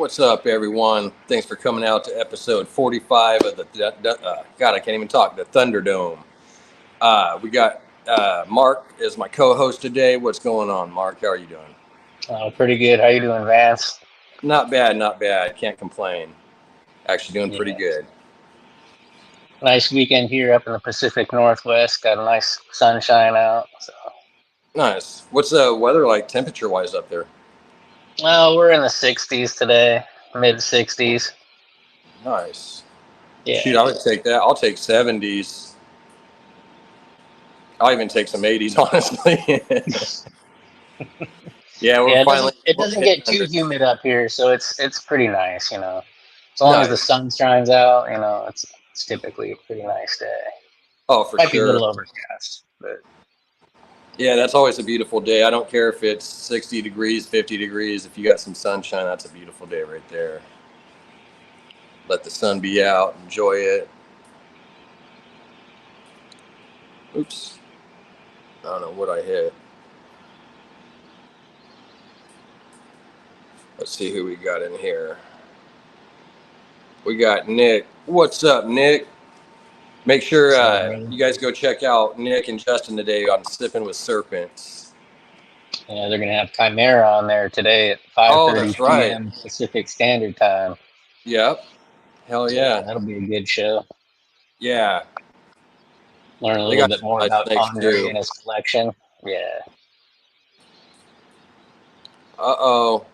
What's up, everyone? Thanks for coming out to episode 45 of the God, I can't even talk. The Thunderdome. We got Mark as my co-host today. What's going on, Mark? How are you doing? Pretty good. How you doing, Vance? Not bad, not bad. Can't complain. Actually, doing pretty good. Nice weekend here up in the Pacific Northwest. Got a nice sunshine out. So. Nice. What's the weather like, temperature-wise, up there? Well, we're in the 60s today, mid 60s. Nice. Yeah. Shoot, I would take that. I'll take 70s. I'll even take some 80s, honestly. Yeah, finally. It doesn't get too humid up here, so it's pretty nice, you know. As long as the sun shines out, you know, it's typically a pretty nice day. Oh, for Might sure. be a little overcast, but. Yeah, that's always a beautiful day. I don't care if it's 60 degrees, 50 degrees. If you got some sunshine, that's a beautiful day right there. Let the sun be out. Enjoy it. Oops. I don't know what I hit. Let's see who we got in here. We got Nick. What's up, Nick? Make sure you guys go check out Nick and Justin today on Sipping with Serpents. Yeah, they're going to have Chimera on there today at 5:30 p.m. Pacific Standard Time. Yep. Hell yeah. That'll be a good show. Yeah. Learn a little bit more about Andre and his collection. Yeah. Uh-oh.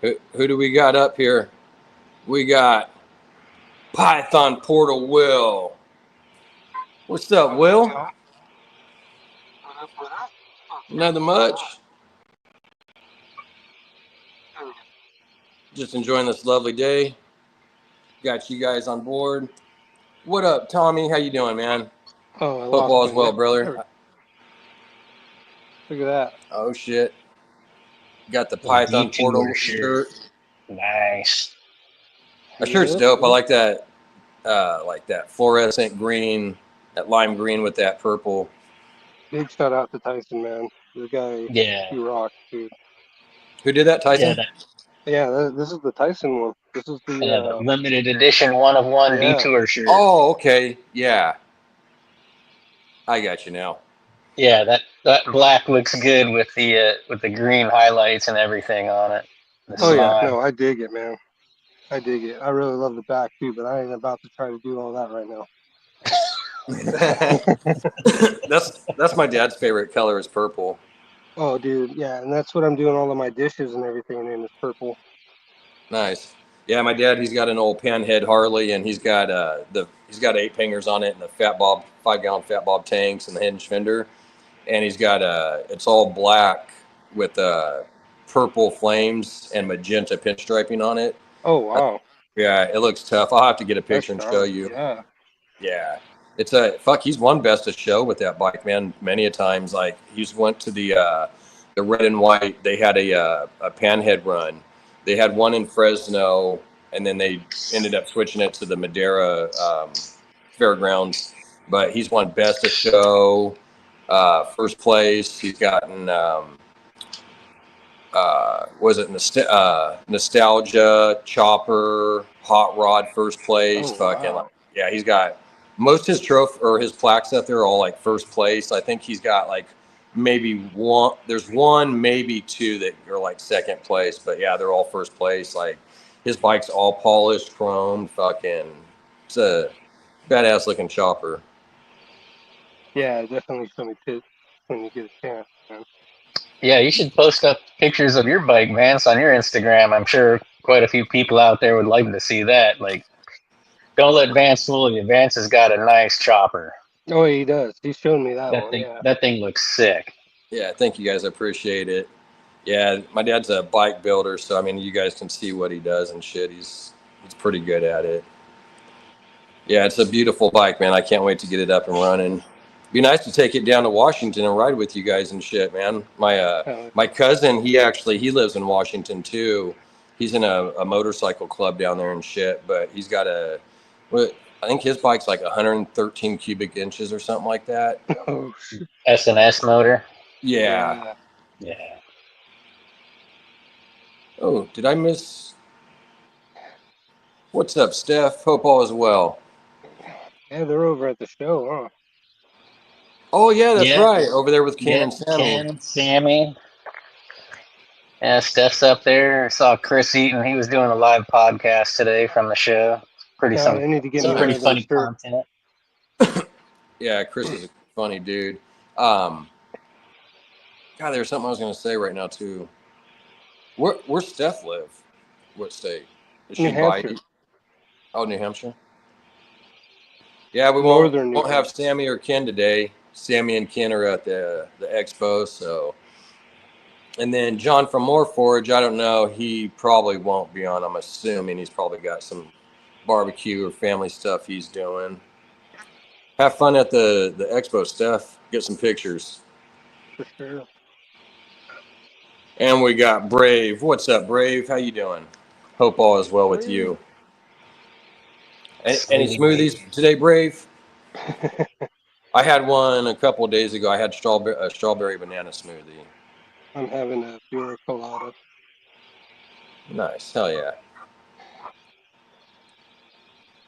Who do we got up here? We got Python Portal Will. What's up, Will? Nothing much. Just enjoying this lovely day. Got you guys on board. What up, Tommy? How you doing, man? Oh, I Hope all is well, brother. Look at that. Oh, shit. Got the Python Portal shirt. Nice. That shirt's dope. I like that fluorescent green, that lime green with that purple. Big shout out to Tyson, man. This guy, he rocks, dude. Who did that, Tyson? Yeah, this is the Tyson one. This is the limited edition 1-of-1 detour shirt. Oh, okay. Yeah. I got you now. Yeah, that black looks good with the green highlights and everything on it. No, I dig it, man. I dig it. I really love the back too, but I ain't about to try to do all that right now. That's my dad's favorite color is purple. Oh, dude, yeah, and that's what I'm doing all of my dishes and everything in is purple. Nice. Yeah, my dad, he's got an old panhead Harley, and he's got 8 fingers on it, and the 5-gallon fat bob tanks, and the hinge fender, and he's got it's all black with purple flames and magenta pinstriping on it. Oh wow. Yeah, it looks tough. I'll have to get a picture and show you. Yeah. Yeah. It's he's won best of show with that bike, man, many a times. Like, he's went to the red and white. They had a panhead run. They had one in Fresno, and then they ended up switching it to the Madera fairgrounds. But he's won best of show, first place. He's gotten Nostalgia, Chopper, Hot Rod, first place. Yeah, he's got most his his plaques up there are all like first place. I think he's got like maybe one. There's one, maybe two that are like second place, but yeah, they're all first place. Like, his bike's all polished, chrome, it's a badass looking chopper. Yeah, definitely show me tips when you get a chance, man. Yeah, you should post up pictures of your bike, Vance, on your Instagram. I'm sure quite a few people out there would like to see that. Like, don't let Vance fool you. Vance has got a nice chopper. Oh, he does. He's shown me that one. That thing looks sick. Yeah, thank you guys. I appreciate it. Yeah, my dad's a bike builder, so I mean, you guys can see what he does and shit. He's pretty good at it. Yeah, it's a beautiful bike, man. I can't wait to get it up and running. Be nice to take it down to Washington and ride with you guys and shit, man. My cousin, he lives in Washington too. He's in a motorcycle club down there and shit, but he's got I think his bike's like 113 cubic inches or something like that. Oh, shit. S&S motor. Yeah. Yeah. Oh, did I miss? What's up, Steph? Hope all is well. Yeah, they're over at the show, huh? Oh yeah, that's Yeah, right. Over there with Ken yeah, and Sammy. Ken, Sammy. Yeah, Steph's up there. I saw Chris Eaton. He was doing a live podcast today from the show. Pretty No, they need to get some me one pretty of those funny shirts. content. Yeah, Chris is a funny dude. God, there's something I was going to say right now too. Where Steph live? What state? Is New she by? Hampshire, Oh, New Hampshire. Yeah, we northern New won't have Hampshire. Sammy or Ken today. Sammy and Ken are at the expo, so. And then John from Morphs-Thunderdome, I don't know. He probably won't be on. I'm assuming he's probably got some barbecue or family stuff he's doing. Have fun at the expo, Steph. Get some pictures. For sure. And we got Brave. What's up, Brave? How you doing? Hope all is well with Brave. you. Any Smoothie smoothies baby. today, Brave? I had one a couple of days ago. I had a strawberry banana smoothie. I'm having a pure colada. Nice. Hell yeah.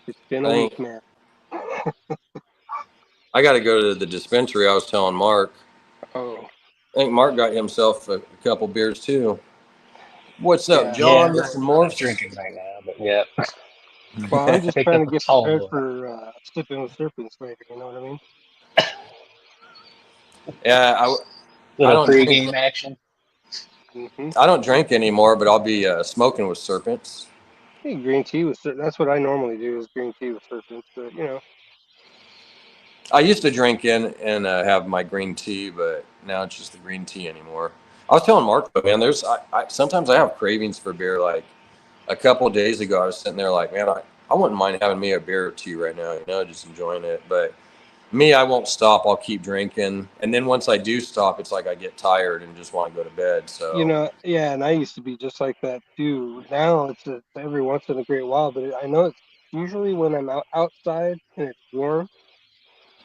It's been I a think week, man. I got to go to the dispensary. I was telling Mark. Oh, I think Mark got himself a couple beers too. What's up, yeah. Yeah, John? I'm Mr. not Morphs? drinking right now, but yeah, Well, I'm just picked trying up to a get tall prepared boy. for Sipping with Serpents later. You know what I mean? Yeah, I Little don't drink. pregame action. Mm-hmm. I don't drink anymore, but I'll be smoking with serpents. Hey, green tea with serpents. That's what I normally do is green tea with serpents. But you know, I used to drink in and have my green tea, but now it's just the green tea anymore. I was telling Mark, but man, sometimes I have cravings for beer. Like a couple of days ago, I was sitting there like, man, I wouldn't mind having me a beer or two right now, just enjoying it. But me, I won't stop. I'll keep drinking, and then once I do stop, it's like I get tired and just want to go to bed. So yeah. And I used to be just like that too. Now it's every once in a great while, but I know it's usually when I'm outside and it's warm.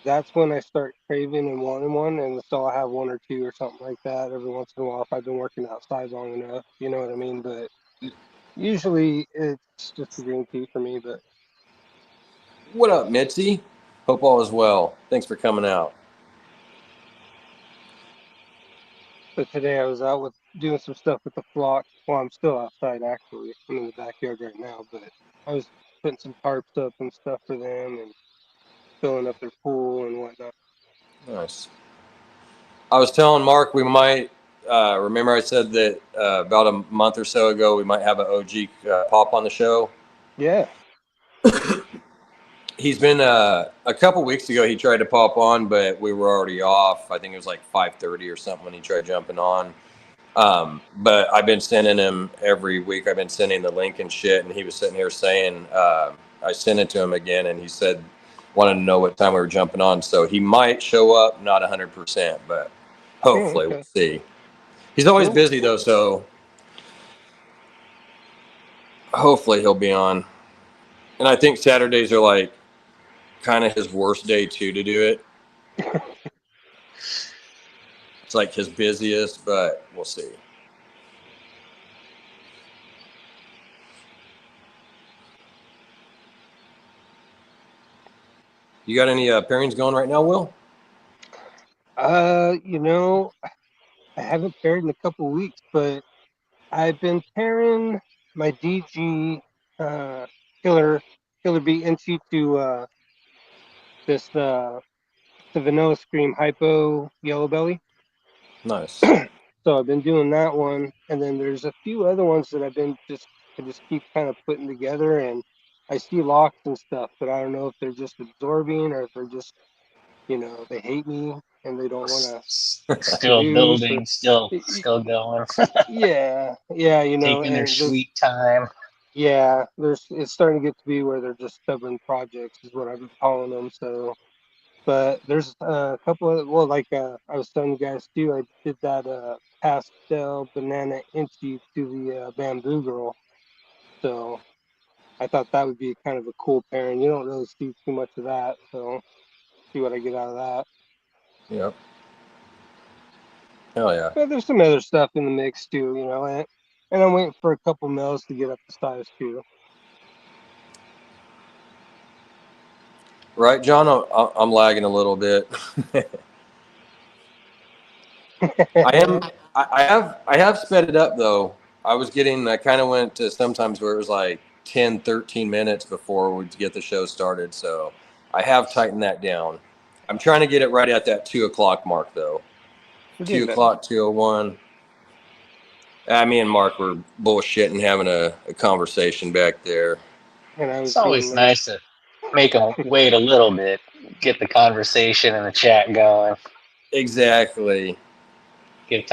That's when I start craving and wanting one, and so I'll have one or two or something like that every once in a while if I've been working outside long enough. You know what I mean? But usually it's just the green tea for me. what up, Mitzi? Hope all is well. Thanks for coming out. But today I was out with doing some stuff with the flock. Well, I'm still outside actually. I'm in the backyard right now, but I was putting some tarps up and stuff for them and filling up their pool and whatnot. Nice. I was telling Mark we might. Remember, I said that about a month or so ago we might have an OG pop on the show. Yeah. He's been a couple weeks ago. He tried to pop on, but we were already off. I think it was like 5:30 or something when he tried jumping on. But I've been sending him every week. I've been sending the link and shit, and he was sitting here saying I sent it to him again, and he said wanted to know what time we were jumping on. So he might show up, not 100%, but Oh, hopefully okay. we'll see. He's always Cool. busy though, so hopefully he'll be on. And I think Saturdays are like kind of his worst day too to do it. It's like his busiest, but we'll see. You got any pairings going right now, Will? You know, I haven't paired in a couple weeks, but I've been pairing my DG killer bee into this the Vanilla Scream Hypo Yellow Belly. Nice. So I've been doing that one, and then there's a few other ones that I just keep kind of putting together, and I see locks and stuff, but I don't know if they're just absorbing or if they're just they hate me and they don't want to Still produce or building, still going, yeah, taking their and sweet time. yeah, it's starting to get to be where they're just stubborn projects is what I've been calling them. So, but there's a couple of like I was telling you guys too. I did that pastel banana inchy to the bamboo girl. So I thought that would be kind of a cool pairing. You don't really see too much of that, so see what I get out of that. Yep. Hell yeah. But there's some other stuff in the mix too, and I'm waiting for a couple males to get up to size too. Right, John? I'm lagging a little bit. I have sped it up though. I kind of went to sometimes where it was like 10, 13 minutes before we get the show started. So I have tightened that down. I'm trying to get it right at that 2:00 mark though. We're 2 getting o'clock, 2:01. Me and Mark were bullshitting, having a conversation back there. and I It's was being always late. nice to make them wait a little bit, get the conversation and the chat going, Exactly. give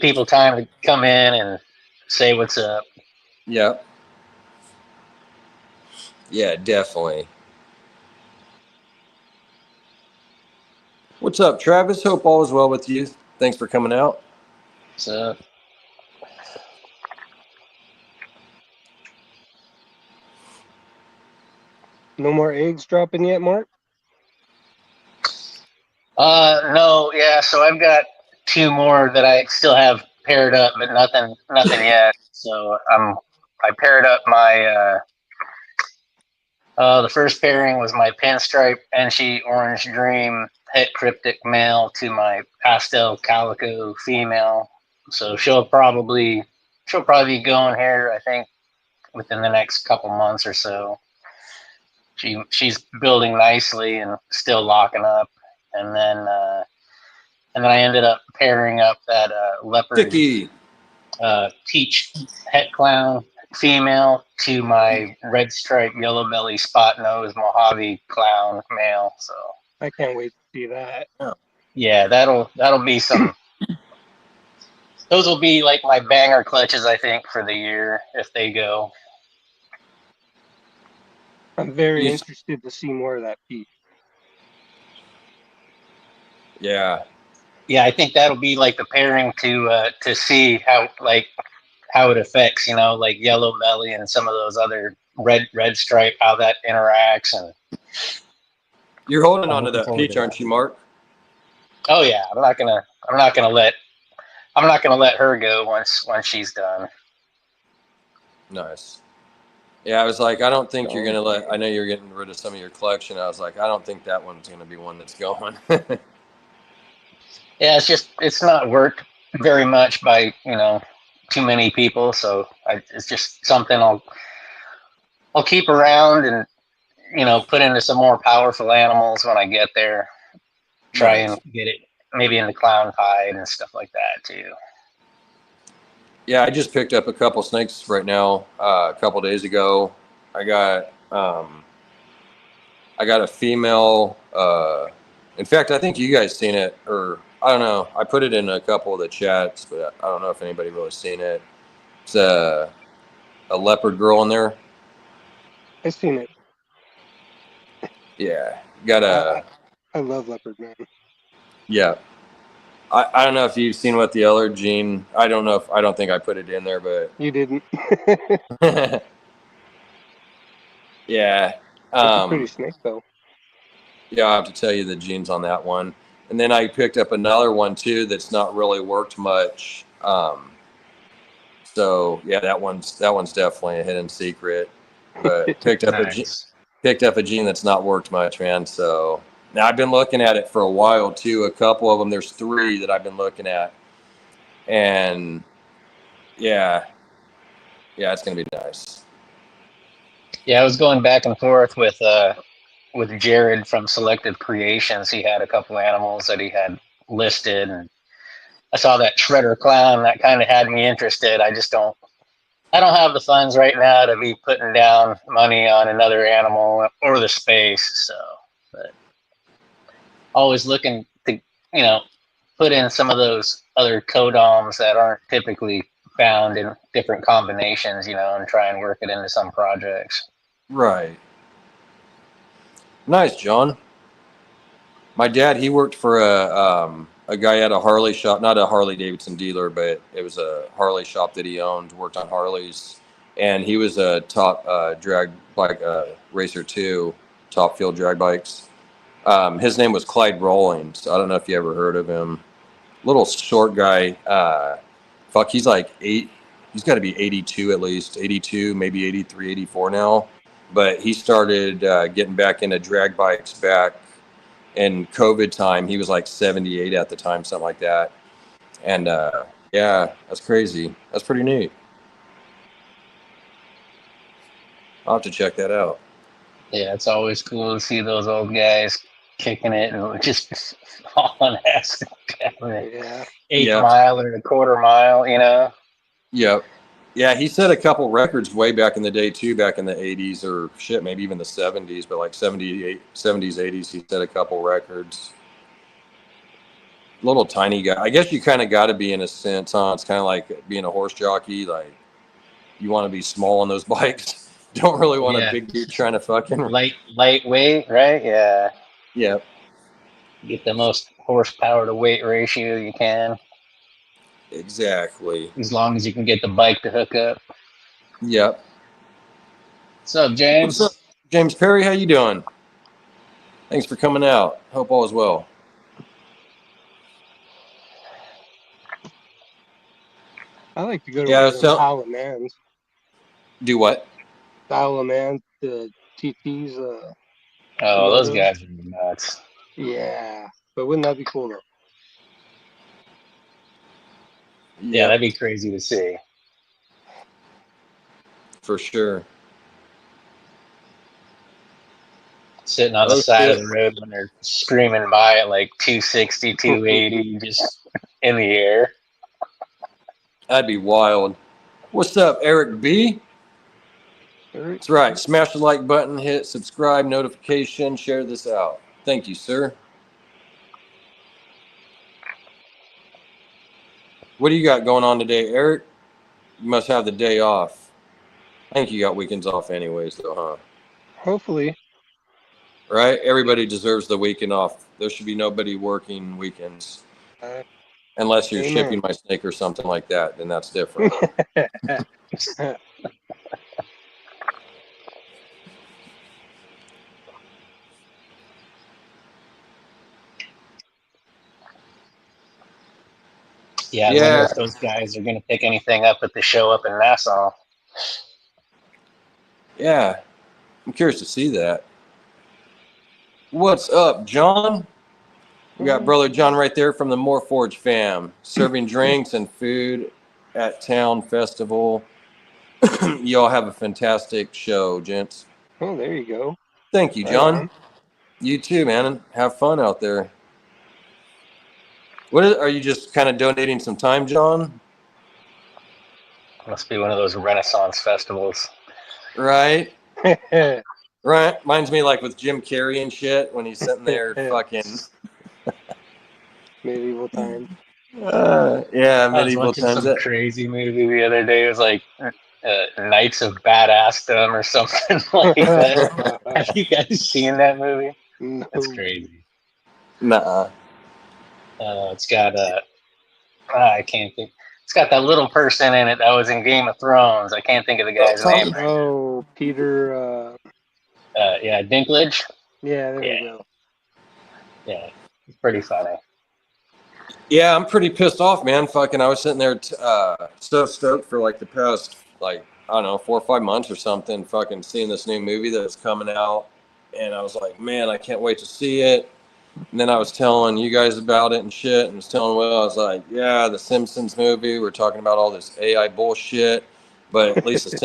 people time to come in and say what's up. Yep. Yeah, definitely. What's up, Travis? Hope all is well with you. Thanks for coming out. So No more eggs dropping yet, Mark? no, yeah, so I've got two more that I still have paired up, but nothing yet. So I paired up my the first pairing was my pinstripe Enchi Orange Dream het cryptic male to my pastel calico female. So she'll probably be going here, I think, within the next couple months or so. She's building nicely and still locking up, and then I ended up pairing up that leopard Sticky. teach het clown female to my red stripe yellow belly spot nose Mojave clown male. So I can't wait to see that. yeah, that'll be some. Those will be like my banger clutches, I think, for the year if they go. I'm very interested to see more of that piece. Yeah. Yeah, I think that'll be like the pairing to see how it affects, like yellow belly and some of those other red stripe, how that interacts. And You're holding on to that peach, aren't you, Mark? oh yeah, I'm not gonna let her go once she's done. Nice. Yeah, I was like, I don't think you're gonna let. I know you're getting rid of some of your collection. I was like, I don't think that one's gonna be one that's going. Yeah, it's not worked very much by too many people, so it's just something I'll keep around and put into some more powerful animals when I get there. Try Nice. and get it maybe in the clown hide and stuff like that too. Yeah, I just picked up a couple snakes right now. A couple days ago, I got a female. In fact, I think you guys seen it, or I don't know. I put it in a couple of the chats, but I don't know if anybody really seen it. It's a leopard girl in there. I've seen it. Yeah, got a. I love leopard, man. Yeah. I don't know if you've seen what the other gene. I don't think I put it in there, but You didn't. yeah. It's a pretty snake, though. Yeah, I'll have to tell you the genes on that one. And then I picked up another one too that's not really worked much. So yeah, that one's definitely a hidden secret. But picked up a gene that's not worked much, man. So now I've been looking at it for a while too. A couple of them. There's 3 that I've been looking at, and yeah, it's gonna be nice. Yeah, I was going back and forth with Jared from Selective Creations. He had a couple animals that he had listed, and I saw that shredder clown that kind of had me interested. I don't have the funds right now to be putting down money on another animal or the space. So, but always looking to put in some of those other codoms that aren't typically found in different combinations, and try and work it into some projects. Right. Nice, John. My dad, he worked for a guy at a Harley shop, not a Harley Davidson dealer, but it was a Harley shop that he owned, worked on Harleys. And he was a top drag bike racer too, top field drag bikes. His name was Clyde Rawlings. I don't know if you ever heard of him. Little short guy. He's like 8. He's got to be 82 at least, 82, maybe 83, 84 now. but he started getting back into drag bikes back in COVID time. He was like 78 at the time, something like that. And yeah, that's crazy. That's pretty neat. I'll have to check that out. Yeah, it's always cool to see those old guys kicking it and just hauling ass down the Yeah. 8 Yeah. mile or a quarter mile, you know? Yep. Yeah, he set a couple records way back in the day too, back in the 80s or shit, maybe even the 70s, but like 70s, 80s, he set a couple records. Little tiny guy. I guess you kind of got to be in a sense, huh? It's kind of like being a horse jockey. Like, you want to be small on those bikes. Don't really want a big dude trying to fucking... Lightweight, right? Yeah. Yep. Get the most horsepower to weight ratio you can. Exactly. As long as you can get the bike to hook up. Yep. What's up, James? What's up, James Perry? How you doing? Thanks for coming out. Hope all is well. I like to go to one of those Isle of Mans. Do what? Isle of Mans, the TTs. Oh, those guys are nuts. Yeah, but wouldn't that be cool though? Yeah, that'd be crazy to see. For sure. Sitting on the side of the road when they're screaming by at like 260, 280, just in the air. That'd be wild. What's up, Eric B? That's right. Smash the like button, hit subscribe, notification, share this out. Thank you, sir. What do you got going on today, Eric? You must have the day off. I think you got weekends off anyways, though, huh? Hopefully. Right? Everybody deserves the weekend off. There should be nobody working weekends. Unless you're shipping my snake or something like that, then that's different. Yeah, I wonder if those guys are going to pick anything up at the show up in Nassau. Yeah, I'm curious to see that. What's up, John? We got brother John right there from the More Forge fam, serving drinks and food at Town Festival. Y'all have a fantastic show, gents. Oh, there you go. Thank you, John. You too, man. Have fun out there. Are you just kind of donating some time, John? Must be one of those Renaissance festivals. Right? Right. Reminds me like with Jim Carrey and shit when he's sitting there fucking... Medieval times. Yeah, medieval times. Some crazy movie the other day. It was like Knights of Badassdom or something like that. Have you guys seen that movie? No. That's crazy. Nuh-uh. It's got I can't think. It's got that little person in it that was in Game of Thrones. I can't think of the guy's name. Oh, Peter. Yeah, Dinklage. Yeah, there you go. Yeah, it's pretty funny. Yeah, I'm pretty pissed off, man. Fucking, I was sitting there so stoked for like the past, like, I don't know, 4 or 5 months or something, fucking seeing this new movie that was coming out. And I was like, man, I can't wait to see it. And then I was telling you guys about it and shit, and was telling Will, I was like, yeah, the Simpsons movie, we're talking about all this AI bullshit, but at least the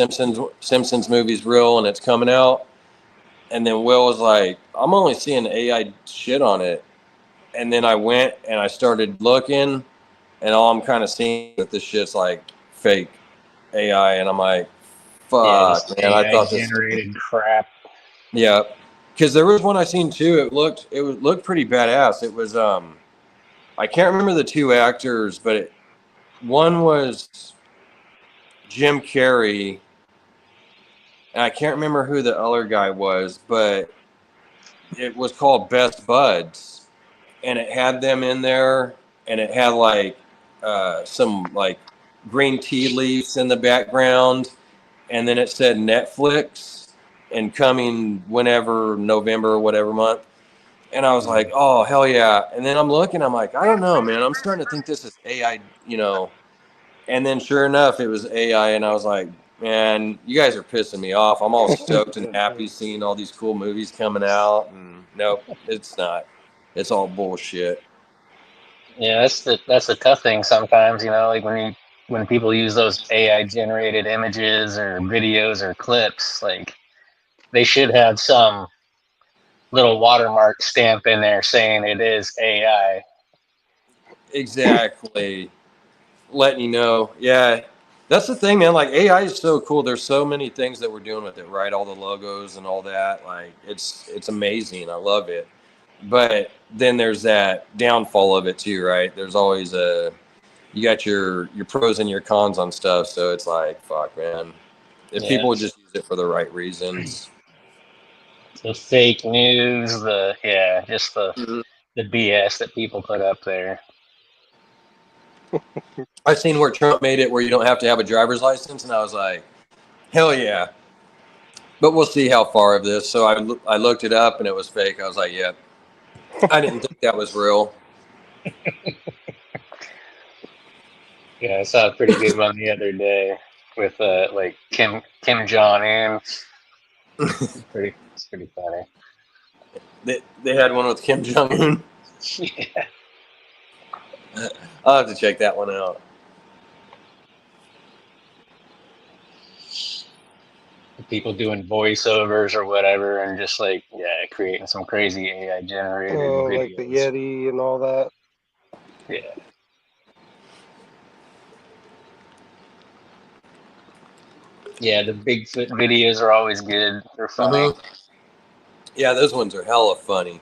Simpsons movie's real and it's coming out. And then Will was like, I'm only seeing AI shit on it. And then I went and I started looking, and all I'm kind of seeing that this shit's like fake AI, and I'm like, fuck, man, I thought this generated crap. Yeah. Because there was one I seen too. It looked pretty badass. It was I can't remember the two actors, but one was Jim Carrey, and I can't remember who the other guy was, but it was called Best Buds, and it had them in there, and it had like some like green tea leaves in the background, and then it said Netflix. And coming whenever, November or whatever month. And I was like, oh, hell yeah. And then I'm looking, I'm like, I don't know, man. I'm starting to think this is AI, you know. And then sure enough, it was AI. And I was like, Man, you guys are pissing me off. I'm all stoked and happy seeing all these cool movies coming out, and nope, it's not. It's all bullshit. Yeah, that's the tough thing sometimes, like when people use those AI generated images or videos or clips, like they should have some little watermark stamp in there saying it is AI. Exactly. Letting you know. Yeah. That's the thing, man. Like AI is so cool. There's so many things that we're doing with it, right? All the logos and all that. Like it's amazing. I love it. But then there's that downfall of it too, right? There's always you got your pros and your cons on stuff. So it's like, fuck, man. If Yeah, people would just use it for the right reasons. the fake news, just Mhm. the BS that people put up there. I've seen where Trump made it where you don't have to have a driver's license, and I was like, hell yeah. But we'll see how far of this. So I looked it up, and it was fake. I was like, yeah, I didn't think that was real. Yeah, I saw a pretty good one the other day with like Kim Jong Un. It's pretty funny. They had one with Kim Jong Un. Yeah. I'll have to check that one out. People doing voiceovers or whatever, and just like creating some crazy AI generated videos. like the Yeti and all that. Yeah. Yeah, the Bigfoot videos are always good. They're funny. Mm-hmm. Yeah, those ones are hella funny.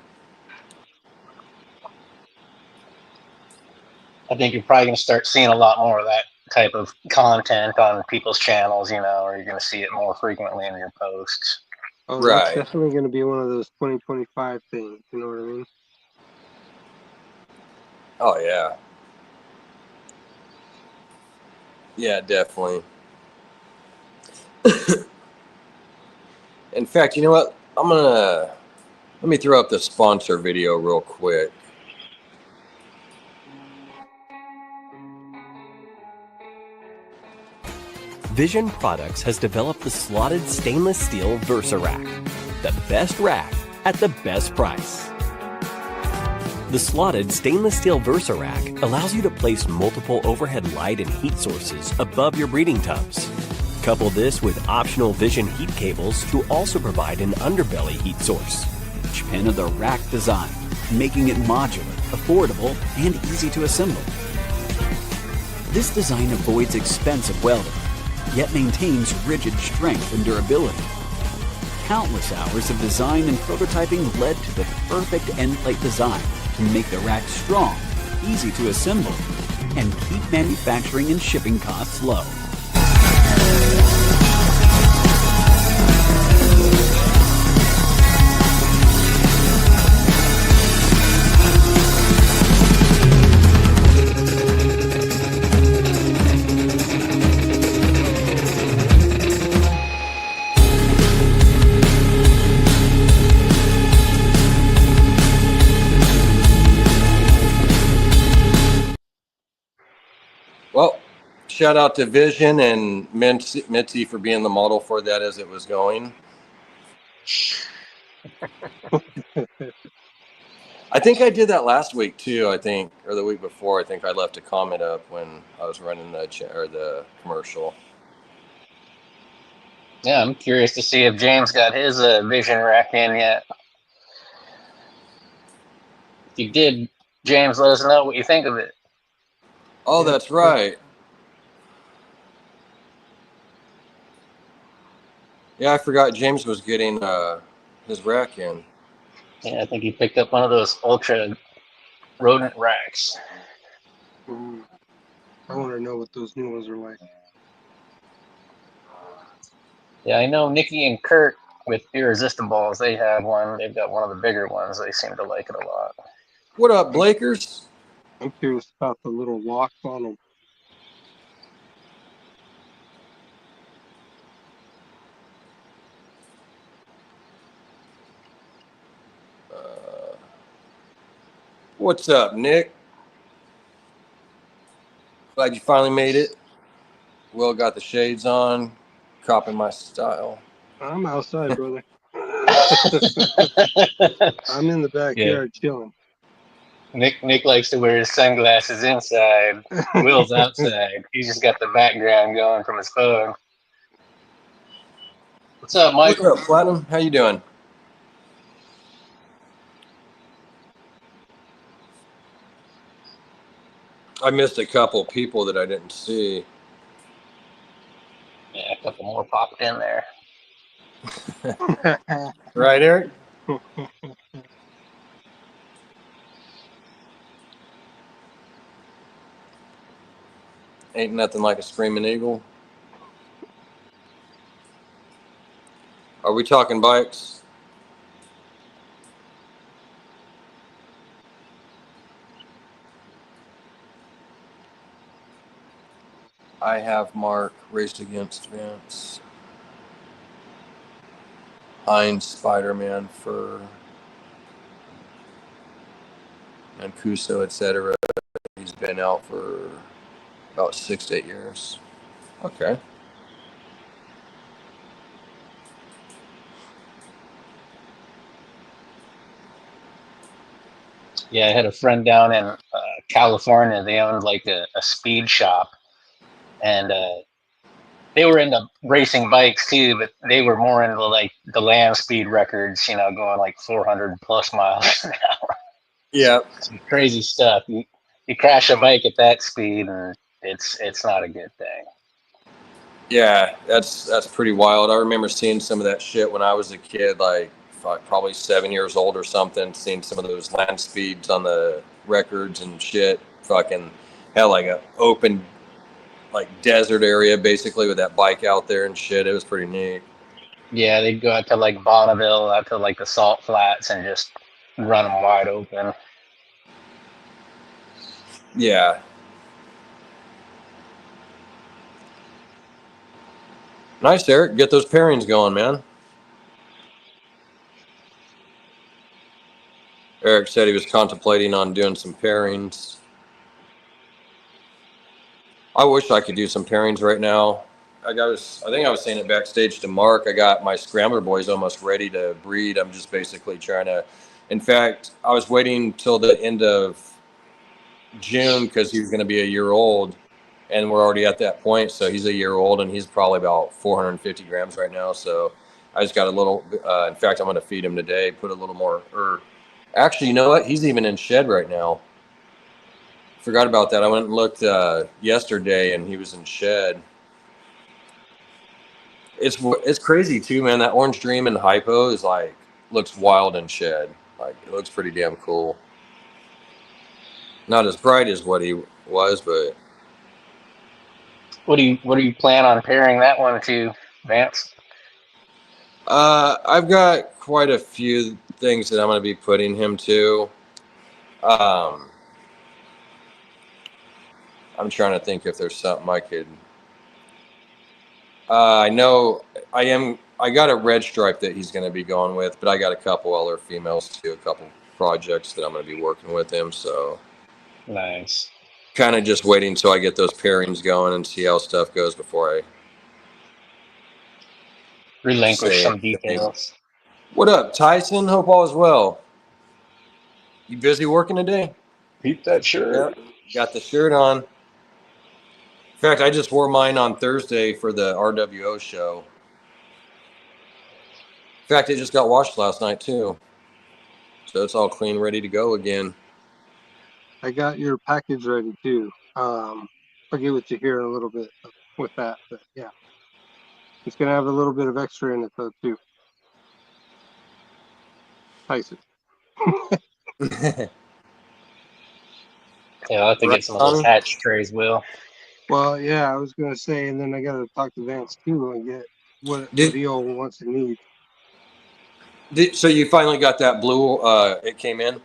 I think you're probably going to start seeing a lot more of that type of content on people's channels, or you're going to see it more frequently in your posts. Oh, Right. That's definitely going to be one of those 2025 things. You know what I mean? Oh, yeah. Yeah, definitely. In fact, you know what? Let me throw up the sponsor video real quick. Vision Products has developed the slotted stainless steel Versa Rack, the best rack at the best price. The slotted stainless steel Versa Rack allows you to place multiple overhead light and heat sources above your breeding tubs. Couple this with optional Vision heat cables to also provide an underbelly heat source. Each pin of the rack design, making it modular, affordable, and easy to assemble. This design avoids expensive welding, yet maintains rigid strength and durability. Countless hours of design and prototyping led to the perfect end plate design to make the rack strong, easy to assemble, and keep manufacturing and shipping costs low. Well, shout out to Vision and Mitzi for being the model for that as it was going. I think I did that last week too. Or the week before. I think I left a comment up when I was running the commercial. Yeah, I'm curious to see if James got his Vision rack in yet. If you did, James, let us know what you think of it. Oh, Yeah. that's right. Yeah, I forgot James was getting his rack in. Yeah, I think he picked up one of those ultra rodent racks. Ooh, I want to know what those new ones are like. Yeah, I know Nikki and Kurt with Irresistibles, they have one. They've got one of the bigger ones. They seem to like it a lot. What up, Blakers? I'm curious about the little locks on them. What's up, Nick? Glad you finally made it. Will got the shades on. copying my style. I'm outside, brother. I'm in the Yeah. backyard chilling. Nick likes to wear his sunglasses inside. Will's outside. He's just got the background going from his phone. What's up, Mike? What's up, Platinum? How you doing? I missed a couple people that I didn't see. Yeah, a couple more popped in there. Right, Eric? Ain't nothing like a screaming eagle. Are we talking bikes? I have Mark raced against Vince. Heinz, Spider-Man, Fur, Mancuso, etc. He's been out for about 6 to 8 years. Okay. Yeah, I had a friend down in California. They owned like a speed shop, and they were into racing bikes too, but they were more into like the land speed records, going like 400 plus miles an hour. Yeah. Some crazy stuff. You crash a bike at that speed, and it's not a good thing. Yeah, that's pretty wild. I remember seeing some of that shit when I was a kid, like probably 7 years old or something, seeing some of those land speeds on the records and shit. Fucking had like a open like desert area basically with that bike out there and shit. It was pretty neat. Yeah, they'd go out to like Bonneville, out to like the salt flats, and just run them wide open. Yeah. Nice, Eric. Get those pairings going, man. Eric said he was contemplating on doing some pairings. I wish I could do some pairings right now. I think I was saying it backstage to Mark. I got my Scrambler boys almost ready to breed. I'm just basically trying to. In fact, I was waiting till the end of June because he was going to be a year old, and we're already at that point. So he's a year old, and he's probably about 450 grams right now. So I just got a little. In fact, I'm going to feed him today. Put a little more. Actually, you know what? He's even in shed right now. Forgot about that. I went and looked yesterday, and he was in shed. It's crazy too, man. That Orange Dream in hypo is like looks wild in shed. Like it looks pretty damn cool. Not as bright as what he was, but What do you plan on pairing that one to, Vance? I've got quite a few things that I'm going to be putting him to. I'm trying to think if there's something I could. I know I got a red stripe that he's going to be going with, but I got a couple other females too, a couple projects that I'm going to be working with him. So Nice. kind of just waiting until I get those pairings going and see how stuff goes before I Relinquish some anything. details. What up, Tyson? Hope all is well. You busy working today? Keep that shirt. Yep. Got the shirt on. In fact, I just wore mine on Thursday for the RWO show. In fact, it just got washed last night too. So it's all clean, ready to go again. I got your package ready too. I'll get with you here in a little bit with that, but yeah, it's gonna have a little bit of extra in it though too. Tyson. Yeah, I'll have to Right, get some of those Tommy? hatch trays, Will. Well, yeah, I was gonna say, and then I gotta talk to Vance too and get what he all wants and needs. So you finally got that blue? It came in.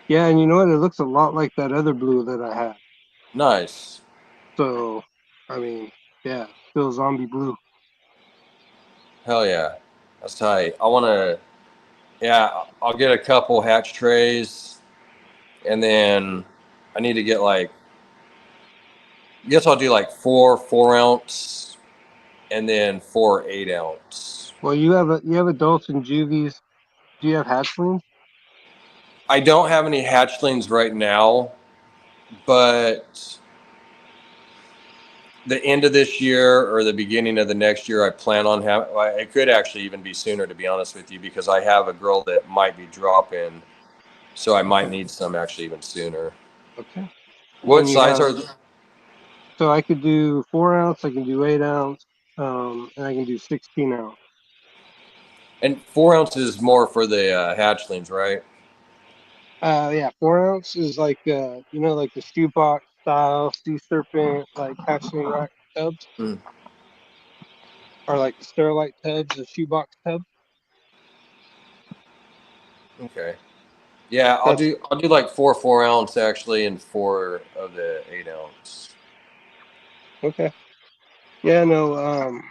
Yeah, and you know what? It looks a lot like that other blue that I had. Nice. So, I mean, yeah, still zombie blue. Hell yeah, that's tight. I want to. Yeah, I'll get a couple hatch trays, and then I need to get like. I guess I'll do like 4 4-ounce and then 4 8-ounce. Well, you have adults and juvies. Do you have hatchlings? I don't have any hatchlings right now, but the end of this year or the beginning of the next year, I plan on having. It could actually even be sooner, to be honest with you, because I have a girl that might be dropping, so I might need some actually even sooner. Okay. What size are? So I could do 4 ounce, I can do 8 ounce, and I can do 16 ounce. And 4 ounce is more for the hatchlings, right? Yeah, 4 ounce is like like the shoebox style sea serpent, like hatchling rack tubs, or like the Sterilite tubs, the shoebox tub. Okay. Yeah, I'll do like 4 ounce actually, and 4 of the 8 ounce. Okay. Yeah, no,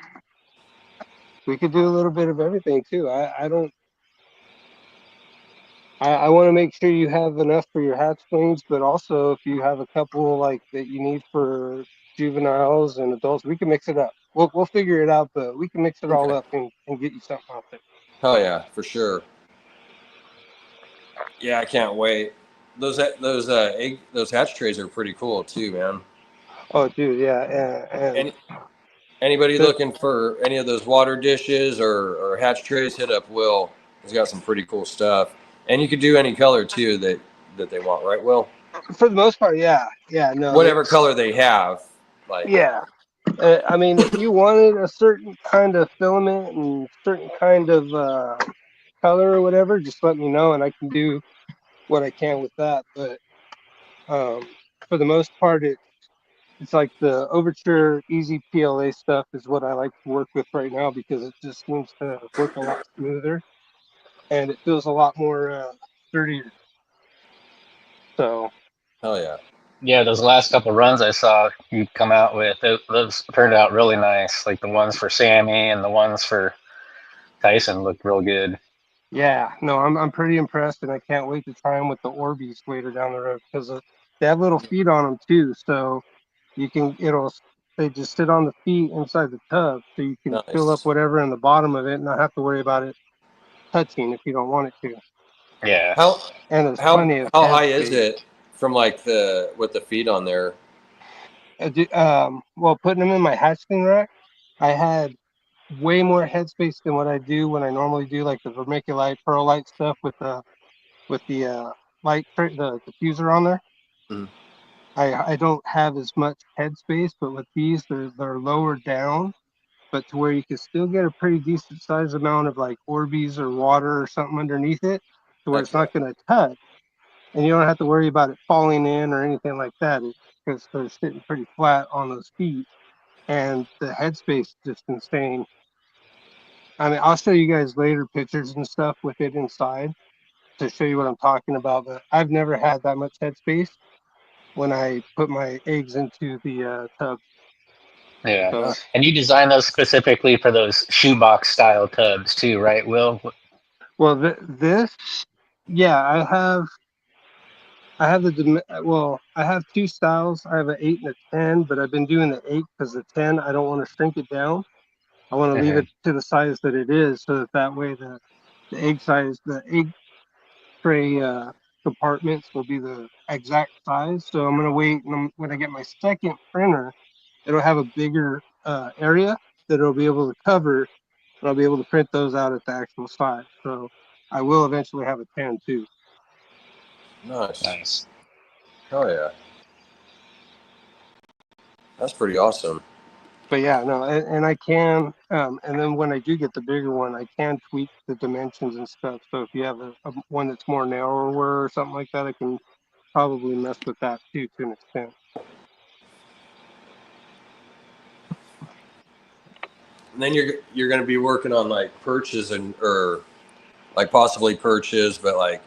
we could do a little bit of everything too. I want to make sure you have enough for your hatchlings, but also if you have a couple like that you need for juveniles and adults, we can mix it up. We'll figure it out, but we can mix it all up and get you something out there. Oh yeah, for sure. Yeah, I can't wait. Those hatch trays are pretty cool too, man. Oh, dude, yeah, and anybody looking for any of those water dishes or hatch trays, hit up Will. He's got some pretty cool stuff, and you could do any color too that they want, right, Will? For the most part, yeah, no. Whatever color they have, like. Yeah, I mean, if you wanted a certain kind of filament and certain kind of color or whatever, just let me know, and I can do what I can with that. But for the most part, it's like the Overture Easy PLA stuff is what I like to work with right now because it just seems to work a lot smoother and it feels a lot more sturdier. So. Hell yeah. Yeah, those last couple runs I saw you come out with, those turned out really nice. Like the ones for Sammy and the ones for Tyson looked real good. Yeah, no, I'm pretty impressed, and I can't wait to try them with the Orbeez later down the road because they have little feet on them too, so they just sit on the feet inside the tub, so you can fill up whatever in the bottom of it and not have to worry about it touching if you don't want it to. Yeah. How high is it from like with the feet on there? Well, putting them in my hatchling rack, I had way more headspace than what I do when I normally do like the vermiculite, pearlite stuff with the light the diffuser on there. I don't have as much headspace, but with these they're lower down, but to where you can still get a pretty decent sized amount of like Orbeez or water or something underneath it, to where it's not going to touch, and you don't have to worry about it falling in or anything like that, because they're sitting pretty flat on those feet, and the headspace is just insane. I mean, I'll show you guys later pictures and stuff with it inside to show you what I'm talking about, but I've never had that much headspace when I put my eggs into the tub. Yeah. So, and you designed those specifically for those shoebox style tubs too, right, Will? Well, I have two styles. I have an 8 and a 10, but I've been doing the 8 because the 10, I don't want to shrink it down. I want to leave it to the size that it is, so that way the egg tray compartments will be the exact size. So I'm going to wait, and when I get my second printer, it'll have a bigger area that it'll be able to cover, and I'll be able to print those out at the actual size. So I will eventually have a 10 too. Nice. Oh yeah. That's pretty awesome. But yeah, no, and I can, and then when I do get the bigger one, I can tweak the dimensions and stuff. So if you have a one that's more narrower or something like that, I can probably mess with that too to an extent. And then you're going to be working on like perches or like possibly perches, but like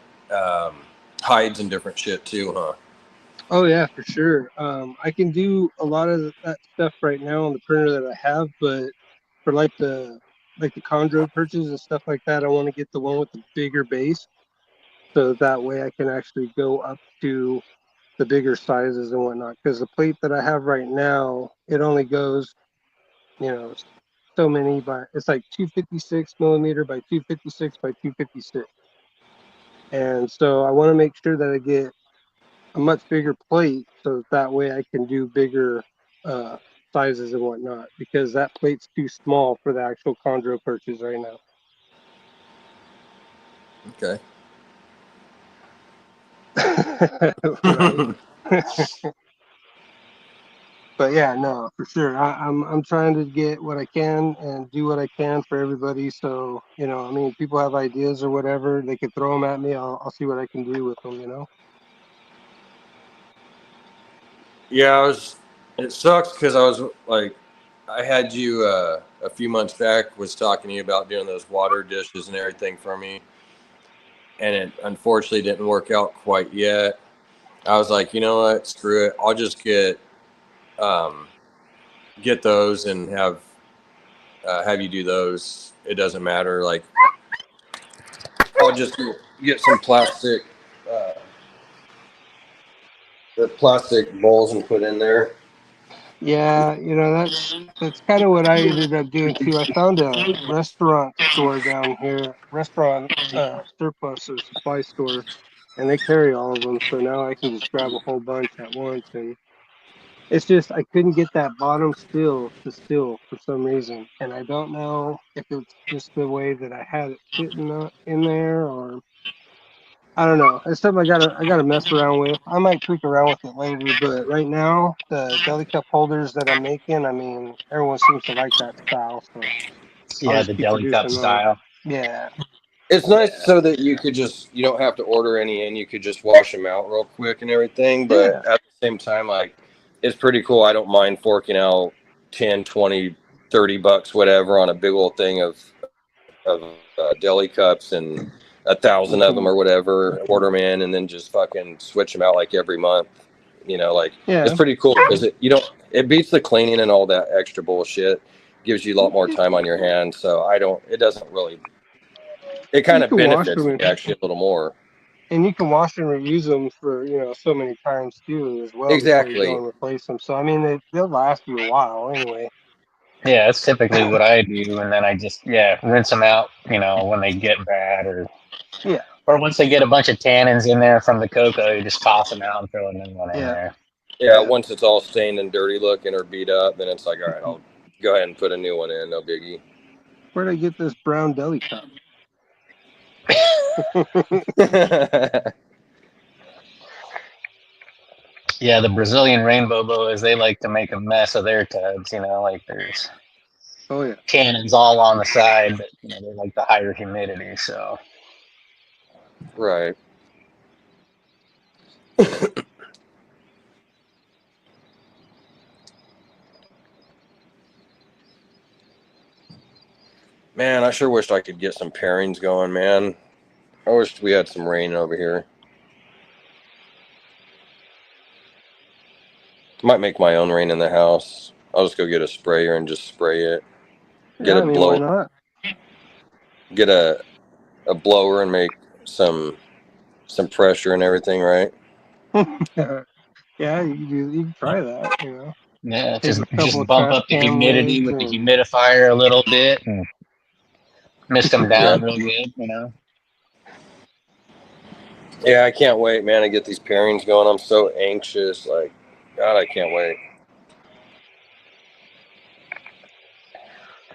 hides and different shit too, huh? Oh yeah, for sure. I can do a lot of that stuff right now on the printer that I have, but for like the chondro perches and stuff like that, I want to get the one with the bigger base, so that way I can actually go up to the bigger sizes and whatnot. Because the plate that I have right now, it only goes, so many, but it's like 256 millimeter by 256 by 256. And so I want to make sure that I get a much bigger plate so that way I can do bigger sizes and whatnot, because that plate's too small for the actual chondro perches right now. Okay. Right. But yeah, no, for sure. I'm trying to get what I can and do what I can for everybody. So, you know, I mean, people have ideas or whatever, they could throw them at me. I'll see what I can do with them, you know? Yeah, it sucks because I was like, I had you a few months back was talking to you about doing those water dishes and everything for me. And it unfortunately didn't work out quite yet. I was like, you know what, screw it. I'll just get those and have you do those. It doesn't matter. Like, I'll just get some plastic, the plastic bowls and put in there. Yeah, you know, that's kind of what I ended up doing too. I found a restaurant store down here, restaurant surplus or supply store, and they carry all of them. So now I can just grab a whole bunch at once. And it's just I couldn't get that bottom still to still for some reason, and I don't know if it's just the way that I had it sitting in there, or I don't know. It's something I gotta mess around with. I might tweak around with it later, but right now the deli cup holders that I'm making, I mean, everyone seems to like that style, so I'll Yeah, just the keep deli cup producing those. style. Yeah, It's nice Yeah. so that you don't have to order any in. You could just wash them out real quick and everything. But yeah, at the same time, like, it's pretty cool. I don't mind forking out 10, 20, $30, whatever, on a big old thing of deli cups and 1,000 of them or whatever, order them in and then just fucking switch them out like every month. You know, like, it's yeah. pretty cool because it beats the cleaning and all that extra bullshit. Gives you a lot more time on your hands. So it doesn't really, it kind You of can wash benefits them me actually a little more. and you can wash and reuse them for so many times too as well before you go Exactly. and replace them. So I mean they'll last you a while anyway. Yeah, that's typically what I do, and then I just rinse them out. When they get bad, Yeah, or once they get a bunch of tannins in there from the cocoa, you just toss them out and throw a new one in yeah, there. Yeah, yeah. once it's all stained and dirty looking or beat up, then it's like, all right, I'll go ahead and put a new one in. No biggie. Where'd I get this brown deli cup? Yeah, the Brazilian rainbow boas, they like to make a mess of their tubs. Like there's Oh yeah. tannins all on the side, but they like the higher humidity. So Right. Man, I sure wished I could get some pairings going, man. I wish we had some rain over here. Might make my own rain in the house. I'll just go get a sprayer and just spray it. Get Yeah, I a mean, why blow, not? get a blower and make some pressure and everything, right? Yeah, you can try that, yeah, Take just a couple just of bump trash up the can humidity lids with the and humidifier a little bit and mist them Yeah. down real good. Yeah, I can't wait, man, to get these pairings going. I'm so anxious. Like, God, I can't wait.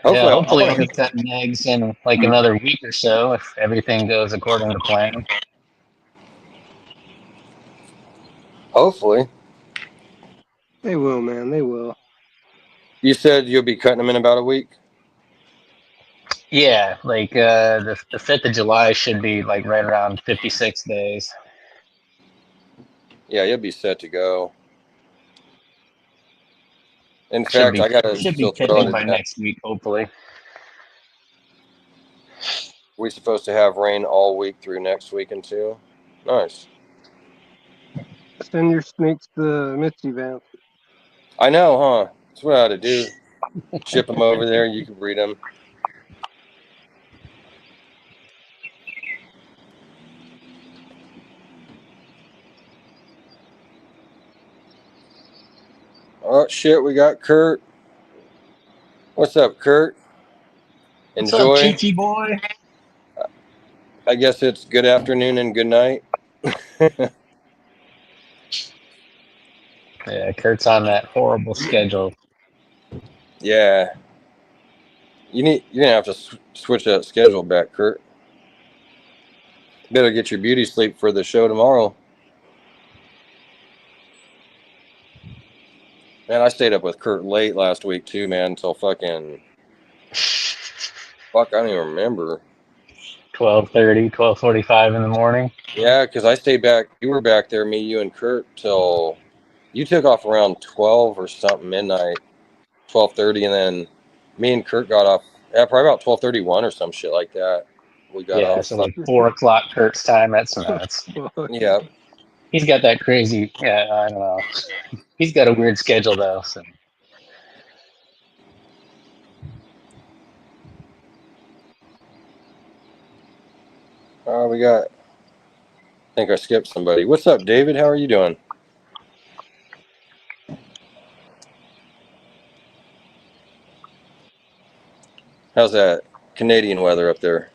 Yeah, Hopefully, I hopefully want I'll to be hit. cutting eggs in like another week or so if everything goes according to plan. Hopefully, they will, man. They will. you said you'll be cutting them in about a week. Yeah, like the 5th of July should be like right around 56 days. Yeah, you'll be set to go. In Should fact, be I gotta should be still throw tipping it by in. next week, hopefully. We're supposed to have rain all week through next weekend too. Nice. Send your snakes to Mitzi Vance. I know, huh? That's what I ought to do. Ship them over there. You can breed them. Oh shit, we got Kurt. What's up, Kurt? What's up, Enjoy. cheeky boy? I guess it's good afternoon and good night. Yeah, Kurt's on that horrible schedule. Yeah. You're gonna have to switch that schedule back, Kurt. Better get your beauty sleep for the show tomorrow. Man, I stayed up with Kurt late last week too, man, until fucking I don't even remember. 12:30, 12:45 in the morning. Yeah, because I stayed back. You were back there, me, you, and Kurt, till you took off around 12 or something, midnight, 12:30, and then me and Kurt got off probably about 12:31 or some shit like that. We got Yeah, off. so like 4 o'clock Kurt's time. That's nuts. Yeah. He's got that crazy. Yeah, I don't know. He's got a weird schedule though. So. We got. I think I skipped somebody. What's up, David? How are you doing? How's that Canadian weather up there?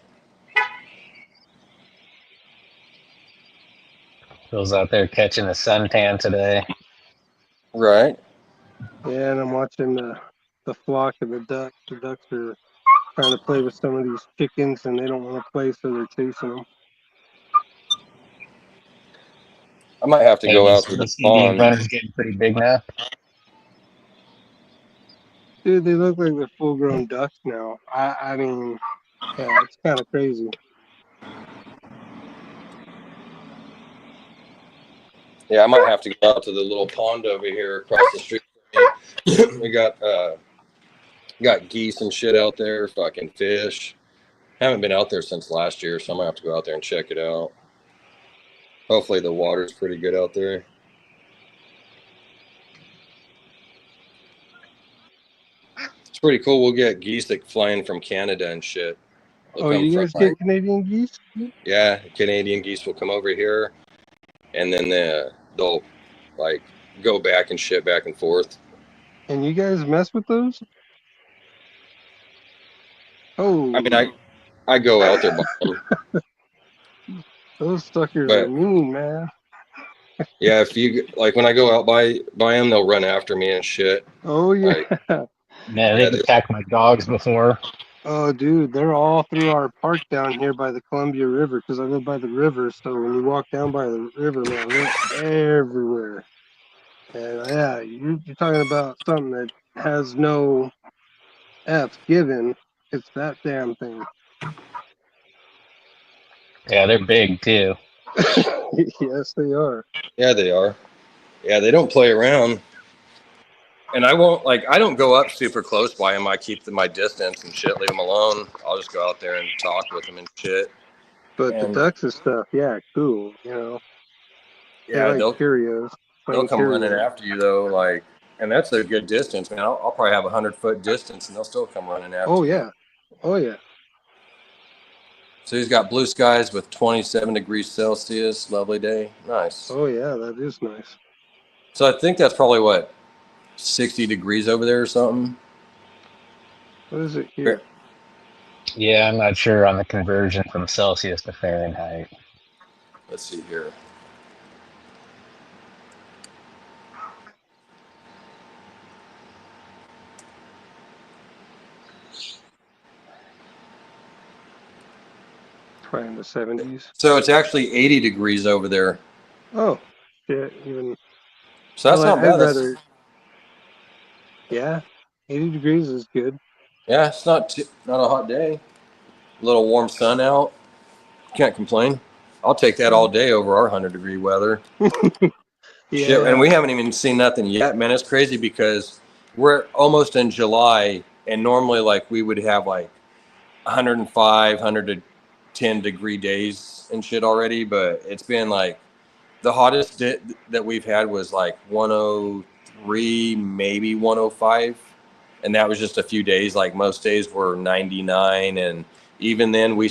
Phil's out there catching a suntan today. Right. Yeah, and I'm watching the flock of the ducks. The ducks are trying to play with some of these chickens, and they don't want to play, so they're chasing them. I might have to go out to the These pond. runners getting pretty big now. Dude, they look like they're full-grown ducks now. I mean, yeah, it's kind of crazy. Yeah, I might have to go out to the little pond over here across the street from me. We got geese and shit out there, fucking fish. Haven't been out there since last year, so I'm gonna have to go out there and check it out. Hopefully the water's pretty good out there. It's pretty cool. We'll get geese that flying from Canada and shit. They'll come You from, guys get Canadian geese? yeah, Canadian geese will come over here, and then they'll like go back and shit back and forth. And you guys mess with those? Oh, I mean, I go out there by them. Those suckers But- are mean, man. Yeah, if you like when I go out by them, they'll run after me and shit. Oh yeah. Man, they've attacked my dogs before. Oh, dude, they're all through our park down here by the Columbia River, because I live by the river. So when you walk down by the river, man, they're everywhere. And yeah, you're talking about something that has no F's given. It's that damn thing. Yeah, they're big too. Yes, they are. Yeah, they are. Yeah, they don't play around. And I don't go up super close by them. I keep my distance and shit, leave them alone. I'll just go out there and talk with them and shit. But the ducks and stuff, yeah, cool. Yeah, they're like curios. They'll come running after you though, like, and that's a good distance, man. I'll probably have 100-foot distance, and they'll still come running after. Oh you. yeah, oh yeah. So he's got blue skies with 27 degrees Celsius. Lovely day. Nice. Oh yeah, that is nice. So I think that's probably what, 60 degrees over there or something. What is it here? Yeah, I'm not sure on the conversion from Celsius to Fahrenheit. Let's see here. Probably in the 70s. So it's actually 80 degrees over there. Oh, shit, even. So that's not bad. Yeah, 80 degrees is good. Yeah, it's not a hot day. A little warm sun out. Can't complain. I'll take that all day over our 100-degree weather. Yeah. Shit, and we haven't even seen nothing yet, man. It's crazy because we're almost in July, and normally like we would have like 105, 110-degree days and shit already, but it's been like the hottest that we've had was like 103, maybe 105, and that was just a few days. Like most days were 99, and even then we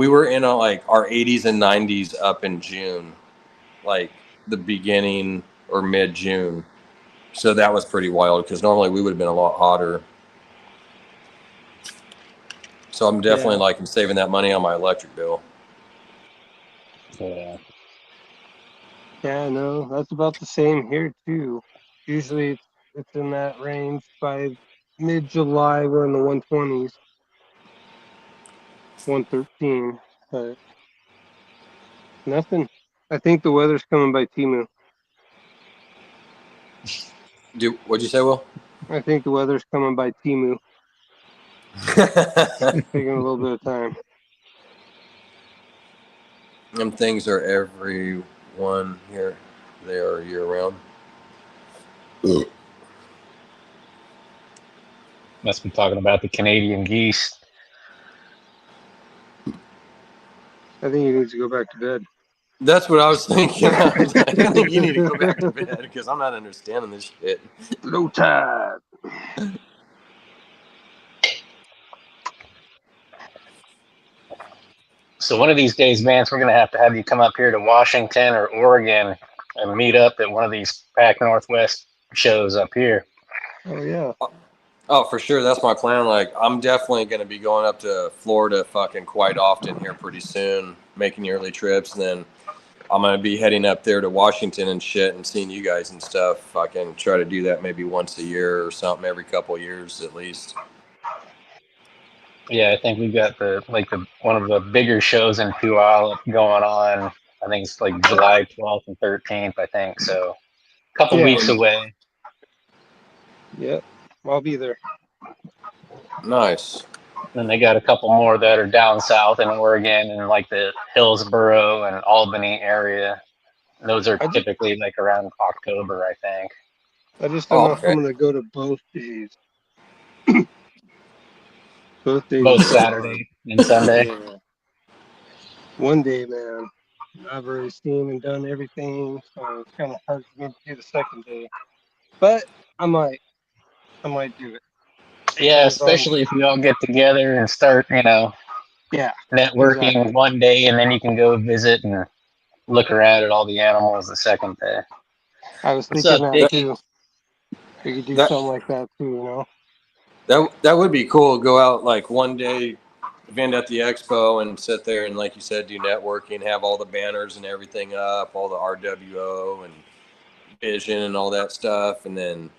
were in like our 80s and 90s up in June, like the beginning or mid-June. So that was pretty wild because normally we would have been a lot hotter. So I'm definitely liking saving that money on my electric bill. Yeah. Yeah, no, that's about the same here too. Usually it's in that range. By mid-July, we're in the 120s, 113. But nothing. I think the weather's coming by Timu. What'd you say, Will? I think the weather's coming by Timu. Taking a little bit of time. Them things are everyone here. They are year round. Must be talking about the Canadian geese. I think you need to go back to bed. That's what I was thinking. I think you need to go back to bed because I'm not understanding this shit. Low tide. So one of these days, Vance, we're going to have you come up here to Washington or Oregon and meet up at one of these Pac Northwest shows up here. Oh yeah. Oh, for sure. That's my plan. Like, I'm definitely going to be going up to Florida fucking quite often here pretty soon, making yearly trips. And then I'm going to be heading up there to Washington and shit and seeing you guys and stuff. I can try to do that maybe once a year or something, every couple of years at least. Yeah, I think we've got one of the bigger shows in Puyallup going on. I think it's like July 12th and 13th, I think. So a couple weeks away. Yep. I'll be there. Nice. And they got a couple more that are down south in Oregon and like the Hillsboro and Albany area. Those are typically like around October, I think. I just don't know if I'm going to go to both days. Both days. Both Saturday and Sunday. Yeah. One day, man. I've already seen and done everything, so it's kind of hard for me to do the second day. But I might do it. Yeah, especially if we all get together and start, networking exactly. one day, and then you can go visit and look around at all the animals the second day. I was thinking that too. We could do something like that too, That would be cool. Go out like one day, event at the expo, and sit there and, like you said, do networking, have all the banners and everything up, all the RWO and Vision and all that stuff, and then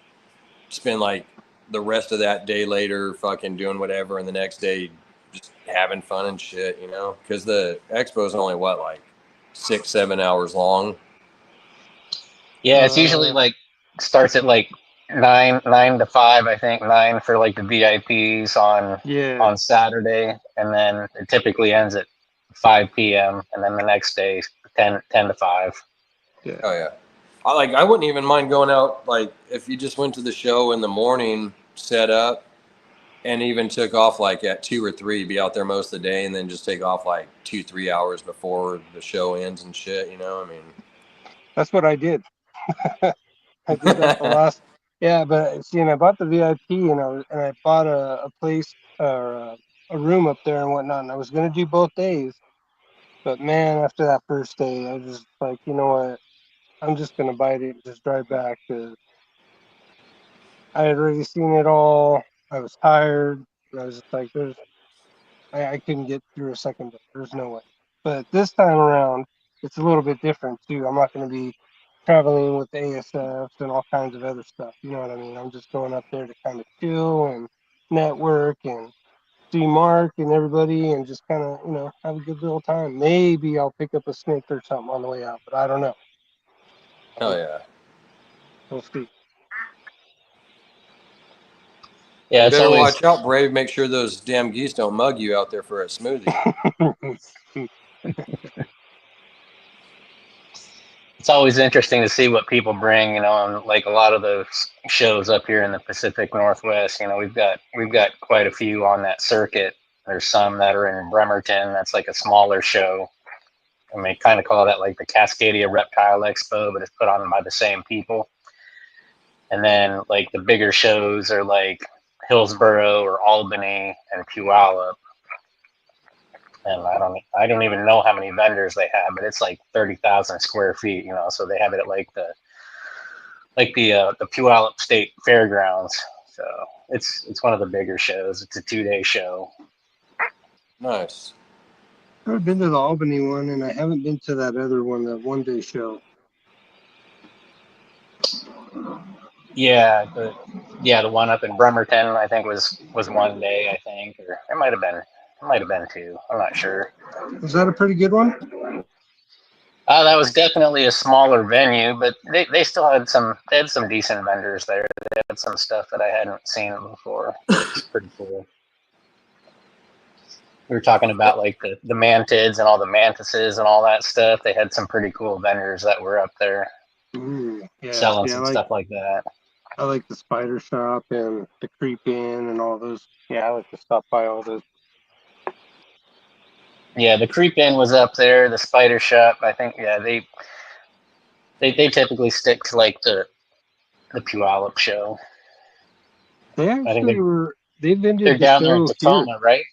spend like the rest of that day later fucking doing whatever, and the next day just having fun and shit, because the expo is only like 6-7 hours long. Yeah, it's usually like starts at like 9 to 5, I think. 9 for like the VIPs on Saturday, and then it typically ends at 5 p.m. and then the next day 10 to 5. Yeah. Oh yeah. I wouldn't even mind going out, like, if you just went to the show in the morning, set up, and even took off like at 2 or 3, be out there most of the day, and then just take off like 2-3 hours before the show ends and shit. That's what I did. I did that the last. Yeah, but see, and I bought the VIP, and I bought a place or a room up there and whatnot. And I was gonna do both days, but man, after that first day, I was just like, you know what? I'm just gonna bite it and just drive back because I had already seen it all. I was tired. And I was just like, I couldn't get through a second day. There's no way. But this time around, it's a little bit different too. I'm not going to be traveling with the ASFs and all kinds of other stuff. You know what I mean? I'm just going up there to kind of chill and network and see Mark and everybody and just kind of, have a good little time. Maybe I'll pick up a snake or something on the way out, but I don't know. Oh yeah. We'll see. Yeah, you better watch out, Brave. Make sure those damn geese don't mug you out there for a smoothie. It's always interesting to see what people bring, on like a lot of those shows up here in the Pacific Northwest. We've got quite a few on that circuit. There's some that are in Bremerton. That's like a smaller show. And they kind of call that like the Cascadia Reptile Expo, but it's put on by the same people. And then like the bigger shows are like Hillsboro or Albany and Puyallup. And I don't even know how many vendors they have, but it's like 30,000 square feet, so they have it at like the Puyallup State Fairgrounds. So it's one of the bigger shows. It's a 2-day show. Nice. I've been to the Albany one, and I haven't been to that other one, that one-day show. Yeah, the one up in Bremerton, I think was one day, I think, or it might have been two. I'm not sure. Was that a pretty good one? That was definitely a smaller venue, but they still had some decent vendors there. They had some stuff that I hadn't seen before. It's pretty cool. We were talking about like the mantids and all the mantises and all that stuff. They had some pretty cool vendors that were up there selling some stuff like that. I like the Spider Shop and the Creep In and all those. Yeah, I like to stop by all those. Yeah, the Creep In was up there. The Spider Shop, I think. Yeah, they typically stick to like the Puyallup show. They actually they vended they're the down there in show Tacoma, here. right?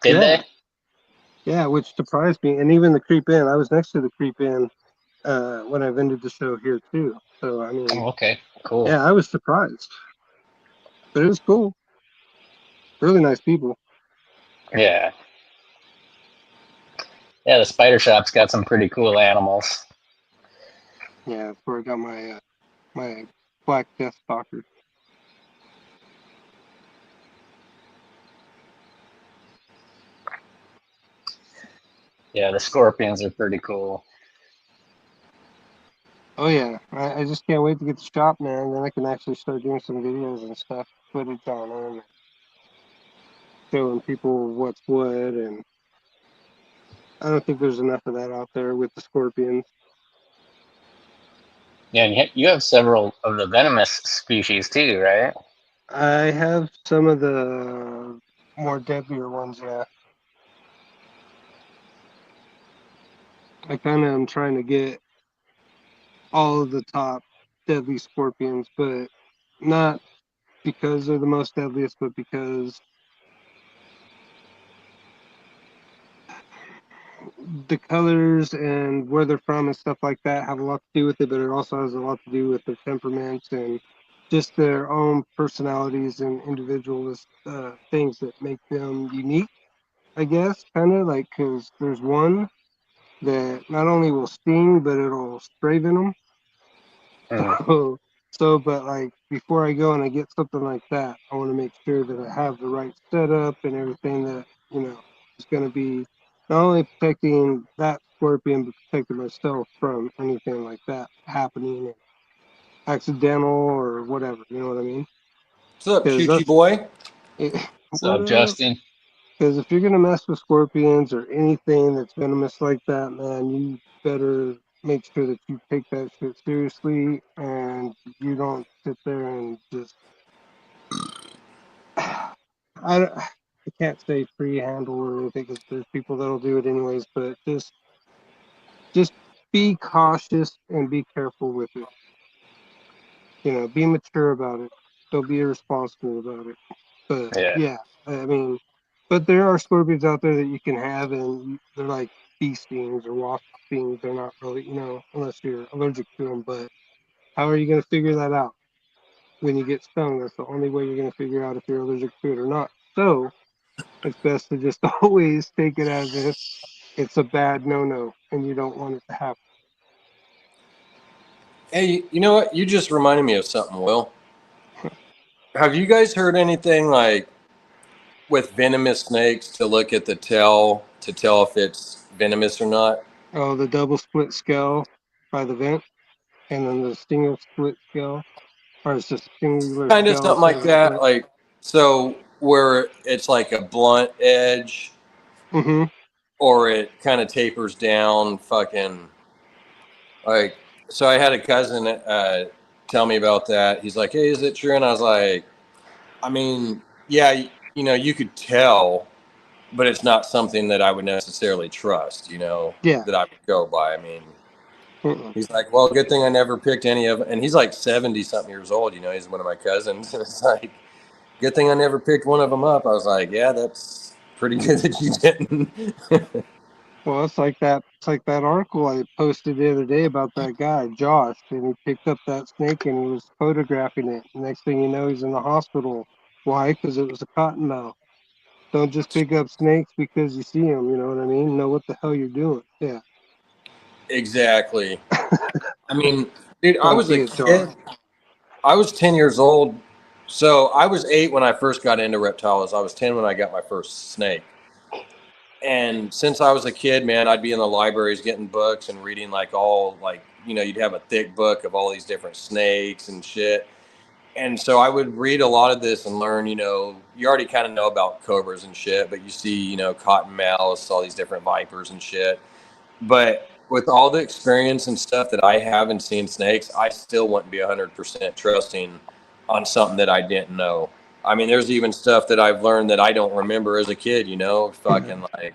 Did they? Yeah, which surprised me. And even the Creep In, I was next to the Creep In when I vended the show here too. So I mean, okay, cool. Yeah, I was surprised, but it was cool. Really nice people. Yeah. Yeah, the Spider Shop's got some pretty cool animals. Yeah, that's where I got my my Black Death Stalker. Yeah, the Scorpions are pretty cool. Oh yeah, I just can't wait to get the shop, man. Then I can actually start doing some videos and stuff, footage on them, showing people what's what. And I don't think there's enough of that out there with the Scorpions. Yeah, and you have several of the venomous species too, right? I have some of the more deadlier ones, yeah. I kind of am trying to get all of the top deadly scorpions, but not because they're the most deadliest, but because the colors and where they're from and stuff like that have a lot to do with it, but it also has a lot to do with their temperaments and just their own personalities and individual things that make them unique, I guess, kind of like, because there's one that not only will sting, but it'll spray venom. But like before I go and I get something like that, I want to make sure that I have the right setup and everything that, is going to be not only protecting that scorpion, but protecting myself from anything like that happening, accidental or whatever. You know what I mean? What's up, Choochie boy? What's up, Justin? Because if you're going to mess with scorpions or anything that's venomous like that, man, you better make sure that you take that shit seriously and you don't sit there and just I can't say free handle or anything because there's people that'll do it anyways, but just be cautious and be careful with it. Be mature about it. Don't be irresponsible about it. But yeah, I mean, but there are scorpions out there that you can have, and they're like bee stings or wasp stings. They're not really, unless you're allergic to them. But how are you going to figure that out when you get stung? That's the only way you're going to figure out if you're allergic to it or not. So it's best to just always take it as if it's a bad no-no and you don't want it to happen. Hey, you know what? You just reminded me of something, Will. Have you guys heard anything like with venomous snakes to look at the tail to tell if it's venomous or not? Oh, the double split scale by the vent, and then the single split scale, or it's just singular Kind of scale something like instead of that. Like, so where it's like a blunt edge, or it kind of tapers down, fucking like. So I had a cousin tell me about that. He's like, "Hey, is it true?" And I was like, "I mean, yeah, you could tell, but it's not something that I would necessarily trust, that I would go by." I mean, he's like, "Well, good thing I never picked any of them." And he's like 70-something years old, he's one of my cousins. It's like, good thing I never picked one of them up. I was like, yeah, that's pretty good that you didn't. Well, it's like that article I posted the other day about that guy, Josh, and he picked up that snake and he was photographing it. Next thing you know, he's in the hospital. Why? Because it was a cottonmouth. Don't just pick up snakes because you see them. You know what I mean? Know what the hell you're doing. Yeah. Exactly. I mean, dude, I Don't was a be a kid. dog. I was 10 years old. So I was 8 when I first got into reptiles. I was 10 when I got my first snake. And since I was a kid, man, I'd be in the libraries getting books and reading you'd have a thick book of all these different snakes and shit. And so I would read a lot of this and learn, you already kind of know about cobras and shit, but you see, cottonmouths, all these different vipers and shit. But with all the experience and stuff that I have in seeing snakes, I still wouldn't be 100% trusting on something that I didn't know. I mean, there's even stuff that I've learned that I don't remember as a kid, fucking like,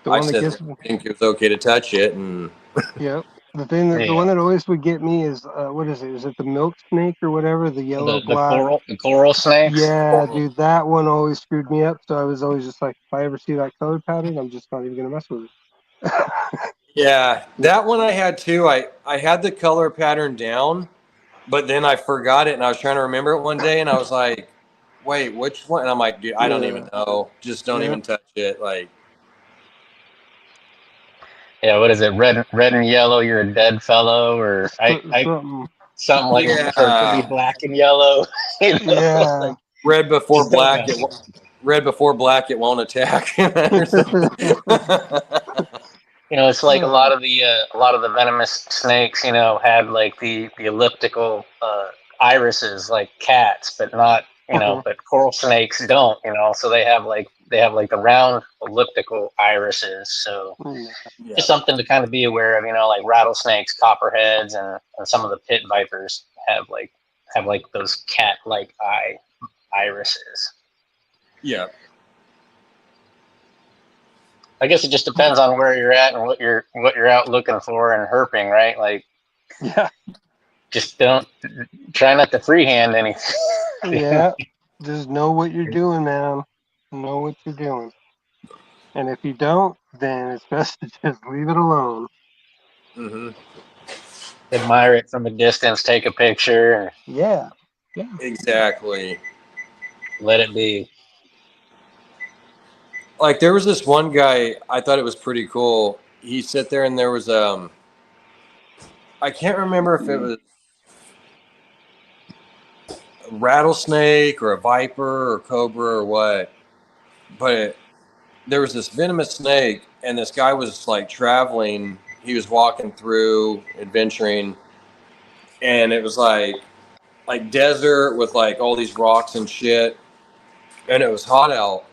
The I one that said gets I think it was okay to touch it. And Yep. The one that always would get me is what is it? Is it the milk snake or whatever? The yellow black. The coral snakes. Yeah, dude, that one always screwed me up. So I was always just like, if I ever see that color pattern, I'm just not even gonna mess with it. yeah, that one I had too. I had the color pattern down, but then I forgot it and I was trying to remember it one day and I was like, wait, which one? And I'm like, dude, I don't even know. Just don't even touch it. Like, Yeah, what is it? Red and yellow, you're a dead fellow, or something like that. Or it could be black and yellow. Yeah. Like, red before black, it won't attack. It's like a lot of the venomous snakes, had like the elliptical irises like cats, but not, but coral snakes don't, so they have like the round elliptical irises. So just something to kind of be aware of, like rattlesnakes, copperheads, and some of the pit vipers have like those cat-like irises. Yeah. I guess it just depends on where you're at and what you're out looking for and herping, right? Like, yeah, just try not to freehand anything. Yeah, just know what you're doing, man. Know what you're doing. And if you don't, then it's best to just leave it alone. Mm-hmm. Admire it from a distance, take a picture. Yeah. Exactly. Let it be. Like there was this one guy, I thought it was pretty cool. He sat there and there was I can't remember if it was a rattlesnake or a viper or cobra or what, but there was this venomous snake and this guy was like traveling. He was walking through, adventuring, and it was like desert with like all these rocks and shit, and it was hot out.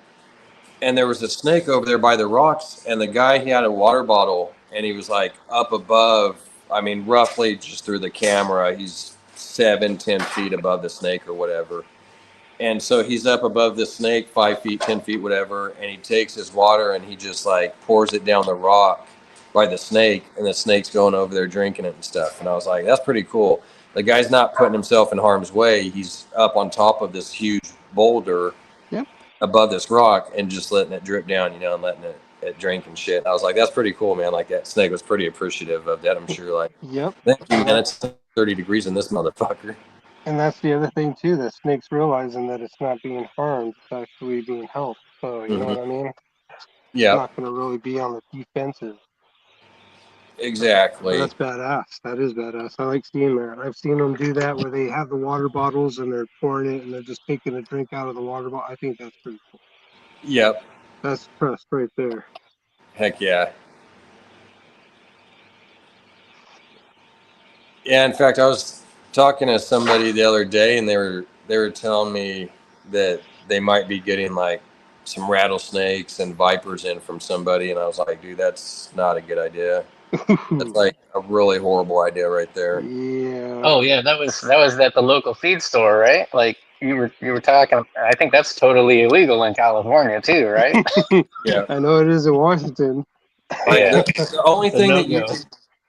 And there was a snake over there by the rocks, and the guy, he had a water bottle, and he was like up above, I mean, roughly just through the camera, he's 7-10 feet above the snake or whatever. And so he's up above the snake, 5 feet, 10 feet, whatever, and he takes his water and he just like pours it down the rock by the snake, and the snake's going over there drinking it and stuff. And I was like, that's pretty cool. The guy's not putting himself in harm's way. He's up on top of this huge boulder above this rock and just letting it drip down, and letting it drink and shit. I was like, that's pretty cool, man. Like that snake was pretty appreciative of that. I'm sure. Like, thank you, man. It's 30 degrees in this motherfucker. And that's the other thing too. The snake's realizing that it's not being harmed; it's actually being helped. So you know what I mean? Yeah. It's not going to really be on the defensive. Exactly. But that's badass. That is badass. I like seeing that. I've seen them do that where they have the water bottles and they're pouring it and they're just taking a drink out of the water bottle. I think that's pretty cool. Yep. That's trust right there. Heck yeah. Yeah, in fact, I was talking to somebody the other day and they were telling me that they might be getting like some rattlesnakes and vipers in from somebody, and I was like, dude, that's not a good idea. That's like a really horrible idea right there. Yeah. Oh yeah, that was at the local feed store, right? Like you were talking. I think that's totally illegal in California too, right? Yeah. I know it is in Washington. Like the only thing that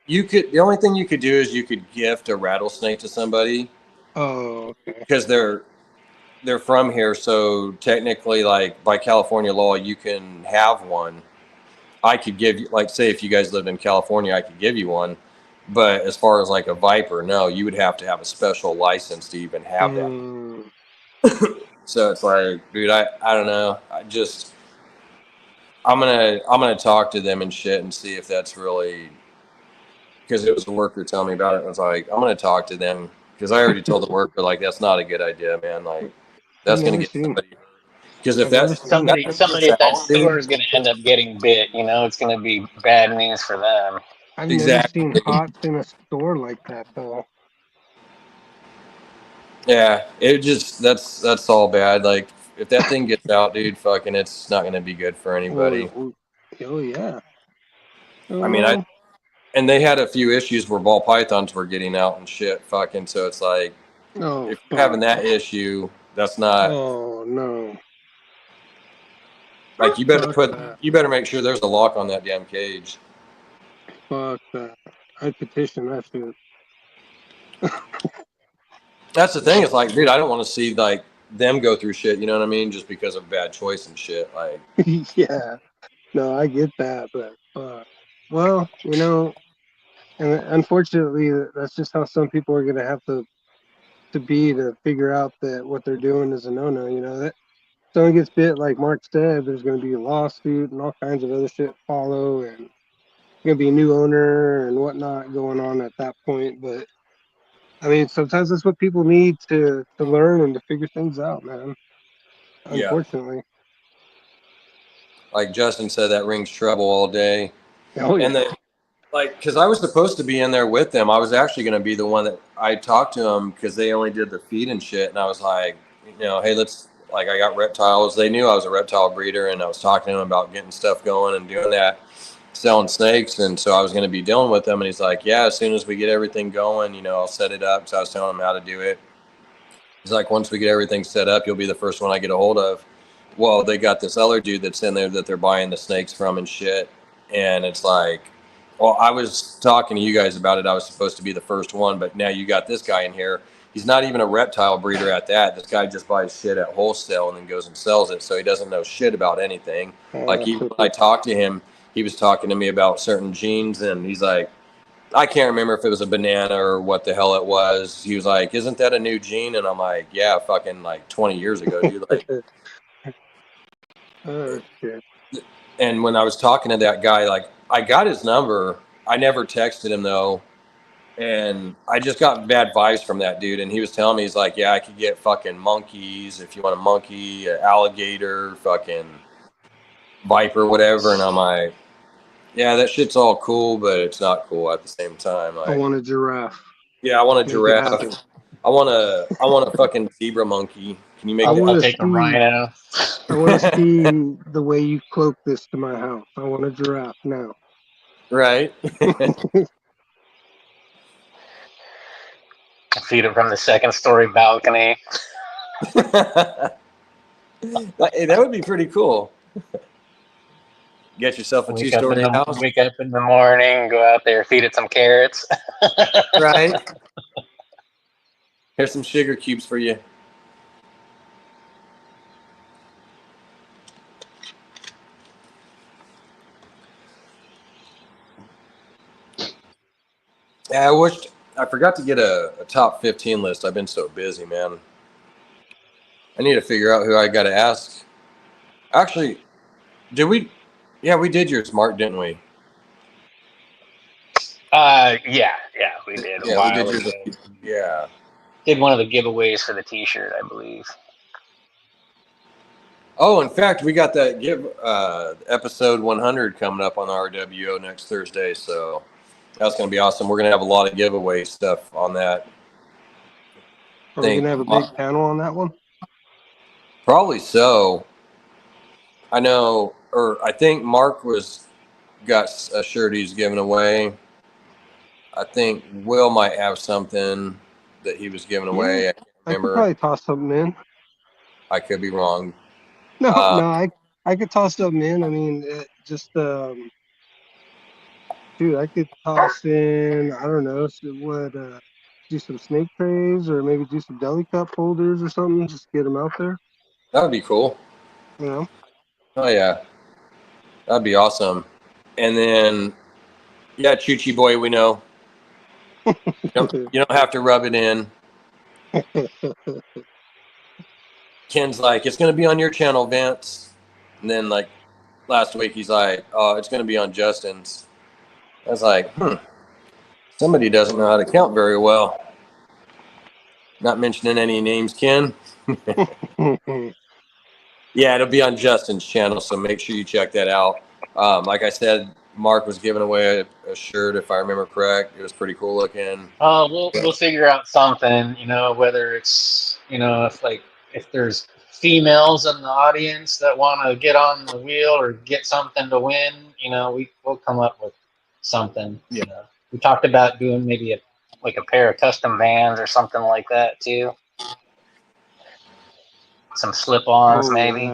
the only thing you could do is you could gift a rattlesnake to somebody. Oh, okay. Because they're from here, so technically, like by California law, you can have one. I could give you, like, say if you guys lived in California, I could give you one. But as far as like a viper, no, you would have to have a special license to even have that. So it's like, dude, I don't know. I'm gonna talk to them and shit and see if that's really, because it was the worker telling me about it. And I was like, I'm gonna talk to them because I already told the worker like that's not a good idea, man. Like that's gonna get somebody hurt. Because if I've never that's seen Somebody at that dude, store is going to end up getting bit. You know, it's going to be bad news for them. I've never seen exactly. hots in a store like that though. Yeah, it just that's all bad. Like if that thing gets out, dude, fucking, it's not gonna be good for anybody. Oh yeah. I mean, and they had a few issues where ball pythons were getting out and shit, fucking. So it's like Oh if you're fuck. having that issue, that's not Oh no. like you Fuck that. better make sure there's a lock on that damn cage. Fuck that. I petition that shit. That's the thing. It's like, dude, I don't want to see like them go through shit. You know what I mean? Just because of bad choice and shit. Like, Yeah. No, I get that, but well, you know, and unfortunately, that's just how some people are gonna have to be to figure out that what they're doing is a no-no. You know, that someone gets bit, like Mark said, there's gonna be a lawsuit and all kinds of other shit follow, and gonna be a new owner and whatnot going on at that point. But I mean, sometimes that's what people need to learn and to figure things out, man. yeah, Unfortunately. like Justin said, that rings trouble all day. Oh And yeah. like, because I was supposed to be in there with them. I was actually going to be the one that I talked to them because they only did the feed and shit. And I was like, you know, hey, let's, like, I got reptiles. They knew I was a reptile breeder, and I was talking to them about getting stuff going and doing that, selling snakes. And so I was going to be dealing with them. And he's like, yeah, as soon as we get everything going, you know, I'll set it up. So I was telling him how to do it. He's like, once we get everything set up, you'll be the first one I get a hold of. Well, they got this other dude that's in there that they're buying the snakes from and shit. And it's like, well, I was talking to you guys about it. I was supposed to be the first one, but now you got this guy in here. He's not even a reptile breeder at that. This guy just buys shit at wholesale and then goes and sells it. So he doesn't know shit about anything. Like, even when I talked to him, he was talking to me about certain genes, and he's like, I can't remember if it was a banana or what the hell it was. He was like, isn't that a new gene? And I'm like, yeah, fucking like 20 years ago, dude. Like, Oh shit. and when I was talking to that guy, like, I got his number. I never texted him though. And I just got bad vibes from that dude. And he was telling me, he's like, yeah, I could get fucking monkeys if you want a monkey, an alligator, fucking viper, whatever. And I'm like, yeah, that shit's all cool, but it's not cool at the same time. Like, I want a giraffe. yeah, I want a Make it giraffe. happen. I want a fucking zebra monkey. Can you make that? I'll take a rhino. I want to see the way you cloak this to my house. I want a giraffe now. Right. Feed it from the second story balcony. Hey, that would be pretty cool. Get yourself a two-story house. Wake up in the morning, go out there, feed it some carrots. Right. Here's some sugar cubes for you. Yeah, I forgot to get a top 15 list. I've been so busy, man. I need to figure out who I got to ask. Actually, did we? Yeah, we did yours, Mark, didn't we? Yeah, we did. Yeah, we did yours. Yeah. Did one of the giveaways for the T-shirt, I believe. Oh, in fact, we got that episode 100 coming up on the RWO next Thursday, so that's going to be awesome. We're going to have a lot of giveaway stuff on that. Are we going to have a big panel on that one? Probably so. I know, or I think Mark got a shirt he's giving away. I think Will might have something that he was giving away. Yeah, I can't remember. I could probably toss something in. I could be wrong. No, I could toss something in. I mean, dude, I could toss in, I don't know, do some snake trays or maybe do some deli cup holders or something. Just get them out there. That would be cool. You know? Oh, yeah. That'd be awesome. And then, yeah, Choochie Boy, we know. You don't have to rub it in. Ken's like, it's going to be on your channel, Vince. And then, like, last week. He's like, "Oh, it's going to be on Justin's." I was like, somebody doesn't know how to count very well. Not mentioning any names, Ken. Yeah, it'll be on Justin's channel, so make sure you check that out. Like I said, Mark was giving away a shirt, if I remember correct. It was pretty cool looking. We'll figure out something, whether it's, if there's females in the audience that want to get on the wheel or get something to win, we'll come up with something. Yeah. We talked about doing maybe a pair of custom Vans or something like that too. Some slip-ons, maybe.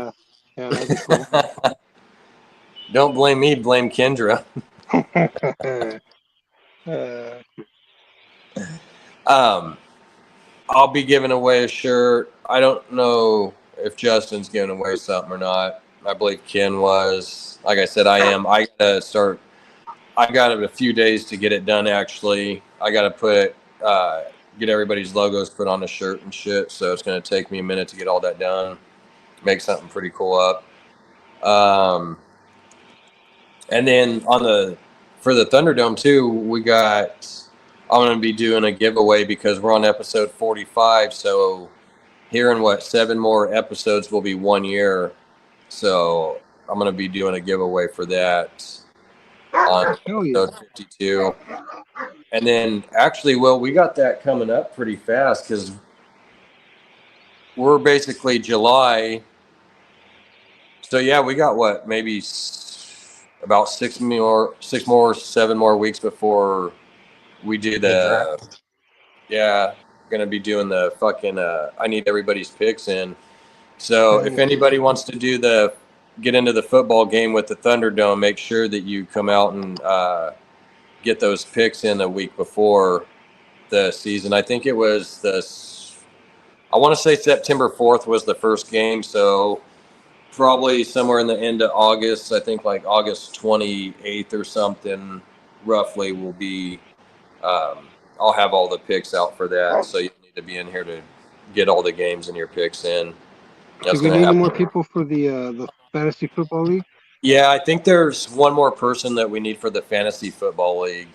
Yeah, that'd be cool. Don't blame me, blame Kendra. I'll be giving away a shirt. I don't know if Justin's giving away something or not. I believe Ken was. Like I said, I am. I got a few days to get it done, actually. I got to get everybody's logos put on the shirt and shit, so it's going to take me a minute to get all that done. Make something pretty cool up. And then for the Thunderdome too, I'm going to be doing a giveaway because we're on episode 45. So here in 7 more episodes will be 1 year. So I'm going to be doing a giveaway for that on episode 52. And then actually, we got that coming up pretty fast because we're basically July. So yeah, we got maybe about 7 more weeks before we do going to be doing the fucking I need everybody's picks in. So if anybody wants to get into the football game with the Thunderdome, make sure that you come out and get those picks in a week before the season. I think it was I want to say September 4th was the first game, so probably somewhere in the end of August, I think like August 28th or something, roughly, will be. I'll have all the picks out for that, so you need to be in here to get all the games and your picks in. Do we need any more people for the fantasy football league? Yeah, I think there's one more person that we need for the fantasy football league.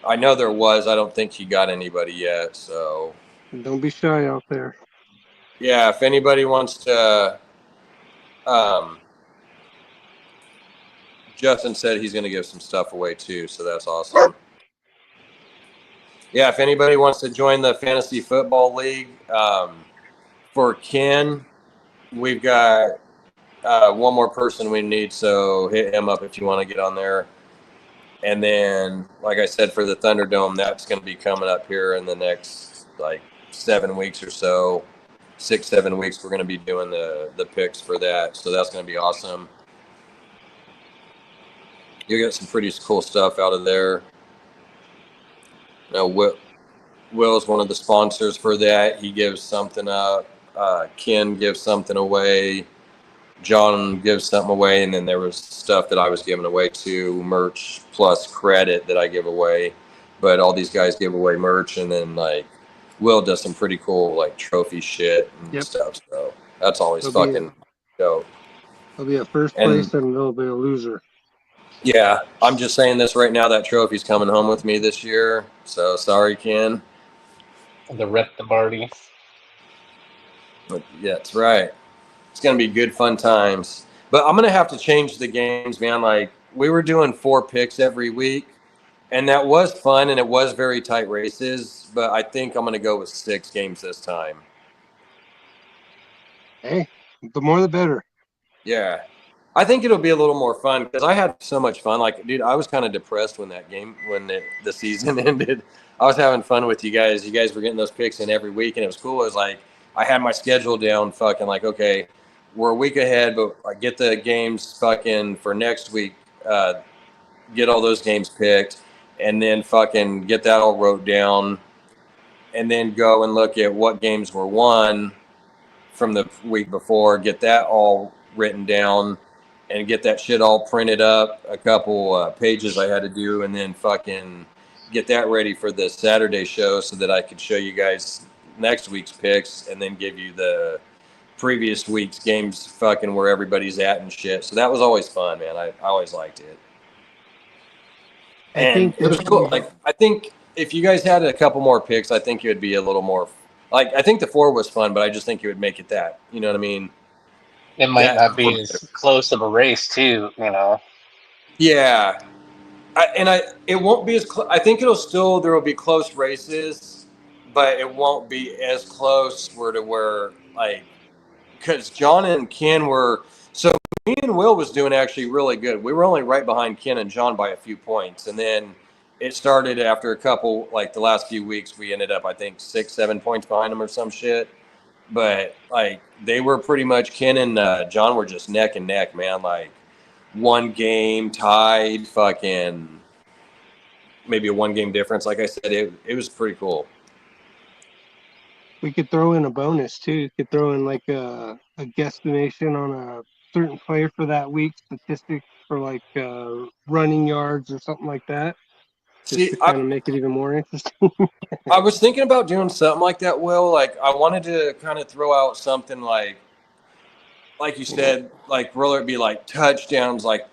I know there was. I don't think he got anybody yet, so. Don't be shy out there. Yeah, if anybody wants to, Justin said he's going to give some stuff away too, so that's awesome. Yeah, if anybody wants to join the fantasy football league, for Ken, we've got one more person we need, so hit him up if you want to get on there. And then, like I said, for the Thunderdome, that's going to be coming up here in the next 7 weeks or so. 6-7 weeks, we're going to be doing the picks for that, so that's going to be awesome. You'll get some pretty cool stuff out of there. Will's one of the sponsors for that. He gives something up. Ken gives something away. John gives something away, and then there was stuff that I was giving away too, merch plus credit that I give away. But all these guys give away merch, and then Will does some pretty cool trophy shit and stuff. So that's always fucking dope. There'll be a first place and there'll be a loser. Yeah, I'm just saying this right now. That trophy's coming home with me this year. So sorry, Ken. The rep the party. But yeah, that's right. It's gonna be good, fun times. But I'm gonna have to change the games, man. We were doing 4 picks every week, and that was fun, and it was very tight races. But I think I'm gonna go with 6 games this time. Hey, the more the better. Yeah. I think it'll be a little more fun because I had so much fun. Dude, I was kind of depressed when the season ended. I was having fun with you guys. You guys were getting those picks in every week, and it was cool. It was I had my schedule down fucking okay, we're a week ahead, but I get the games fucking for next week, get all those games picked, and then fucking get that all wrote down, and then go and look at what games were won from the week before, get that all written down, and get that shit all printed up, a couple pages I had to do, and then fucking get that ready for the Saturday show so that I could show you guys next week's picks and then give you the previous week's games, fucking where everybody's at and shit. So that was always fun, man. I always liked it. And it was cool. Like, I think if you guys had a couple more picks, I think it would be a little more. Like, I think the 4 was fun, but I just think it would make it that. You know what I mean? It might not be as close of a race, too. You know. Yeah, it won't be as. I think there will be close races, but it won't be as close where like, because John and Ken were. So me and Will was doing actually really good. We were only right behind Ken and John by a few points, and then it started after a couple, like the last few weeks, we ended up, I think, 6-7 points behind them or some shit. But like, they were pretty much, Ken and John were just neck and neck, man. Like, one game tied, fucking maybe a 1 game difference. Like I said, it was pretty cool. We could throw in a bonus too. You could throw in like a guesstimation on a certain player for that week, statistics for like running yards or something like that. Just to kind of make it even more interesting. I was thinking about doing something like that, Will. Like, I wanted to kind of throw out something like you said, like, will it be like touchdowns, like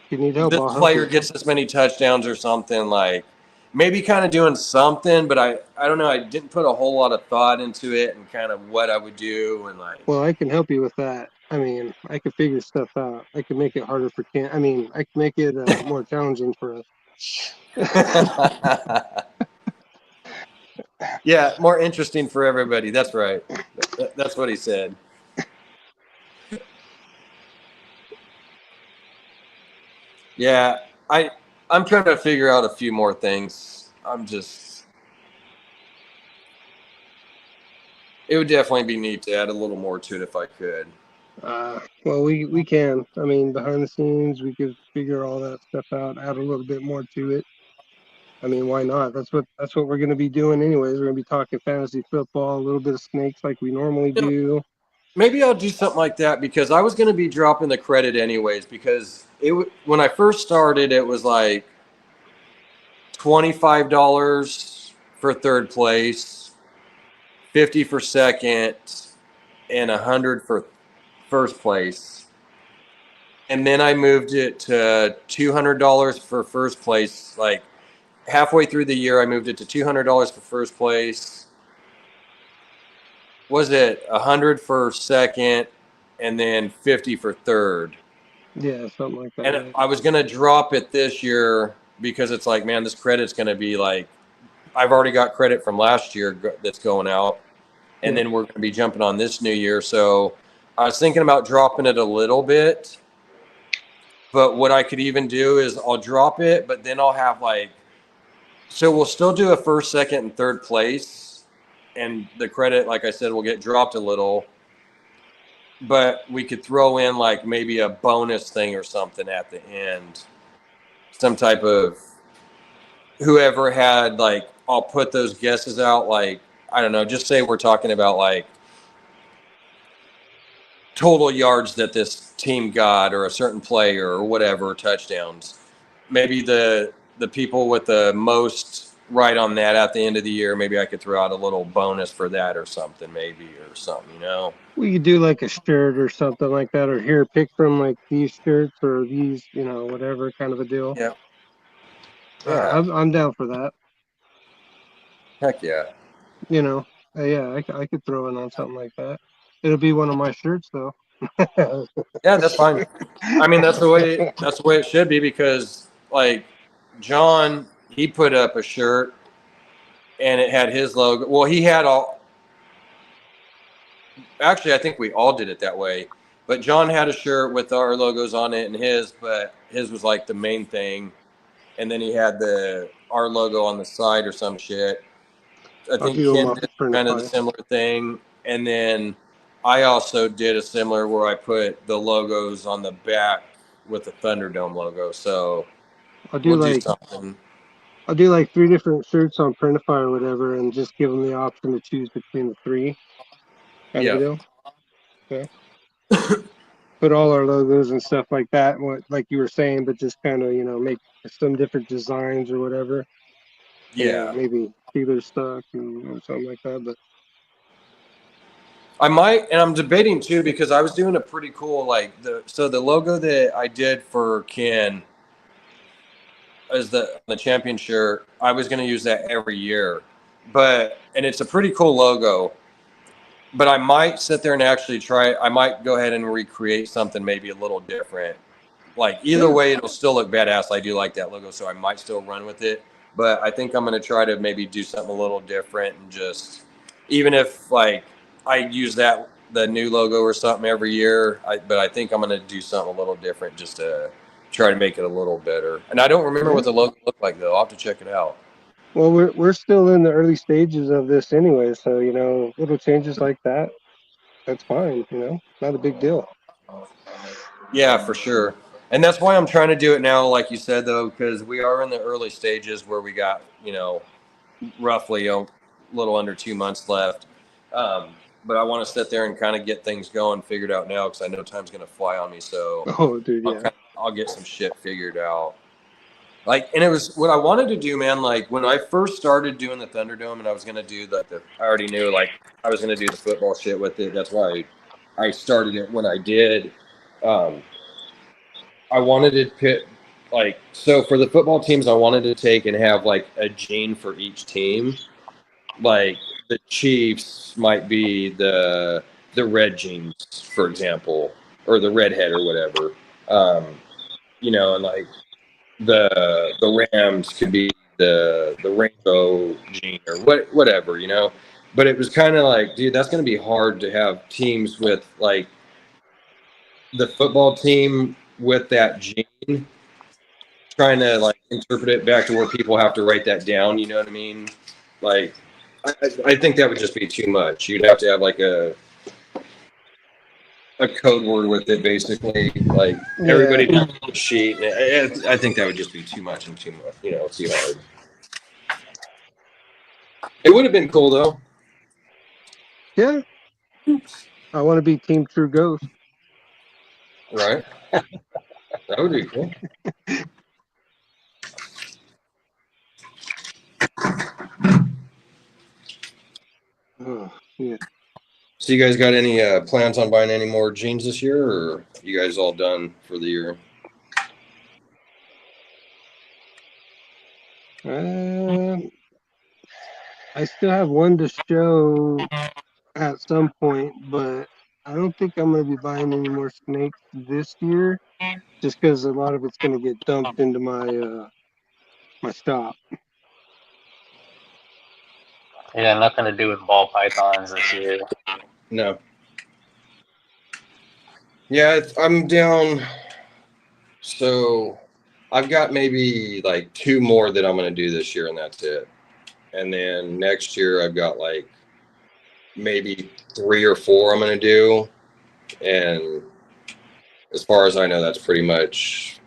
you need help, this player gets this many touchdowns or something, like maybe kind of doing something, but I don't know. I didn't put a whole lot of thought into it and kind of what I would do and like. Well, I can help you with that. I mean, I can figure stuff out. I can make it harder for Ken. I mean, I can make it more challenging for us. Yeah, more interesting for everybody. That's right. That's what he said. Yeah, I'm trying to figure out a few more things. It would definitely be neat to add a little more to it if I could. Well, we can. I mean, behind the scenes, we could figure all that stuff out, add a little bit more to it. I mean, why not? That's what we're going to be doing anyways. We're going to be talking fantasy football, a little bit of snakes like we normally do. Maybe I'll do something like that because I was going to be dropping the credit anyways because when I first started, it was like $25 for third place, $50 for second, and $100 for first place. And then I moved it to $200 for first place. Like halfway through the year, I moved it to $200 for first place. Was it $100 for second, and then $50 for third? Yeah, something like that. And I was gonna drop it this year because it's like, man, this credit's gonna be like, I've already got credit from last year that's going out, and then we're gonna be jumping on this new year. So I was thinking about dropping it a little bit, but what I could even do is I'll drop it, but then I'll have like, so we'll still do a first, second, and third place. And the credit, like I said, will get dropped a little, but we could throw in like maybe a bonus thing or something at the end. Some type of, whoever had like, I'll put those guesses out. Like, I don't know, just say we're talking about like total yards that this team got or a certain player or whatever, touchdowns. Maybe the people with the most right on that at the end of the year, maybe I could throw out a little bonus for that or something, you know. We could do like a shirt or something like that, or here, pick from like these shirts or these, you know, whatever kind of a deal. Yeah. I'm down for that. Heck yeah. You know, yeah, I could throw in on something like that. It'll be one of my shirts though. Yeah, that's fine. I mean, that's the way it should be because like John, he put up a shirt and it had his logo. Well, he had actually, I think we all did it that way. But John had a shirt with our logos on it and but his was like the main thing. And then he had our logo on the side or some shit. I think Ken did kind of the similar thing. And then I also did a similar where I put the logos on the back with the Thunderdome logo. So I'll do something. I'll do like 3 different shirts on Printify or whatever, and just give them the option to choose between the 3. Kind of deal. Okay. Put all our logos and stuff like that, like you were saying, but just kind of, you know, make some different designs or whatever. Yeah. And maybe dealer stock or something like that. But I might, and I'm debating too, because I was doing a pretty cool, like, the logo that I did for Ken as the champion shirt, I was going to use that every year, and it's a pretty cool logo, but I might sit there and actually try, I might go ahead and recreate something maybe a little different. Like, either way, it'll still look badass. I do like that logo, so I might still run with it, but I think I'm going to try to maybe do something a little different, and just, even if, like, I use the new logo or something every year, but I think I'm going to do something a little different just to try to make it a little better. And I don't remember what the logo looked like, though. I'll have to check it out. Well, we're still in the early stages of this anyway, so little changes like that, that's fine. Not a big deal. Yeah, for sure. And that's why I'm trying to do it now, like you said, though, because we are in the early stages where we got, roughly a little under 2 months left. But I want to sit there and kind of get things going, figured out now, because I know time's going to fly on me. So Oh, dude, yeah. I'll get some shit figured out. Like, and it was what I wanted to do, man. Like, when I first started doing the Thunderdome, and I was going to do I already knew, like, I was going to do the football shit with it. That's why I started it when I did. I wanted to put, like, so for the football teams, I wanted to take and have, like, a gene for each team. Like, the Chiefs might be the red jeans, for example, or the redhead or whatever. And like the Rams could be the rainbow gene or whatever. But it was kind of like, dude, that's going to be hard to have teams with, like, the football team with that gene, trying to, like, interpret it back to where people have to write that down. You know what I mean? Like, I think that would just be too much. You'd have to have, like, a code word with it, basically. Like, everybody does the sheet. And I think that would just be too much and too much, too hard. It would have been cool, though. Yeah. I want to be Team True Ghost. Right? That would be cool. Oh, yeah. So you guys got any plans on buying any more jeans this year, or you guys all done for the year? I still have one to show at some point, but I don't think I'm going to be buying any more snakes this year, just because a lot of it's going to get dumped into my my shop. Yeah, nothing to do with ball pythons this year. No. Yeah, I'm down. So I've got maybe like 2 more that I'm going to do this year, and that's it. And then next year I've got like maybe 3 or 4 I'm going to do. And as far as I know, that's pretty much,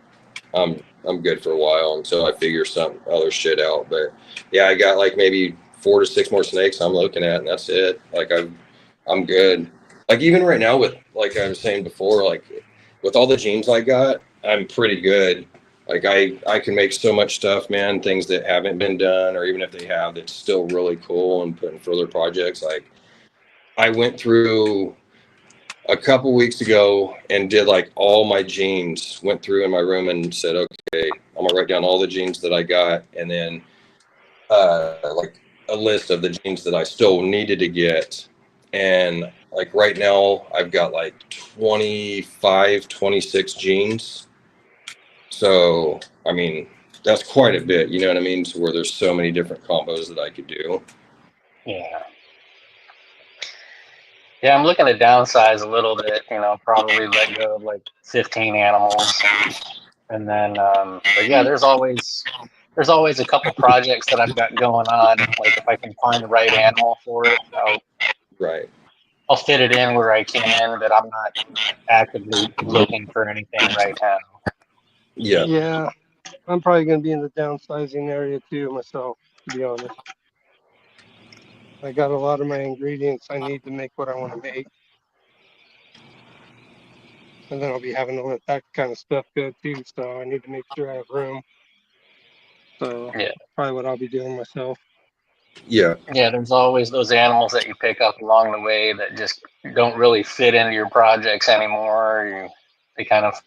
I'm good for a while until I figure some other shit out. But yeah, I got like maybe 4 to 6 more snakes I'm looking at, and that's it. Like, I'm good. Like, even right now, with, like I was saying before, like, with all the jeans I got, I'm pretty good. Like, I can make so much stuff, man, things that haven't been done, or even if they have, that's still really cool, and putting further projects. Like, I went through a couple weeks ago and did, like, all my jeans, went through in my room and said, okay, I'm gonna write down all the jeans that I got, and then like a list of the jeans that I still needed to get. And like right now I've got like 25, 26 jeans. So, I mean, that's quite a bit, you know what I mean? So where there's so many different combos that I could do. Yeah. Yeah, I'm looking to downsize a little bit, probably let go of like 15 animals. And then, but yeah, there's always a couple projects that I've got going on. Like, if I can find the right animal for it, I'll fit it in where I can, but I'm not actively looking for anything right now. Yeah. Yeah, I'm probably going to be in the downsizing area too myself, to be honest. I got a lot of my ingredients I need to make what I want to make. And then I'll be having to let that kind of stuff go too, so I need to make sure I have room. So Yeah. probably what I'll be doing myself. Yeah. Yeah, there's always those animals that you pick up along the way that just don't really fit into your projects anymore. They kind of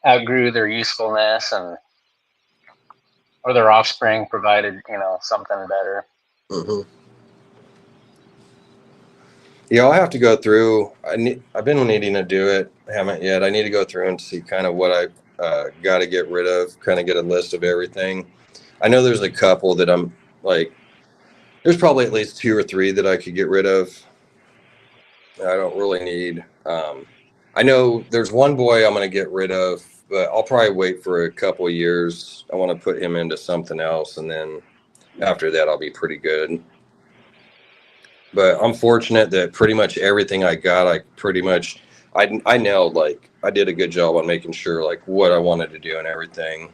outgrew their usefulness, or their offspring provided, something better. Mm-hmm. Yeah, I'll have to go through. I've been needing to do it. I haven't yet. I need to go through and see kind of what I got to get rid of, kind of get a list of everything. I know there's a couple that I'm like, there's probably at least 2 or 3 that I could get rid of. I don't really need. I know there's one boy I'm going to get rid of, but I'll probably wait for a couple of years. I want to put him into something else, and then after that, I'll be pretty good. But I'm fortunate that pretty much everything I got, I nailed. Like, I did a good job on making sure like what I wanted to do and everything.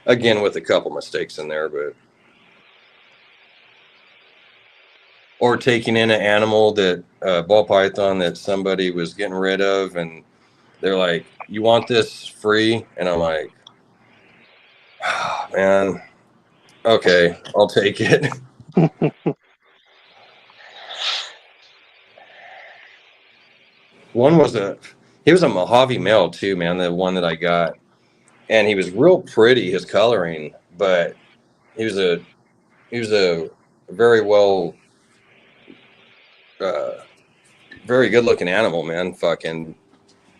Again, with a couple mistakes in there, but or taking in an animal that ball python that somebody was getting rid of, and they're like, "You want this free?" And I'm like, "Oh, man, okay, I'll take it." One was he was a Mojave male too, man. The one that I got, and he was real pretty, his coloring, but he was a very well, very good looking animal, man. Fucking,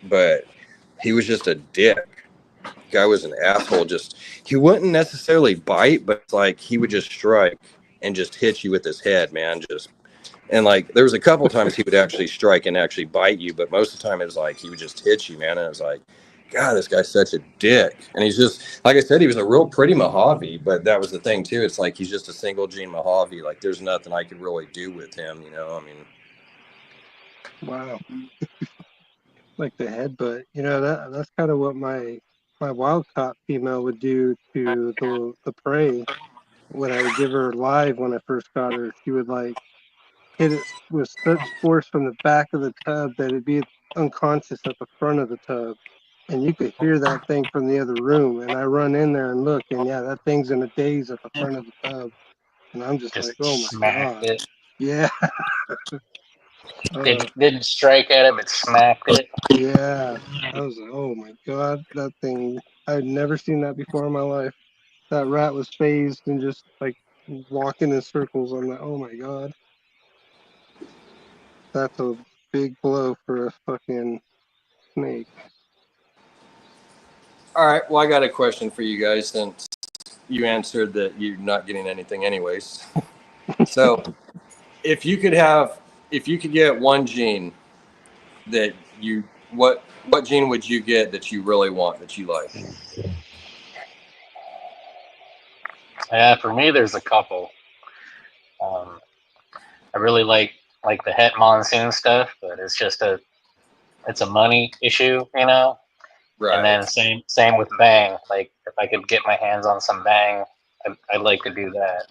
but he was just a dick. Guy was an asshole. Just he wouldn't necessarily bite, but like he would just strike and just hit you with his head, man. Just and like there was a couple times he would actually strike and actually bite you, but most of the time it was like he would just hit you, man. And I was like, God, this guy's such a dick. And he's just like I said, he was a real pretty Mojave, but that was the thing too. It's like he's just a single gene Mojave. Like there's nothing I could really do with him, you know. I mean, Wow. Like the headbutt. That's kind of what my wild caught female would do to the prey when I would give her live when I first got her. She would like hit it with such force from the back of the tub that it'd be unconscious at the front of the tub. And you could hear that thing from the other room. And I run in there and look, and yeah, that thing's in a daze at the front of the tub. And I'm just like, Just oh my smacked God. it. Yeah. Didn't strike at it, but smacked it. Yeah. I was like, oh my God, that thing, I'd never seen that before in my life. That rat was phased and just like walking in circles. I'm like, oh my God. That's a big blow for a fucking snake. all right. Well, I got a question for you guys since you answered that you're not getting anything anyways. So, if you could get one gene that what gene would you get that you really want, that you like? Yeah, for me, there's a couple. I really like the het monsoon stuff, but it's a money issue, Right. And then same with bang. Like if I could get my hands on some bang, I'd like to do that.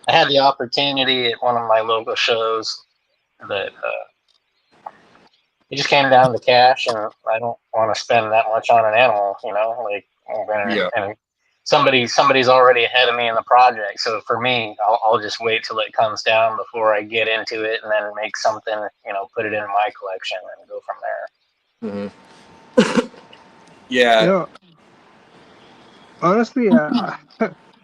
I had the opportunity at one of my local shows that it just came down to cash, and I don't want to spend that much on an animal, like Yeah. and somebody's already ahead of me in the project. So for me, I'll just wait till it comes down before I get into it, and then make something, put it in my collection and go from there. Mm-hmm. Yeah. Honestly, the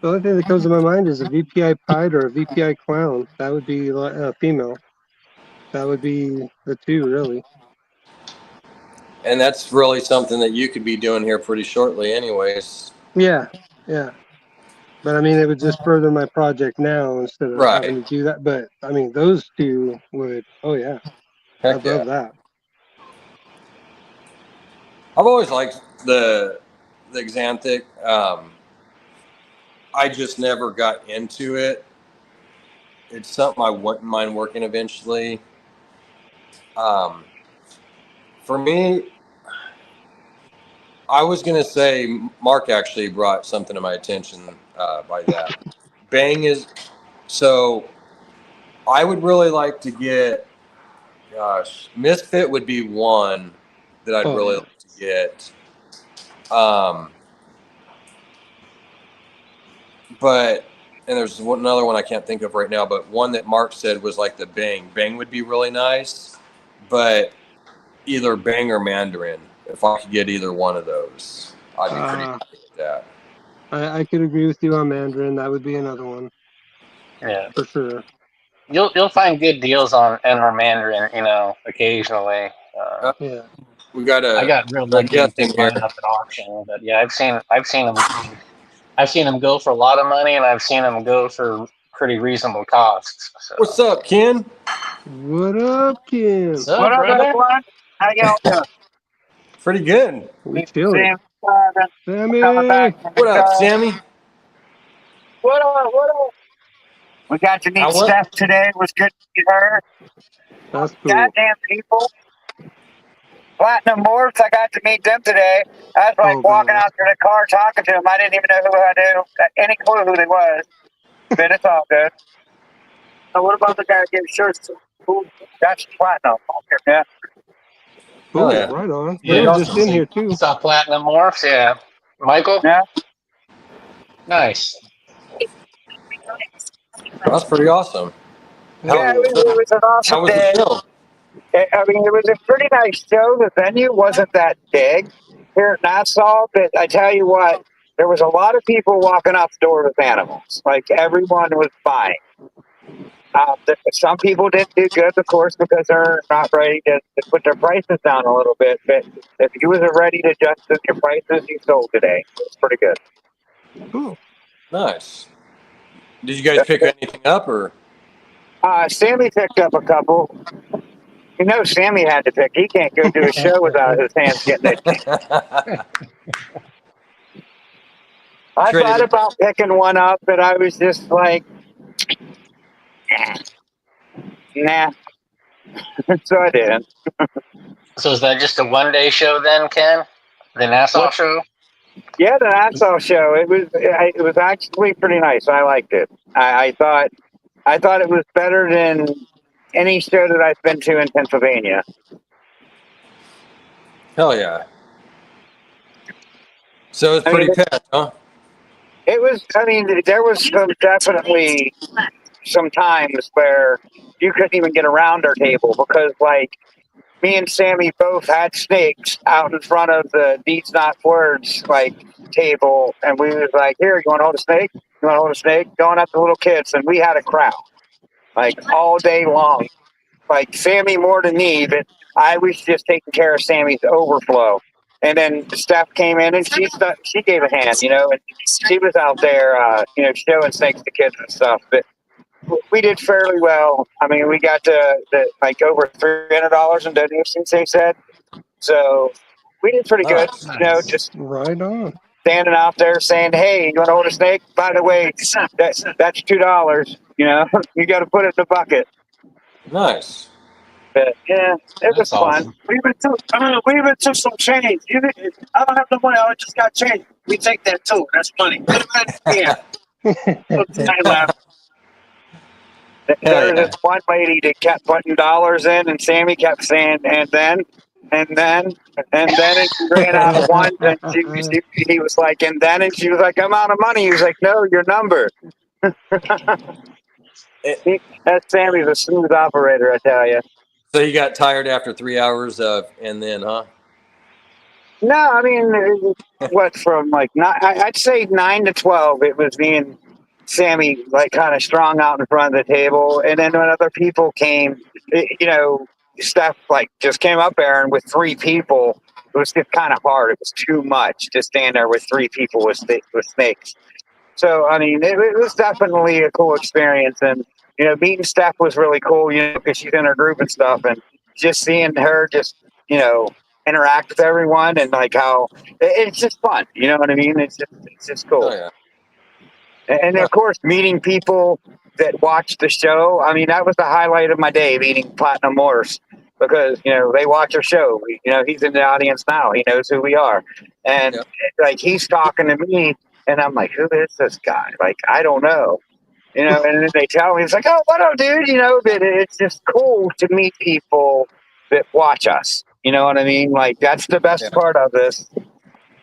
only thing that comes to my mind is a VPI pied or a VPI clown. That would be a female. That would be the two, really. And that's really something that you could be doing here pretty shortly anyways. Yeah. But I mean, it would just further my project now instead of having to do that. But I mean, those two would, oh yeah. Heck I'd love that. I've always liked the Xanthic. I just never got into it. It's something I wouldn't mind working eventually. For me, I was going to say, Mark actually brought something to my attention by that. Bang is, so I would really like to get, Misfit would be one that I'd really like to get. But and there's another one I can't think of right now, but one that Mark said was like the Bang. Bang would be really nice, but either Bang or Mandarin. If I could get either one of those, I'd be pretty happy with that. I could agree with you on Mandarin. That would be another one Yeah, for sure. you'll find good deals on NR Mandarin, occasionally. Yeah. We got I got real a lucky guest in here. buying up at auction, but yeah, I've seen them go for a lot of money, and I've seen them go for pretty reasonable costs. So. What's up, Ken? What up, Kim? What's up, What up, brother? everyone? How y'all doing? Pretty good. We chilling. Sammy, Sammy. coming back from the What up, show. Sammy? What up? What up? We got to meet How was- Steph today. It was good to meet her. That's cool. Goddamn people. Platinum Morphs, I got to meet them today. I was like walking God. out to the car talking to them. I didn't even know who I knew, any clue who they was. But it's all good. So what about the guy who gave shirts to? Who? That's Platinum. Yeah. Cool. yeah. Right on. Yeah, They were awesome. just in here too. Saw Platinum Morphs, yeah. Michael? Yeah. Nice. That's pretty awesome. Yeah, it was an How awesome was day. the show? I mean, it was a pretty nice show. The venue wasn't that big here at Nassau, but I tell you what, there was a lot of people walking out the door with animals. Like, everyone was buying. Some people didn't do good, of course, because they're not ready to put their prices down a little bit. But if you was ready to adjust your prices, you sold today. It was pretty good. Cool. Nice. Did you guys pick anything up, or? Sammy picked up a couple. You know, Sammy had to pick. He can't go do a show without his hands getting itchy. I thought about picking one up, but I was just like, nah. So I didn't. So is that just a one-day show then, Ken? The Nassau show? Yeah, the Nassau show. It was actually pretty nice. I liked it. I thought it was better than any show that I've been to in Pennsylvania. Hell yeah. So it's pretty packed, huh? It was, I mean, there was definitely some times where you couldn't even get around our table because, like, me and Sammy both had snakes out in front of the Deeds Not Words, like, table, and we was like, here, you want to hold a snake? You want to hold a snake? Going up to little kids, and we had a crowd, like, all day long. Like, Sammy more than me, but I was just taking care of Sammy's overflow. And then Steph came in, and she gave a hand, and she was out there, showing snakes to kids and stuff. But we did fairly well. I mean, we got to over $300 in donations, they said. So we did pretty good. Nice. Just Right on. standing out there saying, "Hey, you want to hold a snake? By the way, that's $2. You got to put it in the bucket." Nice. But yeah, it was awesome. fun. We even took some change. I don't have no money. I just got change. We take that too. That's money. Yeah. I laughed. There was this one lady that kept putting dollars in, and Sammy kept saying, and then, and she ran out of ones, and he was like, and then, and she was like, I'm out of money. He was like, no, your number. That Sammy's a smooth operator, I tell you. So you got tired after 3 hours of, and then, huh? No, I mean, I'd say 9 to 12. It was me and Sammy, like, kind of strong out in front of the table. And then when other people came, Steph, like, just came up there, and with 3 people, it was just kind of hard. It was too much to stand there with 3 people with snakes. So, I mean, it was definitely a cool experience. And, meeting Steph was really cool, because she's in her group and stuff. And just seeing her interact with everyone, and like how it's just fun. You know what I mean? It's just cool. Oh, yeah. And of course, meeting people that watch the show. I mean, that was the highlight of my day, meeting Platinum Morse, because, they watch our show. He's in the audience now. He knows who we are. And like, he's talking to me, and I'm like, who is this guy? Like, I don't know. And then they tell me, it's like, oh, what up, dude? But it's just cool to meet people that watch us. You know what I mean? Like, that's the best part of this.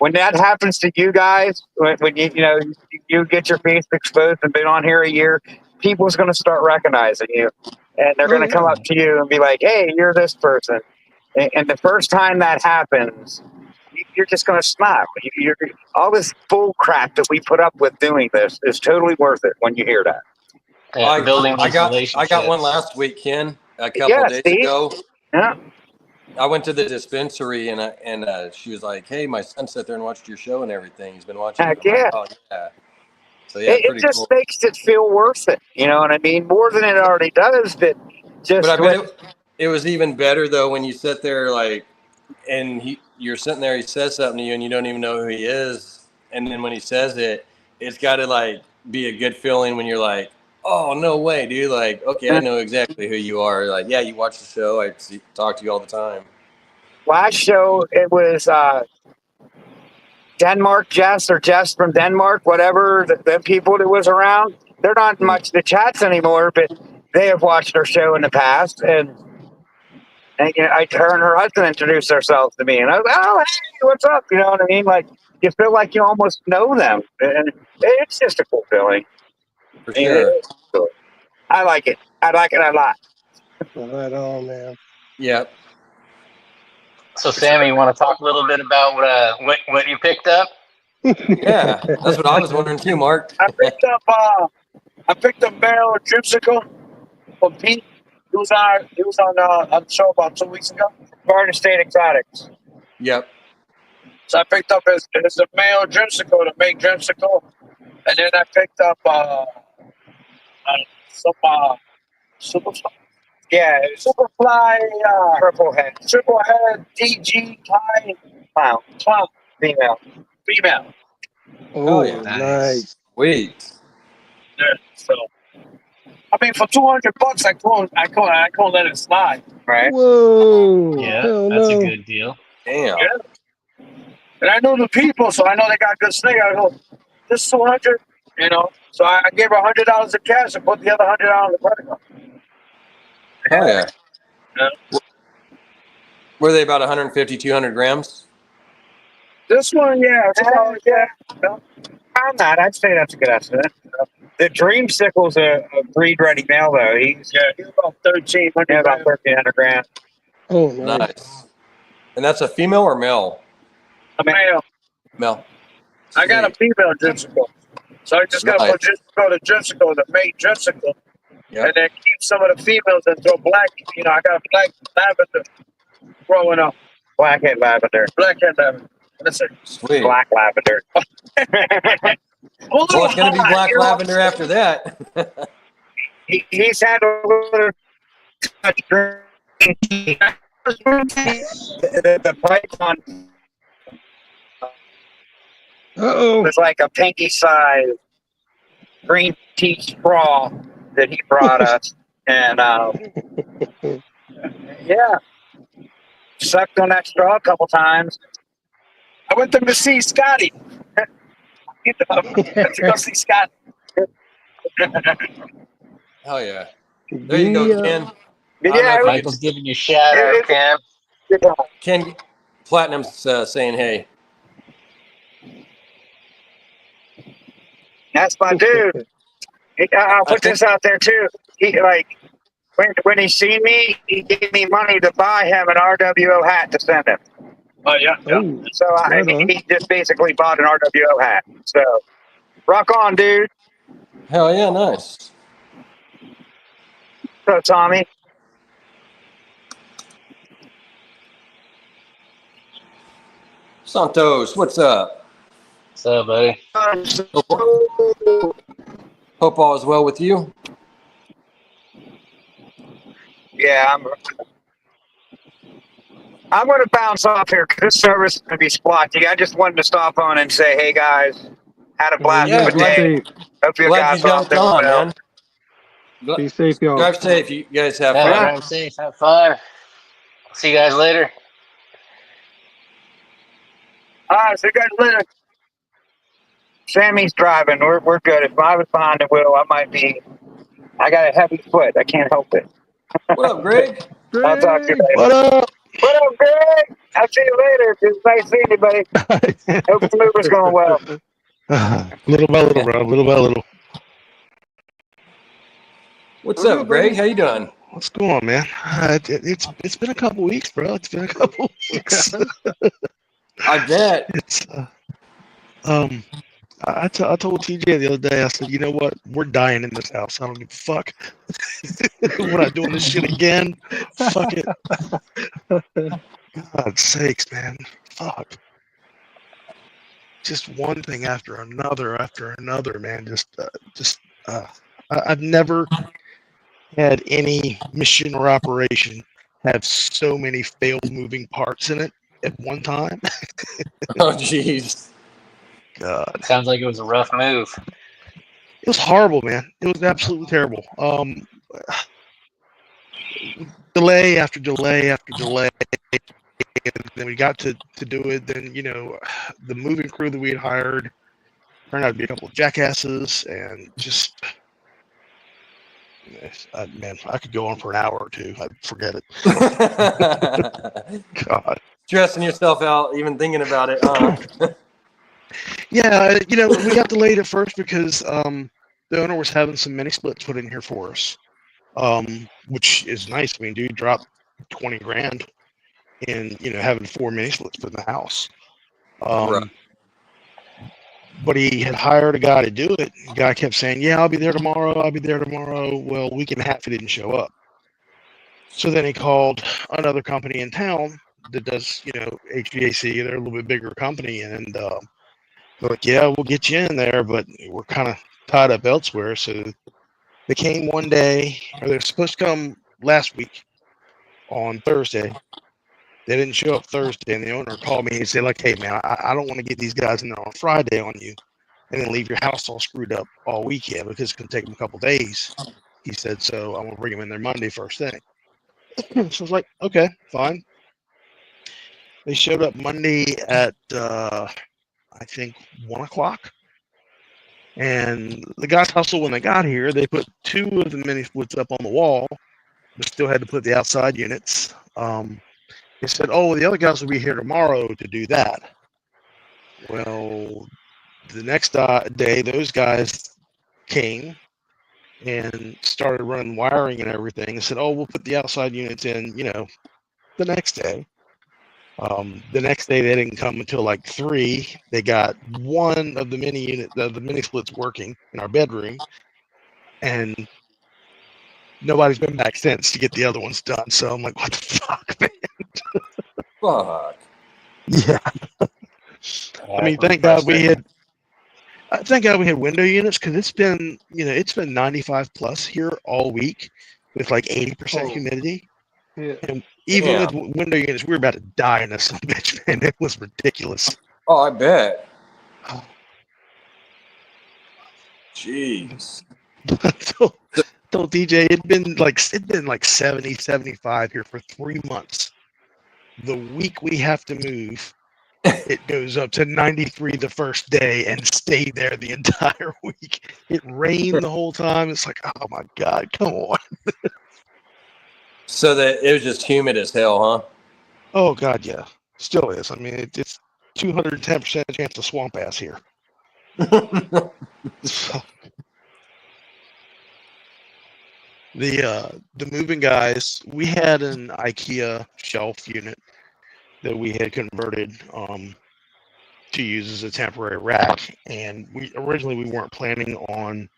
when that happens to you guys, when you get your face exposed and been on here a year, people's going to start recognizing you, and they're going to come up to you and be like, "Hey, you're this person." And the first time that happens, you're just going to smile. All this bull crap that we put up with doing this is totally worth it when you hear that. Yeah, building I these got relationships. one last week, Ken. A couple days Steve. ago. Yeah. I went to the dispensary and she was like, "Hey, my son sat there and watched your show and everything. He's been watching." Heck it. I'm like, yeah. "Oh yeah." So yeah, It pretty just cool. makes it feel worth it. You know what I mean? More than it already does. But just But I bet it was even better though when you sit there like, and you're sitting there. He says something to you and you don't even know who he is, and then when he says it, it's got to like be a good feeling when you're like, "Oh no way, dude!" Like, okay, I know exactly who you are. Like, yeah, you watch the show. I talk to you all the time. last show, it was Denmark Jess or Jess from Denmark, whatever the people that was around. They're not much in the chats anymore, but they have watched our show in the past. And her and her husband introduced themselves to me, and I was like, "Oh, hey, what's up?" You know what I mean? Like, you feel like you almost know them, and it's just a cool feeling. For sure. I like it. I like it a lot. Right on, man. Yep. So, Sammy, you want to talk a little bit about what you picked up? Yeah, that's what I was wondering too, Mark. I picked up Barrel Gypsicle from Pete. He was on the show about 2 weeks ago. Garden State Exotics. Yep. So I picked up his male Gypsicle to make Gypsicle, and then I picked up some Superfly. Yeah, Superfly triple head DG clown female. Oh, yeah. nice. Sweet. Yeah, so I mean, for $200, I can't let it slide, right? Whoa. Yeah, hell that's no. a good deal. Damn. Yeah. And I know the people, so I know they got good snake. I go, this is 200, So I gave her $100 in cash and put the other $100 on the credit card. Oh yeah. Yeah. Were they about 150, 200 grams? This one, yeah. I'm not. I'd say that's a good estimate. The Dreamsicle's a breed-ready male, though. He's about 1,300. Yeah, about 1,300 grams. Oh, nice. Nice. And that's a female or male? A male. Male. I got a female Dreamsicle. So I just got to put Dreamsicle, the mate Dreamsicle, and then keep some of the females and throw black. I got a black lavender growing up. Blackhead lavender. Listen, Sweet. black lavender. Well, it's going to be black lavender after that. He's had a little touch. The python was like a pinky size green tea straw that he brought us. And yeah, sucked on that straw a couple times. I went to see Scotty. To go see Scotty. Hell yeah. There you go, Ken. Yeah, Michael's giving you a shout out, Ken. Ken Platinum's saying hey. That's my dude. I'll put this out there too. He when he seen me, he gave me money to buy him an RWO hat to send him. Oh yeah. Ooh, So he just basically bought an RWO hat. So rock on, dude. Hell yeah, nice. So Tommy. Santos, what's up? What's up, buddy? Hope all is well with you. Yeah, I'm going to bounce off here because this service is going to be splotchy. I just wanted to stop on and say, hey guys, had a blast of a day. Hope you guys got it on, man. Be safe, y'all. Drive safe. You guys have Yeah, fun. drive safe. Have fun. See you guys later. All right, see you guys later. Sammy's driving. We're good. If I was behind the wheel, I got a heavy foot. I can't help it. What up, Greg? I'll talk to you later. What up? What up, Greg? I'll see you later. It was nice seeing you, buddy. Hope the move was going well. Little by little, bro. Little by little. What's Okay, up, Greg? buddy. How you doing? What's going on, man? It's been a couple weeks, bro. It's been a couple weeks. I bet. It's I told TJ the other day. I said, you know what? We're dying in this house. I don't give a fuck. We're not doing this shit again. Fuck it. God's sakes, man. Fuck. Just one thing after another, man. I've never had any mission or operation have so many failed moving parts in it at one time. Oh, jeez. God, Sounds like it was a rough move. it was horrible, man. It was absolutely terrible. Delay after delay after delay. And then we got to do it. Then, you know, the moving crew that we had hired turned out to be a couple of jackasses, and just, man, I could go on for an hour or two. I'd forget it. God. Stressing yourself out, even thinking about it. Huh? Yeah, you know, we got delayed at first because the owner was having some mini splits put in here for us, which is nice. I mean, dude dropped 20 grand in, you know, having 4 mini splits put in the house. Right. But he had hired a guy to do it. The guy kept saying, yeah, I'll be there tomorrow. I'll be there tomorrow. Well, a week and a half, he didn't show up. So then he called another company in town that does, you know, HVAC. They're a little bit bigger company. And they're like, yeah, we'll get you in there, but we're kind of tied up elsewhere. So they came one day, or they're supposed to come last week on Thursday. They didn't show up Thursday, and the owner called me and said, like, hey, man, I don't want to get these guys in there on Friday on you and then leave your house all screwed up all weekend because it's going to take them a couple days. He said, so I'm going to bring them in there Monday first thing. So I was like, okay, fine. They showed up Monday at, I think, 1 o'clock. And the guys hustled when they got here. They put 2 of the mini splits up on the wall, but still had to put the outside units. They said, oh, the other guys will be here tomorrow to do that. Well, the next day, those guys came and started running wiring and everything and said, oh, we'll put the outside units in, you know, the next day. The next day, they didn't come until like 3. They got one of the mini splits working in our bedroom, and nobody's been back since to get the other ones done. So I'm like, what the fuck, man? Fuck. Yeah. I mean, thank God we had window units, because it's been 95 plus here all week with like 80% humidity. Yeah. And even with window units, we were about to die in this bitch, man. It was ridiculous. Oh, I bet. Jeez. So DJ, it'd been like 70, 75 here for 3 months. The week we have to move, it goes up to 93 the first day and stay there the entire week. It rained the whole time. It's like, oh my God, come on. So that it was just humid as hell, huh? Oh God, yeah. Still is. I mean, it's 210% chance of swamp ass here. So, the moving guys, we had an IKEA shelf unit that we had converted to use as a temporary rack, and we weren't planning on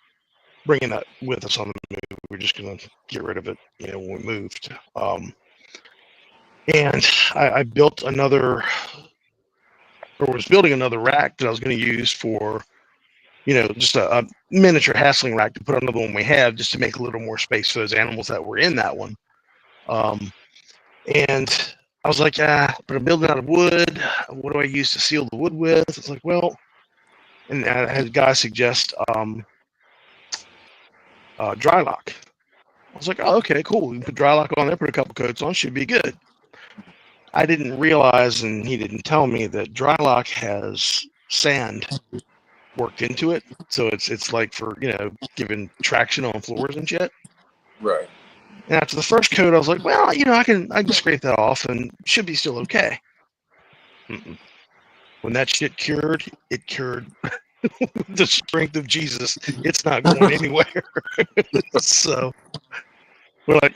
bringing that with us on the move. We're just gonna get rid of it, you know, when we moved. And I built was building another rack that I was going to use for, you know, just a miniature hassling rack to put on the one we have, just to make a little more space for those animals that were in that one. And I was like, but I'm building out of wood. What do I use to seal the wood with? It's like, well, and I had a guy suggest dry lock. I was like, oh, okay, cool. We put dry lock on there, put a couple coats on, should be good. I didn't realize, and he didn't tell me, that dry lock has sand worked into it, so it's like for, you know, giving traction on floors and shit. Right. And after the first coat, I was like, well, you know, I can scrape that off and should be still okay. Mm-mm. When that shit cured, it cured with the strength of Jesus. It's not going anywhere. So, but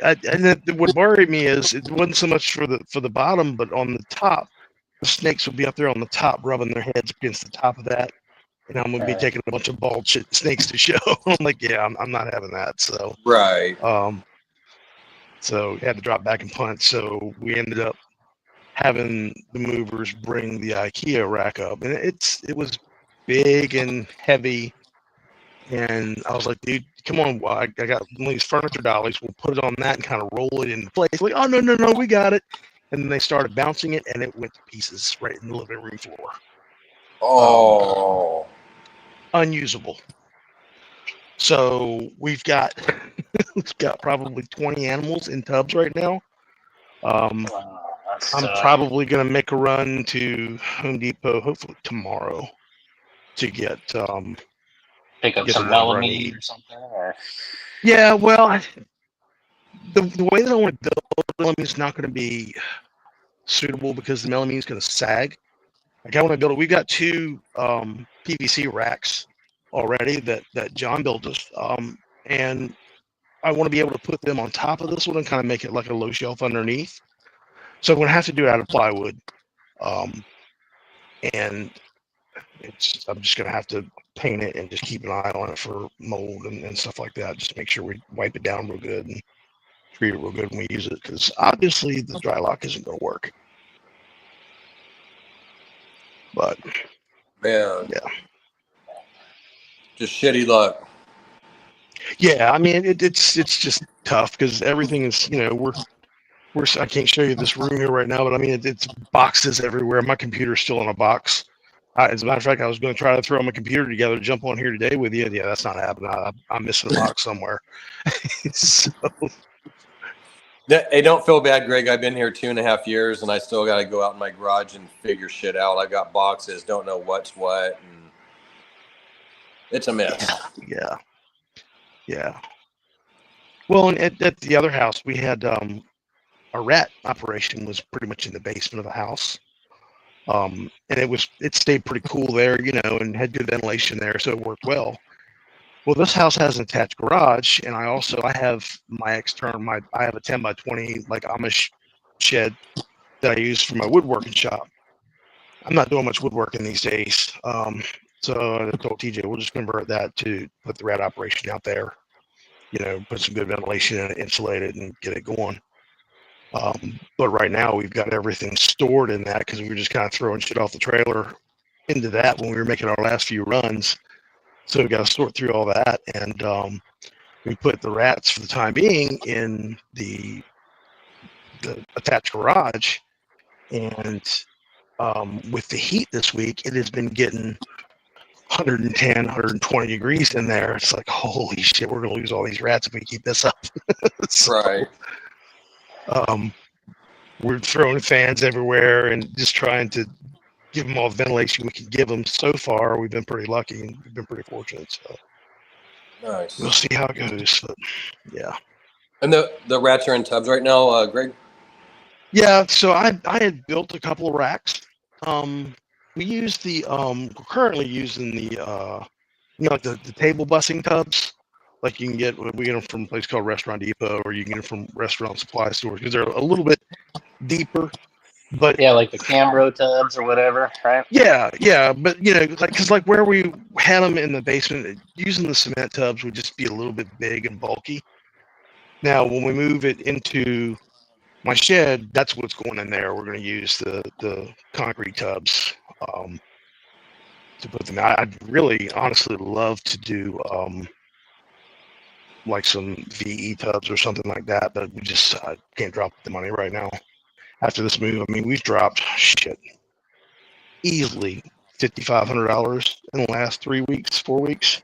what worried me is it wasn't so much for the bottom, but on the top, the snakes would be up there on the top, rubbing their heads against the top of that, and I'm gonna be taking a bunch of bald shit snakes to show. I'm like, yeah, I'm not having that. So, Right. So had to drop back and punt. So we ended up having the movers bring the IKEA rack up, and it was big and heavy. And I was like, dude, come on, I got one of these furniture dollies. We'll put it on that and kind of roll it into place. Like, oh no, we got it. And then they started bouncing it, and it went to pieces right in the living room floor. Oh. Unusable. So we've got probably 20 animals in tubs right now. I'm probably gonna make a run to Home Depot, hopefully tomorrow, to get pick up get some the whatever I melamine need. or something. Or Yeah, well, the way that I want to build melamine is not going to be suitable because the melamine is going to sag. Like I want to build it. We've got 2 PVC racks already that John built us, and I want to be able to put them on top of this one and kind of make it like a low shelf underneath. So I'm going to have to do it out of plywood, and I'm just going to have to paint it and just keep an eye on it for mold and stuff like that. Just make sure we wipe it down real good and treat it real good when we use it, because obviously the dry lock isn't going to work. But Man. yeah, Just shitty luck. yeah. I mean, it's just tough because everything is, we're I can't show you this room here right now, but I mean, it's boxes everywhere. My computer's still in a box. As a matter of fact, I was going to try to throw my computer together to jump on here today with you. Yeah, that's not happening. I'm missing a box somewhere. So, Hey, don't feel bad, Greg. I've been here 2.5 years, and I still got to go out in my garage and figure shit out. I've got boxes, don't know what's what, and it's a mess. Yeah. Well, and at the other house, we had our rat operation was pretty much in the basement of the house. And it stayed pretty cool there, and had good ventilation there, so it worked well. Well, this house has an attached garage, and I have my I have a 10 by 20 like Amish shed that I use for my woodworking shop. I'm not doing much woodworking these days, so I told TJ we'll just convert that to put the rat operation out there. Put some good ventilation in it, insulate it, and get it going. But right now we've got everything stored in that because we were just kind of throwing shit off the trailer into that when we were making our last few runs. So we got to sort through all that, and we put the rats for the time being in the attached garage. And with the heat this week, it has been getting 110, 120 degrees in there. It's like, holy shit, we're going to lose all these rats if we keep this up. So, Right. We're throwing fans everywhere and just trying to give them all the ventilation we can give them. So far, we've been pretty lucky and we've been pretty fortunate. So Nice. we'll see how it goes. But yeah. And the rats are in tubs right now, Greg? Yeah, so I had built a couple of racks. We use we're currently using the like the table bussing tubs. Like we get them from a place called Restaurant Depot, or you can get them from restaurant supply stores because they're a little bit deeper. But yeah, like the Cambro tubs or whatever, right? Yeah, but because where we had them in the basement, using the cement tubs would just be a little bit big and bulky. Now, when we move it into my shed, that's what's going in there. We're going to use the concrete tubs to put them. I'd really, honestly love to do like some VE tubs or something like that, but we just can't drop the money right now. After this move, I mean, we've dropped easily $5,500 in the last 4 weeks.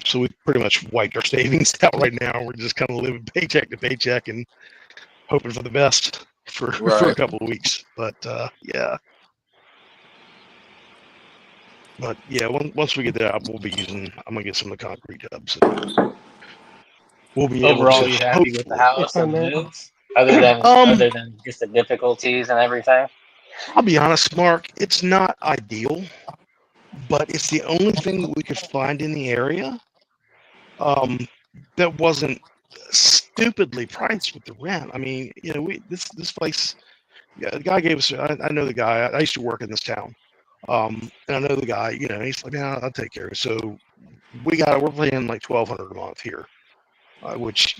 So we've pretty much wiped our savings out right now. We're just kind of living paycheck to paycheck and hoping for the best for a couple of weeks. But yeah. But yeah, once we get that out, I'm gonna get some of the concrete tubs. We'll be overall, able to. You happy with the house and the Yes, moves, other than just the difficulties and everything? I'll be honest, Mark, it's not ideal, but it's the only thing that we could find in the area that wasn't stupidly priced with the rent. I mean, this place, yeah, the guy gave us. I know the guy. I used to work in this town, and I know the guy. He's like, "Yeah, I'll take care of it." So we're paying like $1,200 a month here, which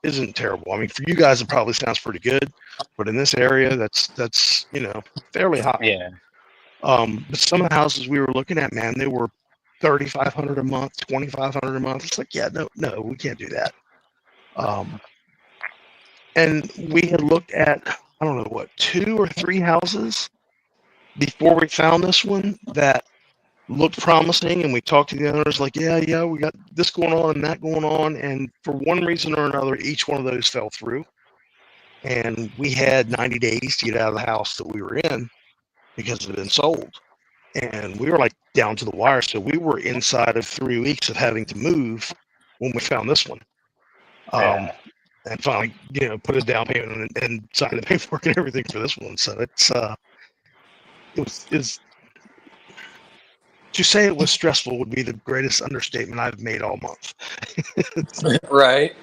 isn't terrible. I mean, for you guys, it probably sounds pretty good, but in this area, that's fairly high. Yeah. But some of the houses we were looking at, man, they were $3,500 a month, $2,500 a month. It's like, yeah, no, we can't do that. And we had looked at, I don't know what, 2 or 3 houses before we found this one that looked promising, and we talked to the owners like, yeah, we got this going on and that going on, and for one reason or another, each one of those fell through, and we had 90 days to get out of the house that we were in because it had been sold, and we were like down to the wire. So we were inside of 3 weeks of having to move when we found this one. And finally, put a down payment and sign the paperwork and everything for this one. So it's to say it was stressful would be the greatest understatement I've made all month. Right.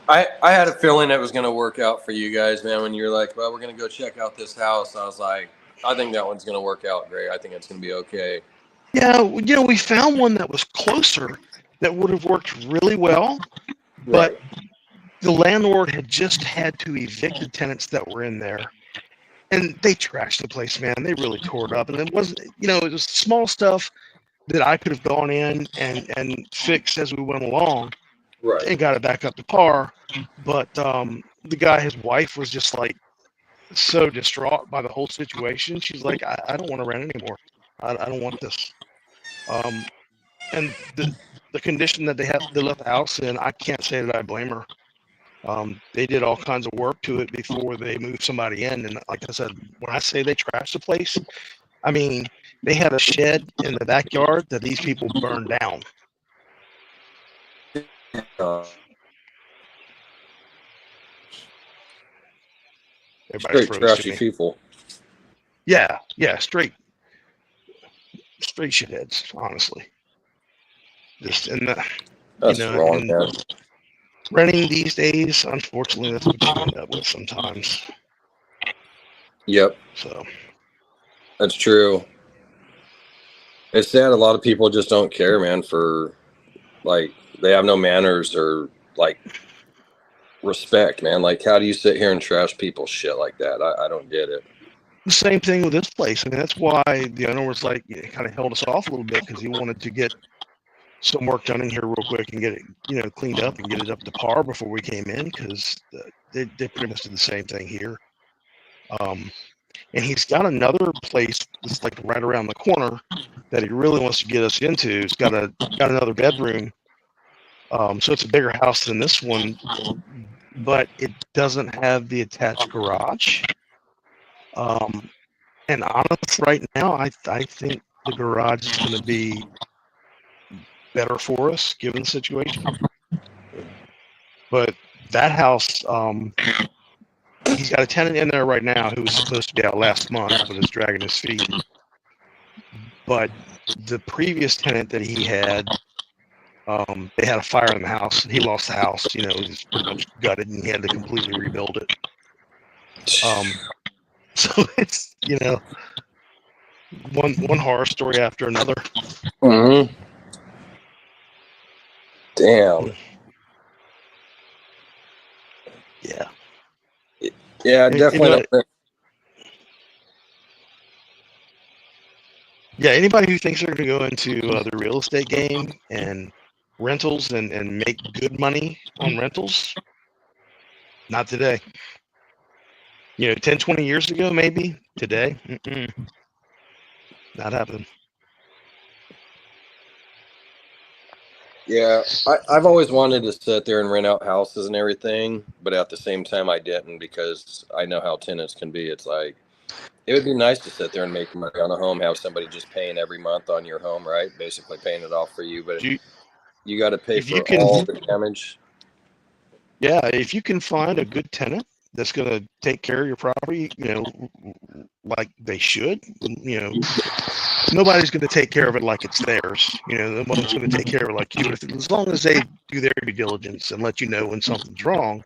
I had a feeling it was going to work out for you guys, man. When you're like, well, we're going to go check out this house. I was like, I think that one's going to work out great. I think it's going to be okay. Yeah, we found one that was closer that would have worked really well, but the landlord had just had to evict the tenants that were in there, and they trashed the place, man. They really tore it up, and it wasn't, it was small stuff that I could have gone in and fixed as we went along, and got it back up to par. But the guy, his wife, was just like so distraught by the whole situation. She's like, I don't want to rent anymore. I don't want this. And the condition that they left the house in, I can't say that I blame her. They did all kinds of work to it before they moved somebody in. And like I said, when I say they trashed the place, I mean, they had a shed in the backyard that these people burned down. Straight trashy people. Yeah, straight shitheads, honestly. Just in the, that's wrong, man. Renting these days, unfortunately, that's what you end up with sometimes. Yep. So that's true. It's sad a lot of people just don't care, man, for like they have no manners or like respect, man. Like, how do you sit here and trash people's shit like that? I don't get it. The same thing with this place. I mean, that's why the owner was like, kind of held us off a little bit because he wanted to get some work done in here real quick and get it, cleaned up and get it up to par before we came in, because they pretty much did the same thing here. And he's got another place that's like right around the corner that he really wants to get us into. It's got another bedroom. So it's a bigger house than this one, but it doesn't have the attached garage. And honestly, right now, I think the garage is going to be better for us given the situation. But that house, he's got a tenant in there right now who was supposed to be out last month but is dragging his feet. But the previous tenant that he had, they had a fire in the house and he lost the house. It was pretty much gutted and he had to completely rebuild it. So it's, one horror story after another. Mm-hmm. Damn. Yeah. Yeah, definitely. Yeah, anybody who thinks they're going to go into the real estate game and rentals and make good money on rentals, not today. 10, 20 years ago, maybe. Today, not happening. Yeah, I've always wanted to sit there and rent out houses and everything, but at the same time I didn't, because I know how tenants can be. It's like, it would be nice to sit there and make money on a home, have somebody just paying every month on your home, right? Basically paying it off for you, but you got to pay for all the damage. Yeah, if you can find a good tenant that's going to take care of your property, like they should. Nobody's going to take care of it like it's theirs. No one's going to take care of it like you. As long as they do their due diligence and let you know when something's wrong,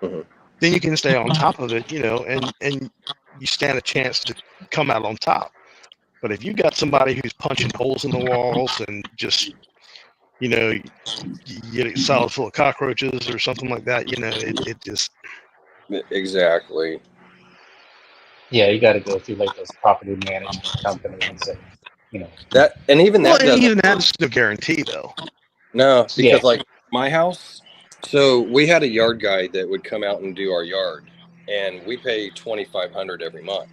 Mhm. then you can stay on top of it, and you stand a chance to come out on top. But if you got somebody who's punching holes in the walls and just, you get it solid full of cockroaches or something like that, it just. Exactly. Yeah, you got to go through like those property management companies, and That, and even that doesn't. Even that's no guarantee though. No, because Yeah. like my house, so we had a yard guy that would come out and do our yard, and we pay $2,500 every month.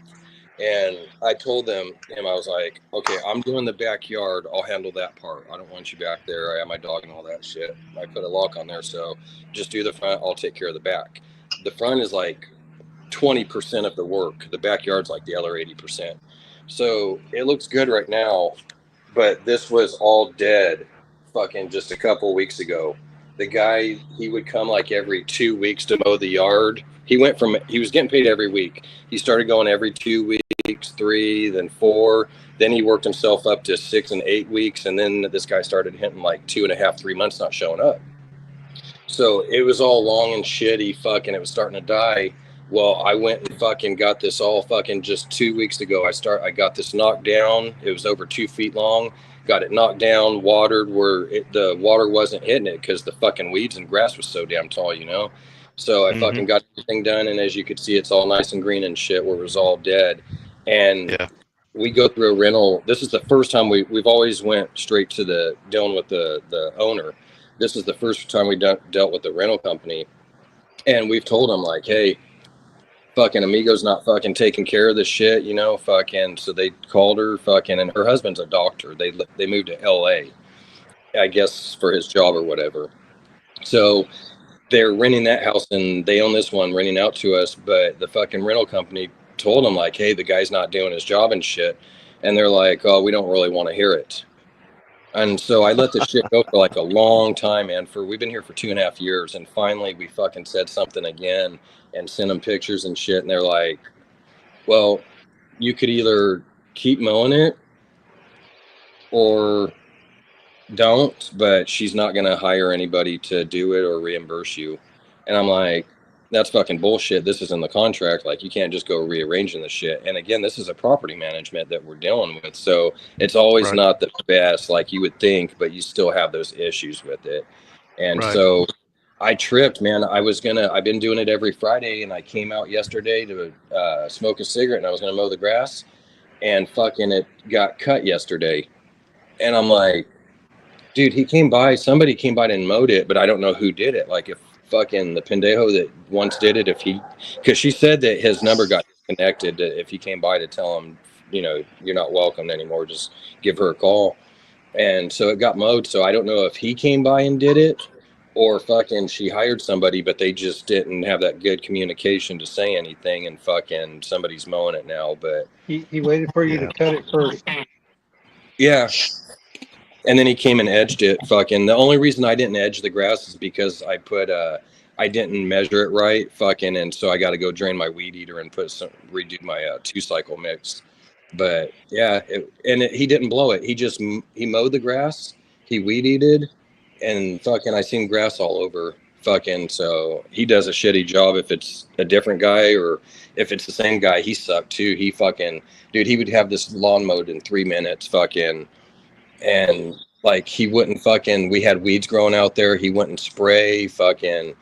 And I told him, I was like, okay, I'm doing the backyard. I'll handle that part. I don't want you back there. I have my dog and all that shit. I put a lock on there, so just do the front. I'll take care of the back. The front is like 20% of the work. The backyard's like the other 80%. So it looks good right now, but this was all dead fucking just a couple weeks ago. The guy, he would come like every 2 weeks to mow the yard. He was getting paid every week. He started going every 2 weeks, 3, then 4. Then he worked himself up to 6 and 8 weeks. And then this guy started hitting like 2.5, 3 months not showing up. So it was all long and shitty fucking, it was starting to die. Well, I went and fucking got this all fucking just 2 weeks ago. I got this knocked down. It was over 2 feet long. Got it knocked down, watered where the water wasn't hitting it because the fucking weeds and grass was so damn tall, So I fucking got everything done, and as you could see, it's all nice and green and shit where it was all dead. And we go through a rental. This is the first time we've always went straight to dealing with the owner. This is the first time we dealt with the rental company. And we've told them like, hey, fucking Amigo's not fucking taking care of this shit, fucking. So they called her fucking, and her husband's a doctor. They moved to LA, I guess, for his job or whatever. So they're renting that house and they own this one, renting out to us. But the fucking rental company told them like, hey, the guy's not doing his job and shit. And they're like, oh, we don't really want to hear it. And so I let this shit go for like a long time, man. We've been here for 2.5 years, and finally we fucking said something again and sent them pictures and shit, and they're like, well, you could either keep mowing it or don't, but she's not going to hire anybody to do it or reimburse you. And I'm like, that's fucking bullshit. This is in the contract. Like, you can't just go rearranging the shit. And again, this is a property management that we're dealing with. So it's always not the best like you would think, but you still have those issues with it. And so I tripped, man. I've been doing it every Friday, and I came out yesterday to smoke a cigarette, and I was going to mow the grass, and fucking it got cut yesterday. And I'm like, dude, somebody came by and mowed it, but I don't know who did it. Like, if fucking the pendejo that once did it, because she said that his number got disconnected, if he came by to tell him, you're not welcome anymore, just give her a call. And so it got mowed. So I don't know if he came by and did it, or fucking she hired somebody, but they just didn't have that good communication to say anything, and fucking somebody's mowing it now. But he waited for you to cut it first. Yeah. And then he came and edged it. Fucking the only reason I didn't edge the grass is because I didn't measure it right. Fucking, and so I got to go drain my weed eater and redo my 2-cycle mix. But yeah, he didn't blow it. He mowed the grass, he weed eated, and fucking I seen grass all over. Fucking, so he does a shitty job. If it's a different guy or if it's the same guy, he sucked too. He fucking, dude, he would have this lawn mowed in 3 minutes. Fucking. And like he wouldn't fucking, we had weeds growing out there, he wouldn't spray. Fucking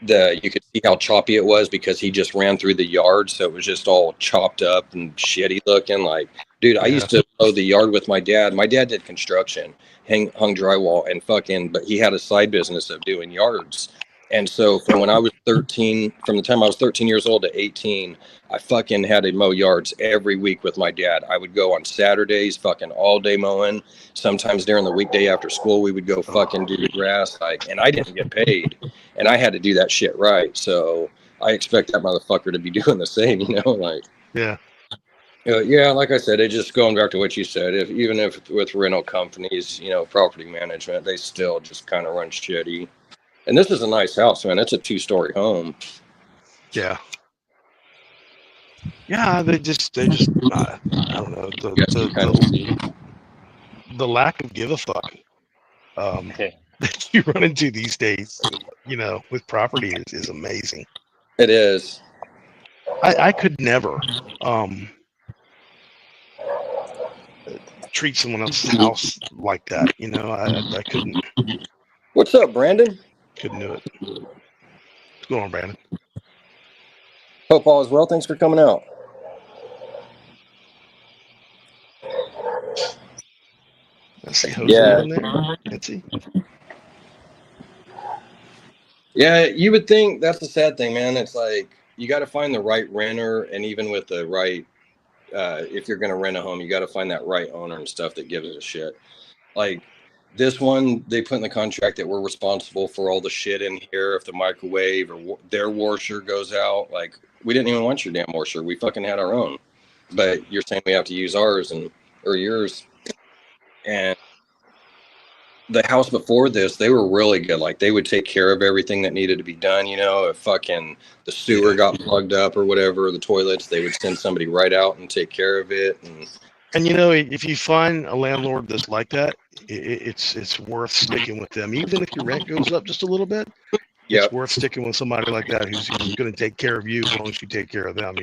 you could see how choppy it was because he just ran through the yard, so it was just all chopped up and shitty looking. Like, dude, I used to mow the yard with my dad. My dad did construction, hung drywall, and fucking, but he had a side business of doing yards. And so from when I was 13, from the time I was 13 years old to 18, I fucking had to mow yards every week with my dad. I would go on Saturdays, fucking all day mowing. Sometimes during the weekday after school, we would go fucking do the grass. And I didn't get paid, and I had to do that shit right. So I expect that motherfucker to be doing the same, like. Yeah. Yeah, like I said, it just going back to what you said. Even if with rental companies, property management, they still just kind of run shitty. And this is a nice house, man. It's a 2-story home. Yeah. Yeah, they just I don't know, the lack of give a fuck that you run into these days, with property is amazing. It is. I could never treat someone else's house like that. I couldn't What's up, Brandon? do it. What's going on, Brandon? Hope all is well. Thanks for coming out. Let's see Jose in there. Let's see. Yeah, you would think that's the sad thing, man. It's like you got to find the right renter, and even with the right, if you're going to rent a home, you got to find that right owner and stuff that gives a shit. Like this one, they put in the contract that we're responsible for all the shit in here. If the microwave or their washer goes out, like we didn't even want your damn washer. We fucking had our own, but you're saying we have to use ours or yours. And the house before this, they were really good. Like they would take care of everything that needed to be done. If fucking the sewer got plugged up or whatever, the toilets, they would send somebody right out and take care of it. And if you find a landlord that's like that, it's worth sticking with them. Even if your rent goes up just a little bit, it's worth sticking with somebody like that who's going to take care of you as long as you take care of them,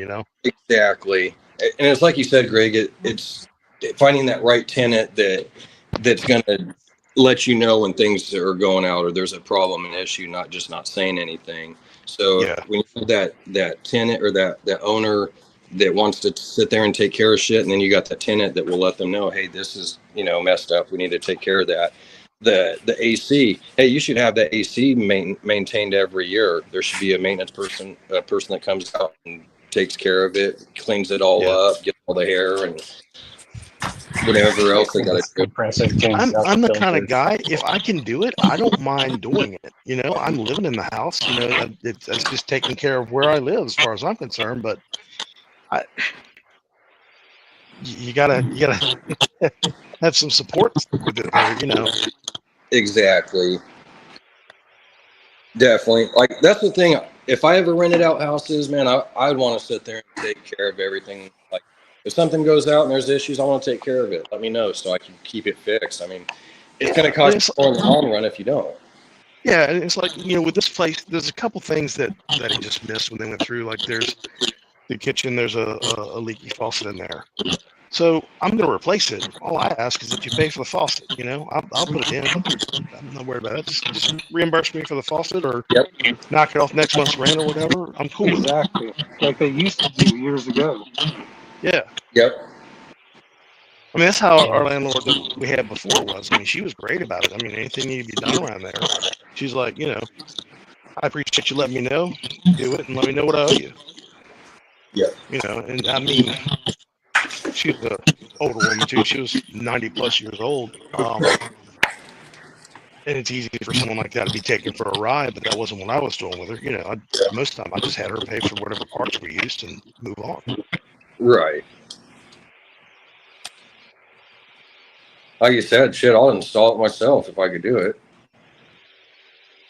Exactly. And it's like you said, Greg, it's finding that right tenant that's going to let you know when things are going out or there's a problem, an issue, not just not saying anything. So when you have that tenant or that owner that wants to sit there and take care of shit, and then you got that tenant that will let them know, hey, this is messed up, we need to take care of that. The AC, hey, you should have that AC maintained every year. There should be a maintenance person, a person that comes out and takes care of it, cleans it all up, gets all the hair and whatever else they got to do. I'm the kind of guy, if I can do it, I don't mind doing it. I'm living in the house. It's just taking care of where I live, as far as I'm concerned. But you gotta have some support with it there, Exactly. Definitely. Like that's the thing. If I ever rented out houses, man, I'd want to sit there and take care of everything. Like if something goes out and there's issues, I want to take care of it. Let me know so I can keep it fixed. I mean, it's going to cost you more in the long run if you don't. Yeah, and it's like, with this place, there's a couple things that I just missed when they went through. Like there's the kitchen, there's a leaky faucet in there. So I'm going to replace it. All I ask is that you pay for the faucet. I'll put it in. I'm not worried about it. Just reimburse me for the faucet or knock it off next month's rent or whatever. I'm cool with it. Exactly. Like they used to do years ago. Yeah. Yep. I mean, that's how our landlord that we had before was. I mean, she was great about it. I mean, anything needed to be done around there. She's like, I appreciate you letting me know. Do it and let me know what I owe you. Yeah. And I mean, she was an older woman too. She was 90 plus years old. And it's easy for someone like that to be taken for a ride, but that wasn't what I was doing with her. Most of the time I just had her pay for whatever parts we used and move on. Right. Like you said, shit, I'll install it myself if I could do it.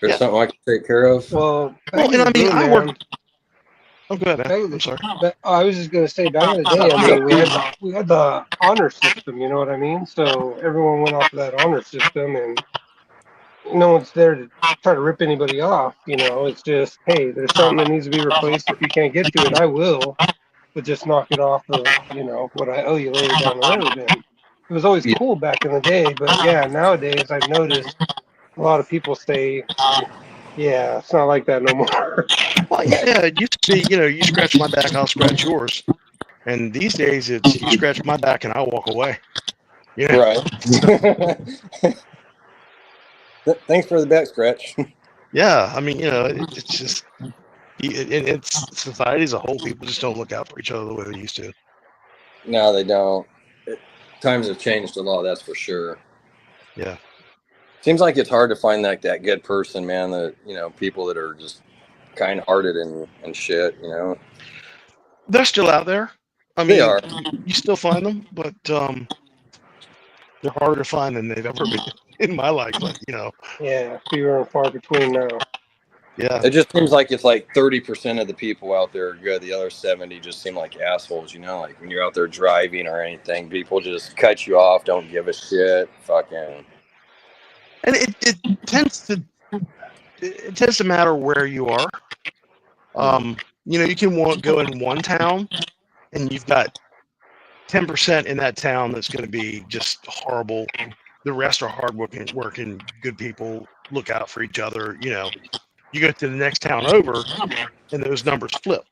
If it's something I can take care of. Well, and I mean, I worked. Oh, go ahead, man. I'm sorry. I was just gonna say, back in the day, I mean, we had the honor system. You know what I mean? So everyone went off of that honor system, and no one's there to try to rip anybody off. It's just, hey, there's something that needs to be replaced. If you can't get to it, I will, but just knock it off of what I owe you later down the road. And it was always cool back in the day, but nowadays I've noticed a lot of people say, yeah, it's not like that no more. Well, yeah, it used to be, you scratch my back, I'll scratch yours. And these days, it's you scratch my back and I'll walk away. Right. Thanks for the back scratch. Yeah, I mean, it's just, it's society as a whole, people just don't look out for each other the way they used to. No, they don't. Times have changed a lot, that's for sure. Yeah. Seems like it's hard to find that good person, man, that, people that are just kind-hearted and shit, They're still out there. I mean, they are. You still find them, but they're harder to find than they've ever been in my life, Yeah, fewer and far between now. Yeah. It just seems like it's like 30% of the people out there are good. The other 70 just seem like assholes, you know, like when you're out there driving or anything, people just cut you off, don't give a shit. Fucking. And it tends to matter where you are. You know, you can go in one town and you've got 10% in that town that's going to be just horrible. The rest are working, good people, look out for each other. You know, you go to the next town over and those numbers flip.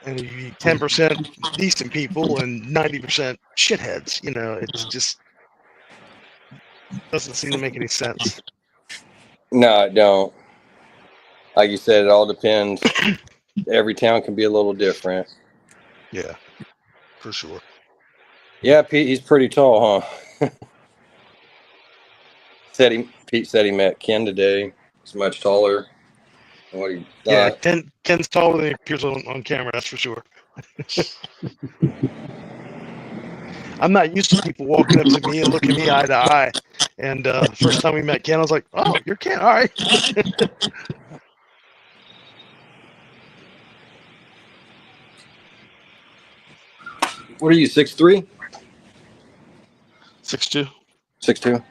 And you 10% decent people and 90% shitheads. You know, it's just doesn't seem to make any sense. No, I don't. Like you said, it all depends. Every town can be a little different. Yeah, for sure. Yeah, Pete, he's pretty tall, huh? Pete said he met Ken today. He's much taller than what he Yeah, thought. Ken's taller than he appears on camera, that's for sure. I'm not used to people walking up to me and looking me eye to eye. And the first time we met Ken, I was like, "Oh, you're Ken, all right." What are you, 6'3"? 6'2". 6'2"?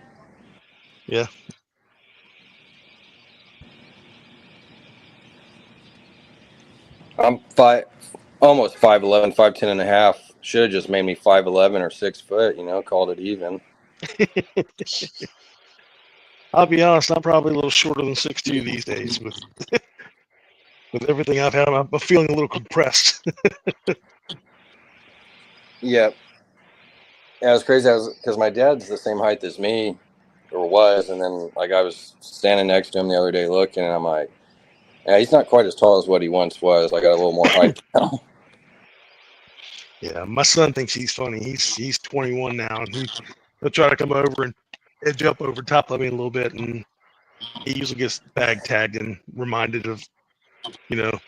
Yeah. I'm almost 5'11", 5'10" and a half. Should have just made me 5'11" or 6 foot, you know, called it even. I'll be honest, I'm probably a little shorter than 6'2" these days with everything I've had. I'm feeling a little compressed. Yeah. Yeah, it was crazy. Because my dad's the same height as me, or was, and then like I was standing next to him the other day looking, and I'm like, yeah, he's not quite as tall as what he once was. I got a little more height now. Yeah, my son thinks he's funny. He's 21 now, and he'll try to come over and edge up over top of me a little bit, and he usually gets bag tagged and reminded of, you know,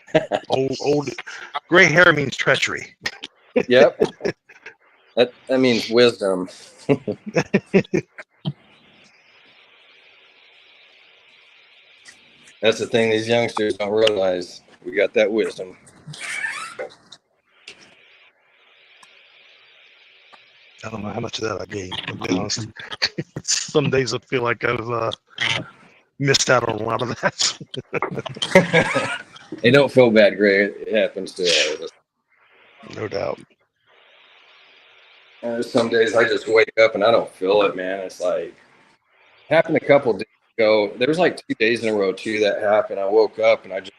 old gray hair means treachery. Yep. That means wisdom. That's the thing these youngsters don't realize. We got that wisdom. I don't know how much of that I gained, to be honest. Some days I feel like I've missed out on a lot of that. They don't feel bad, Gray. It happens to all of us. No doubt. There's some days I just wake up and I don't feel it, man. It's like happened a couple days ago. There was like 2 days in a row too that happened. I woke up and I just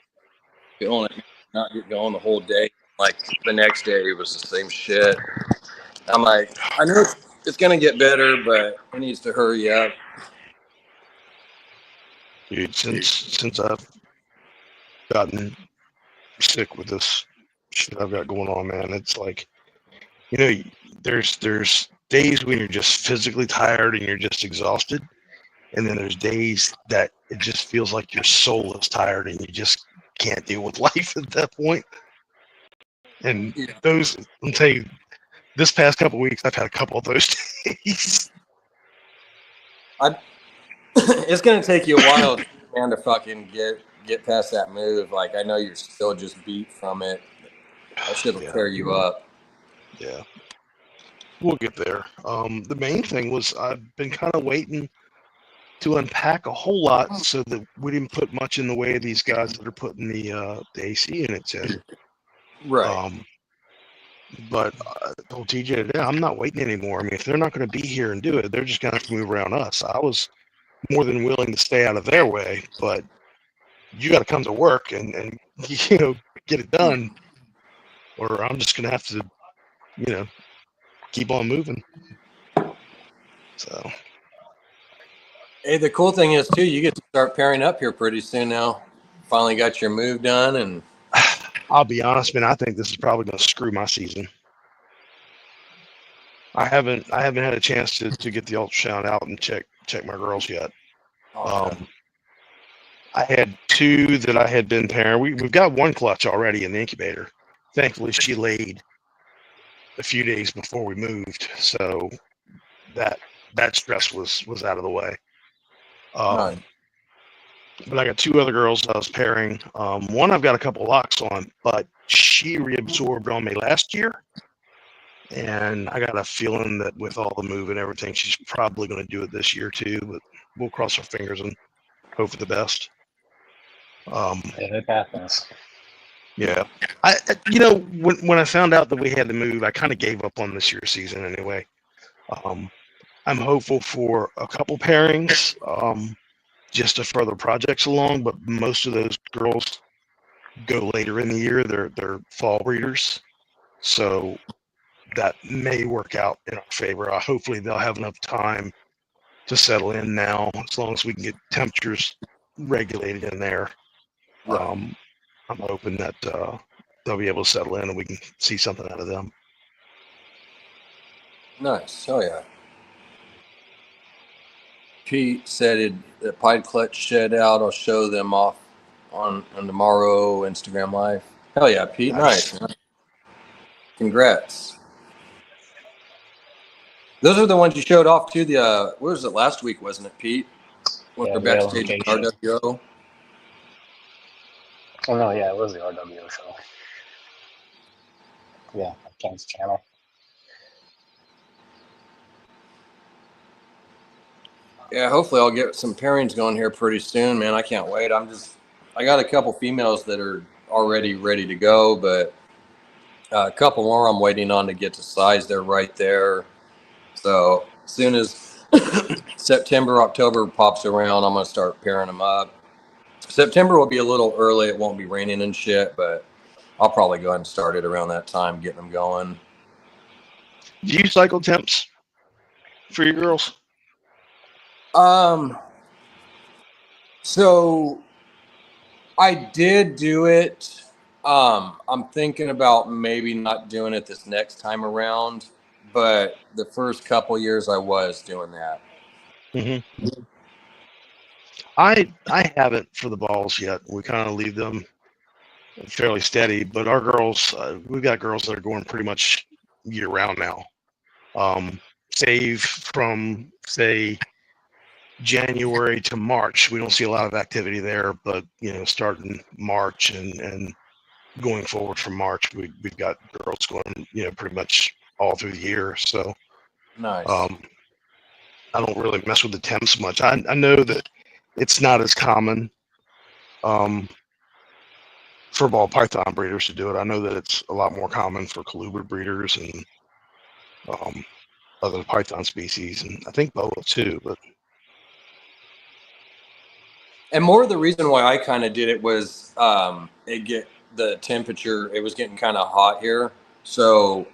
feeling it, not get going the whole day. Like the next day it was the same shit. I'm like, I know it's gonna get better, but it needs to hurry up. Dude, since I've gotten sick with this shit I've got going on, man, it's like, you know, there's days when you're just physically tired and you're just exhausted, and then there's days that it just feels like your soul is tired and you just can't deal with life at that point. And those, I'm telling you, this past couple of weeks, I've had a couple of those days. It's gonna take you a while, man, to fucking get past that move. Like I know you're still just beat from it. That shit'll tear you up. Yeah, we'll get there. The main thing was I've been kind of waiting to unpack a whole lot so that we didn't put much in the way of these guys that are putting the AC units in. Right. But I told TJ today, I'm not waiting anymore. I mean, if they're not going to be here and do it, they're just going to have to move around us. I was more than willing to stay out of their way, but you got to come to work and you know, get it done, or I'm just going to have to, you know, keep on moving. So. Hey, the cool thing is too, you get to start pairing up here pretty soon now. Finally got your move done, and I'll be honest, man, I think this is probably going to screw my season. I haven't had a chance to get the ultrasound out and check my girls yet. I had 2 that I had been pairing. We've got 1 clutch already in the incubator. Thankfully, she laid a few days before we moved, so that stress was out of the way. Right. But I got two other girls I was pairing. One I've got a couple locks on, but she reabsorbed on me last year. And I got a feeling that with all the move and everything, she's probably going to do it this year too. But we'll cross our fingers and hope for the best. If it happens. Yeah, when I found out that we had to move, I kind of gave up on this year's season anyway. I'm hopeful for a couple pairings, just to further projects along. But most of those girls go later in the year. They're fall breeders, so that may work out in our favor. Hopefully, they'll have enough time to settle in now, as long as we can get temperatures regulated in there. Right. I'm hoping that they'll be able to settle in and we can see something out of them. Nice. Oh yeah. Pete said the Pied Clutch shed out. I'll show them off on tomorrow Instagram Live. Hell yeah, Pete. Nice. Man. Congrats. Those are the ones you showed off to the, what was it, last week, wasn't it, Pete? When Yeah, we're the backstage at elevation. RWO. Oh no, yeah, it was the RWO show. Yeah, Ken's channel. Yeah, hopefully I'll get some pairings going here pretty soon, man. I can't wait. I got a couple females that are already ready to go, but a couple more I'm waiting on to get to size. They're right there. So as soon as September, October pops around, I'm going to start pairing them up. September will be a little early. It won't be raining and shit, but I'll probably go ahead and start it around that time, getting them going. Do you cycle temps for your girls? So I did do it. I'm thinking about maybe not doing it this next time around, but the first couple years I was doing that. Mm-hmm. I haven't for the balls yet. We kind of leave them fairly steady, but our girls, we've got girls that are going pretty much year round now. Save from, say, January to March, we don't see a lot of activity there, but starting March and going forward from March, we've got girls going pretty much all through the year. So Nice. I don't really mess with the temps much. I know that it's not as common for ball python breeders to do it. I know that it's a lot more common for colubrid breeders and other python species, and I think boa too. But And more of the reason why I kind of did it was the temperature. It was getting kind of hot here, so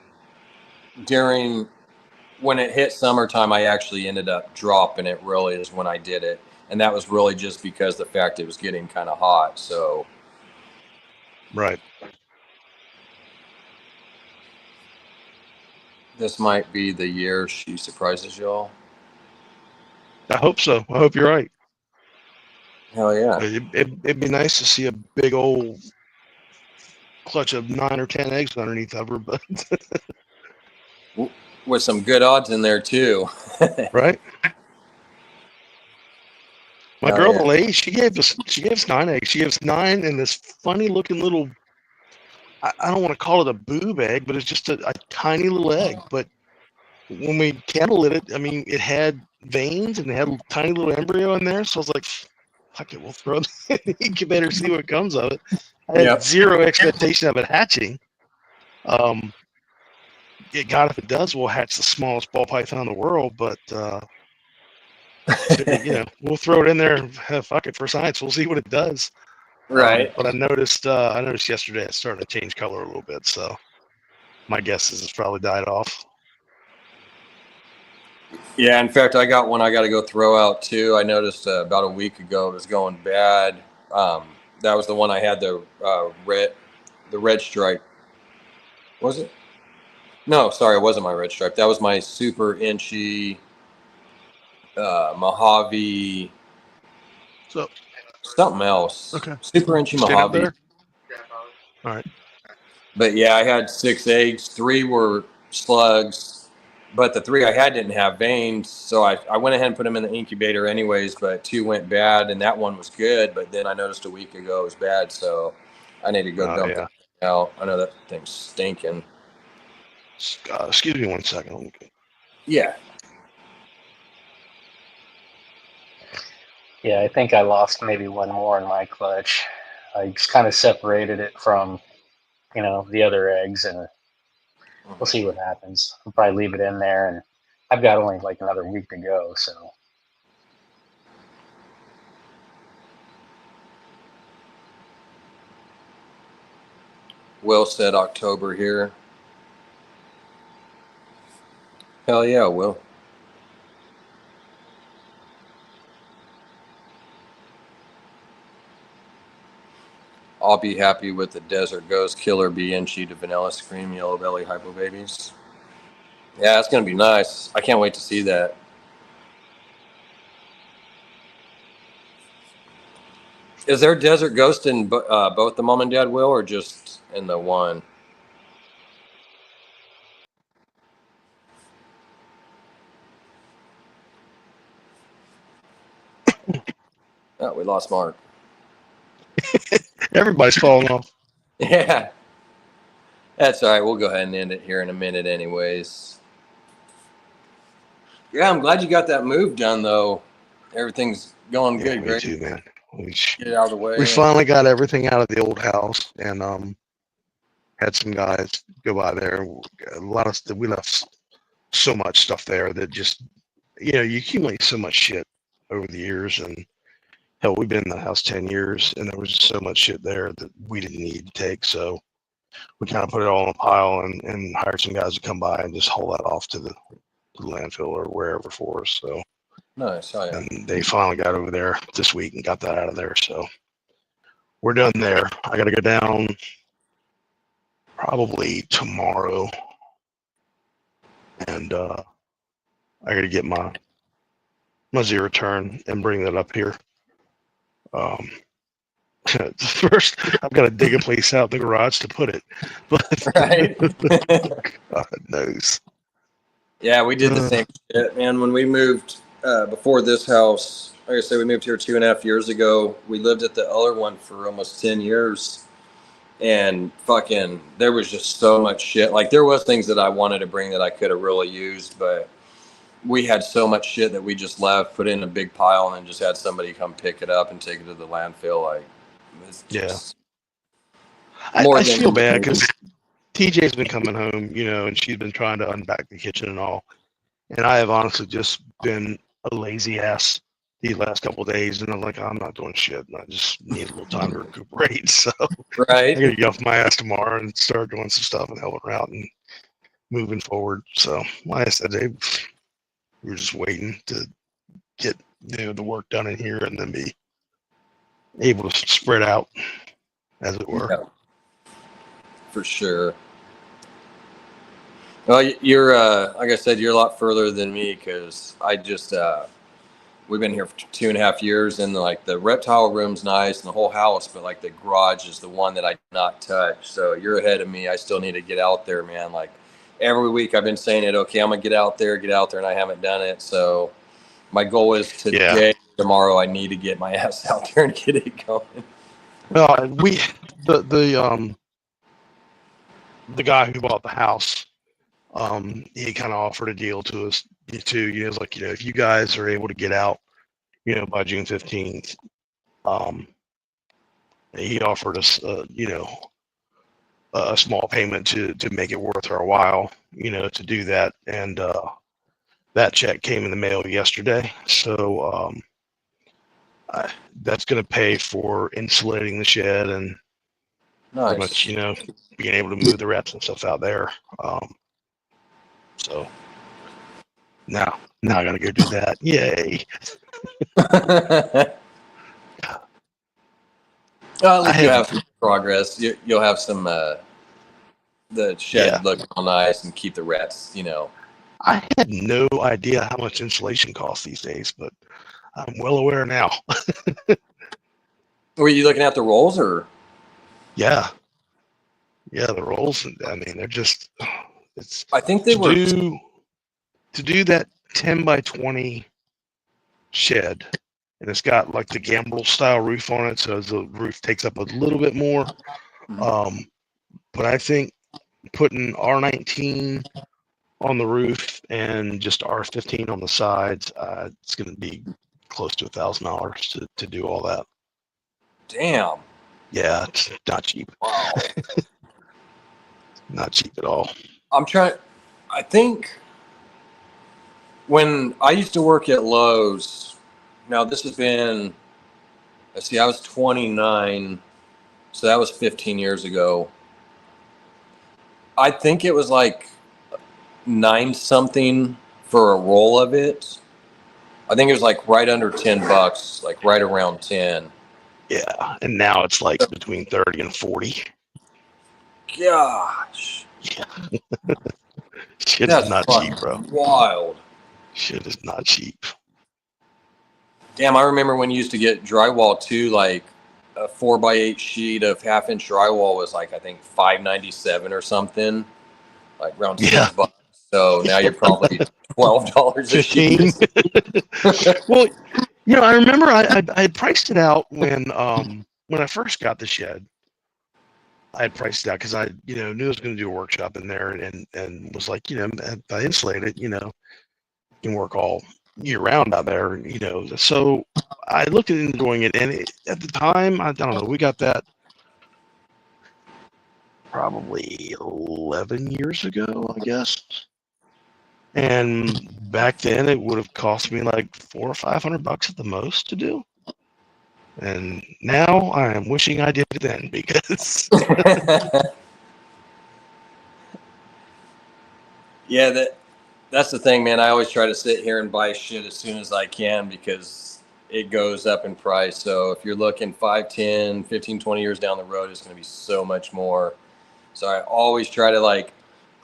when it hit summertime, I actually ended up dropping it. Really, is when I did it, and that was really just because the fact it was getting kind of hot. So, right. This might be the year she surprises y'all. I hope so. I hope you're right. Hell yeah. It'd be nice to see a big old clutch of 9 or 10 eggs underneath of her, but with some good odds in there too. Right. My girl, the lady, she gave us 9 eggs. She gives 9 in this funny looking little, I don't want to call it a boob egg, but it's just a tiny little egg. But when we candle lit it, I mean, it had veins and it had a tiny little embryo in there. So I was like, fuck it, we'll throw it in the incubator, see what comes of it. I had zero expectation of it hatching. God, if it does, we'll hatch the smallest ball python in the world. But we'll throw it in there. Fuck it for science. We'll see what it does. Right. But I noticed yesterday it's starting to change color a little bit. So my guess is it's probably died off. Yeah, in fact, I got one I got to go throw out too. I noticed about a week ago it was going bad. That was the one I had the red stripe. Was it? No, sorry, it wasn't my red stripe. That was my super inchy Mojave. So something else. Okay. Super inchy Mojave. All right. But yeah, I had 6 eggs. 3 were slugs. but the 3 I had didn't have veins, so I went ahead and put them in the incubator anyways, but 2 went bad, and that one was good, but then I noticed a week ago it was bad, so I need to go dump Yeah. it out. I know that thing's stinking. Excuse me 1 second. Yeah. Yeah, I think I lost maybe one more in my clutch. I just kind of separated it from, the other eggs, and we'll see what happens. I'll probably leave it in there, and I've got only like another week to go, so. Will said October here. Hell yeah, Will. I'll be happy with the Desert Ghost Killer Bee and Sheet of Vanilla Scream Yellow Belly Hypo Babies. Yeah, it's going to be nice. I can't wait to see that. Is there Desert Ghost in both the Mom and Dad, Will, or just in the one? Oh, we lost Mark. Everybody's falling off. Yeah. That's all right. We'll go ahead and end it here in a minute anyways. Yeah, I'm glad you got that move done, though. Everything's going good, Me great. too, man. Get it out of the way. We finally got everything out of the old house, and had some guys go by there. A lot of we left so much stuff there that just you accumulate so much shit over the years, and hell, we've been in the house 10 years, and there was just so much shit there that we didn't need to take. So we kind of put it all in a pile and hired some guys to come by and just haul that off to the landfill or wherever for us. So nice. Oh, yeah. and they finally got over there this week and got that out of there. So we're done there. I got to go down probably tomorrow, and I got to get my zero turn and bring that up here. First, I've got to dig a place out in the garage to put it. But Right. God knows. Yeah, we did the same shit, man. When we moved before this house, like I said, we moved here 2.5 years ago. We lived at the other one for almost 10 years. And fucking, there was just so much shit. Like, there was things that I wanted to bring that I could have really used, but we had so much shit that we just left, put it in a big pile, and then just had somebody come pick it up and take it to the landfill. Like, it's just I feel bad because TJ's been coming home, and she's been trying to unpack the kitchen and all. And I have honestly just been a lazy ass these last couple of days, and I'm like, I'm not doing shit, and I just need a little time to recuperate. So right. I gotta get off my ass tomorrow and start doing some stuff and helping her out and moving forward. So like I said, we were just waiting to get the work done in here and then be able to spread out, as it were. Yeah, for sure. Well, you're like I said, you're a lot further than me because I just we've been here for 2.5 years, and like the reptile room's nice and the whole house, but like the garage is the one that I did not touch. So you're ahead of me. I still need to get out there, man. Like every week I've been saying it. Okay, I'm gonna get out there, and I haven't done it. So my goal is today, tomorrow. I need to get my ass out there and get it going. Well, the guy who bought the house, he kind of offered a deal to us too. He was like, if you guys are able to get out, by June 15th, he offered us, a small payment to make it worth our while, to do that. And that check came in the mail yesterday. So that's going to pay for insulating the shed and Nice. pretty much, being able to move the rats and stuff out there. So now I gotta go do that. Yay! Well, at least you have some progress. You'll have some the shed look all nice and keep the rats. I had no idea how much insulation costs these days, but I'm well aware now. Were you looking at the rolls or? Yeah, the rolls. I mean, they're just. It's. I think they were. to do that 10 by 20 shed, and it's got like the gambrel style roof on it, so the roof takes up a little bit more. But I think putting R19 on the roof and just R15 on the sides, it's going to be close to $1,000 to do all that. Damn. Yeah, it's not cheap. Wow. Not cheap at all. I think when I used to work at Lowe's, now this has been, let's see, I was 29, so that was 15 years ago. I think it was like 9 something for a roll of it. I think it was like right under $10, like right around 10. Yeah, and now it's like between 30 and 40. Gosh. Yeah. Shit That's is not cheap, bro. Wild. Shit is not cheap. Damn, I remember when you used to get drywall too, like a 4x8 sheet of half-inch drywall was like, I think $5.97 or something, like around $6. So now you're probably $12 a sheet. Well, you know, I remember I priced it out when I first got the shed. I had priced it out because I, you know, knew I was going to do a workshop in there, and was like, you know, if I insulate it, you know, you can work all year round out there, you know. So I looked at doing it, and at the time, I don't know, we got that probably 11 years ago, I guess. And back then, it would have cost me like $400 or $500 at the most to do. And now I am wishing I did it then, because Yeah, that's the thing, man. I always try to sit here and buy shit as soon as I can because it goes up in price. So if you're looking 5, 10, 15, 20 years down the road, it's going to be so much more. So I always try to, like,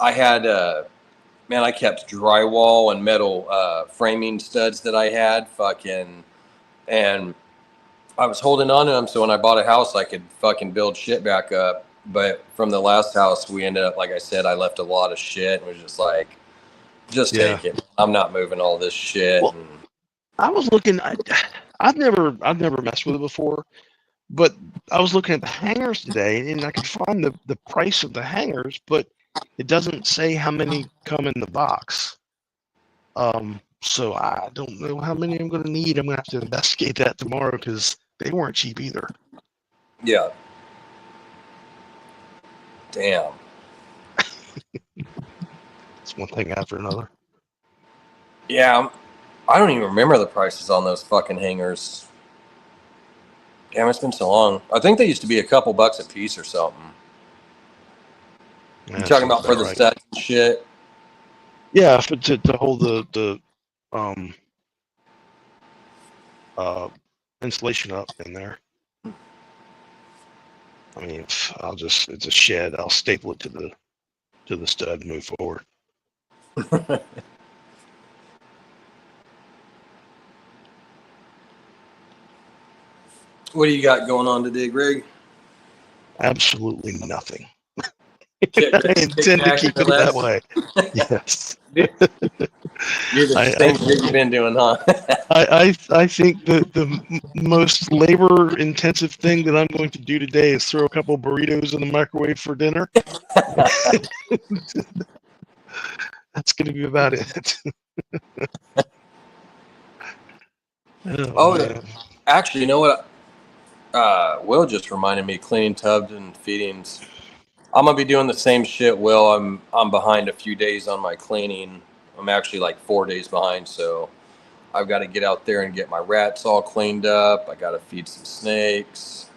I had, man, I kept drywall and metal framing studs that I had and I was holding on to them. So when I bought a house, I could fucking build shit back up. But from the last house, we ended up, like I said, I left a lot of shit and was just like, just take it. I'm not moving all this shit. Well, I was looking, I've never messed with it before, but I was looking at the hangers today, and I could find the price of the hangers, but it doesn't say how many come in the box. So I don't know how many I'm going to need. I'm going to have to investigate that tomorrow because they weren't cheap either. Yeah. Damn. It's one thing after another. Yeah, I don't even remember the prices on those fucking hangers. Damn, it's been so long. I think they used to be a couple bucks a piece or something. Yeah, you talking about for the studs and shit? Yeah, to hold the insulation up in there. I mean, it's a shed. I'll staple it to the stud and move forward. What do you got going on today, Greg? Absolutely nothing. I intend to keep it that way. Yes. You're the same thing you've been doing, huh? I think the most labor-intensive thing that I'm going to do today is throw a couple burritos in the microwave for dinner. That's going to be about it. Oh, actually, you know what? Will just reminded me, cleaning tubs and feedings. I'm gonna be doing the same shit, Will. I'm behind a few days on my cleaning. I'm actually like 4 days behind, so I've got to get out there and get my rats all cleaned up. I got to feed some snakes.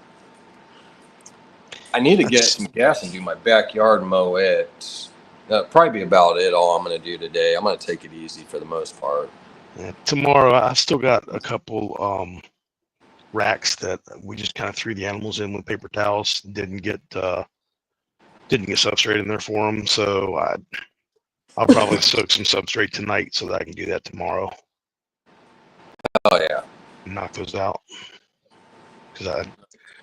I need to get some gas and do my backyard mow it. That'll probably be about it, all I'm going to do today. I'm going to take it easy for the most part. Yeah, tomorrow, I still got a couple racks that we just kind of threw the animals in with paper towels. Didn't get substrate in there for them, so I'll probably soak some substrate tonight so that I can do that tomorrow. Oh yeah, knock those out because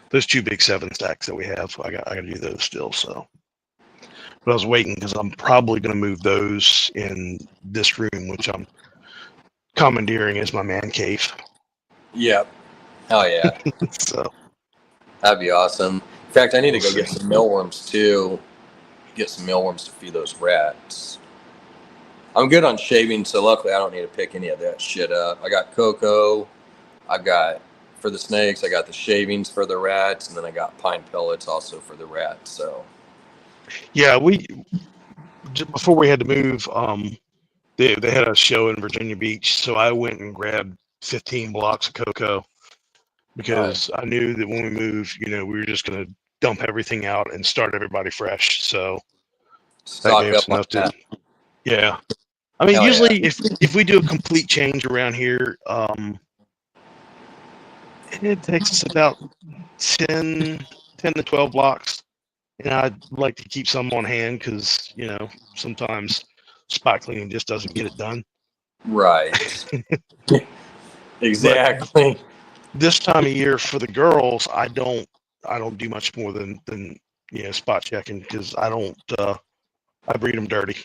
those 2 big 7 stacks that we have, I got to do those still. So, But I was waiting because I'm probably going to move those in this room, which I'm commandeering as my man cave. Yep. Hell yeah. So That'd be awesome. In fact, I need to We'll go get see. some mealworms too. Get some mealworms to feed those rats. I'm good on shaving, so luckily I don't need to pick any of that shit up. I got cocoa. I've got, for the snakes, I got the shavings for the rats, and then I got pine pellets also for the rats. So yeah, we just before we had to move, they had a show in Virginia Beach, so I went and grabbed 15 blocks of cocoa because I knew that when we moved, we were just going to dump everything out and start everybody fresh. So that stock gave up us on enough to, that. yeah. I mean, Hell yeah. usually if we do a complete change around here, it takes us about 10 to 12 blocks. And I'd like to keep some on hand because, sometimes spot cleaning just doesn't get it done. Right. Exactly. But this time of year for the girls, I don't do much more than spot checking because I breed them dirty.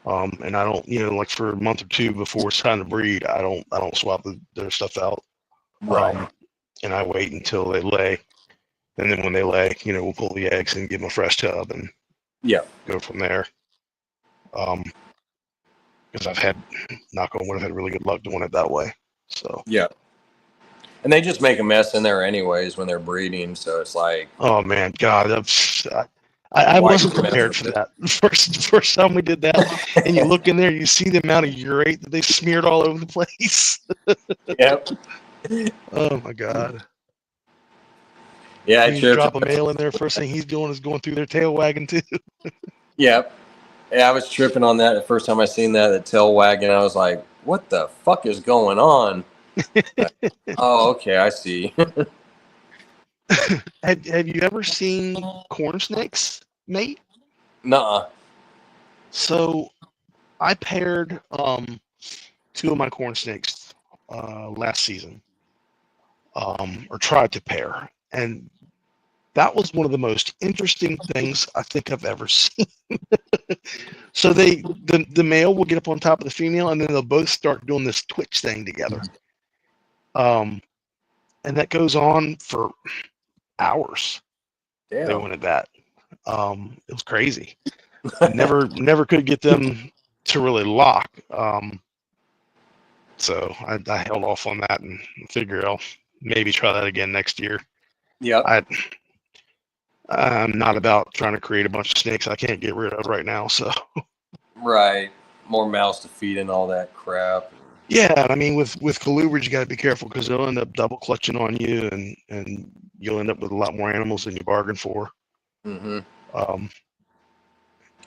And I don't, like for a month or two before it's time to breed, I don't swap their stuff out. Right. And I wait until they lay. And then when they lay, we'll pull the eggs and give them a fresh tub and go from there. Because I've had, knock on wood, I've had really good luck doing it that way. So and they just make a mess in there anyways when they're breeding. So it's like, oh man, God, I wasn't prepared for that. First time we did that, and you look in there, you see the amount of urate that they smeared all over the place. Yep. Oh my God. Yeah, you drop a male in there, first thing he's doing is going through their tail wagging too. Yep. Yeah, I was tripping on that the first time I seen that tail wagging. I was like, what the fuck is going on? Oh, okay, I see. Have you ever seen corn snakes, mate? Nuh-uh. So I paired two of my corn snakes last season, or tried to pair, and that was one of the most interesting things I think I've ever seen. So the male will get up on top of the female, and then they'll both start doing this twitch thing together. And that goes on for hours. Damn. They wanted that. It was crazy. Never could get them to really lock. So I held off on that and figure I'll maybe try that again next year. Yeah. I'm not about trying to create a bunch of snakes I can't get rid of right now. So Right. More mouths to feed and all that crap. yeah, I mean with colubrids you got to be careful because they'll end up double clutching on you and you'll end up with a lot more animals than you bargained for. Mm-hmm.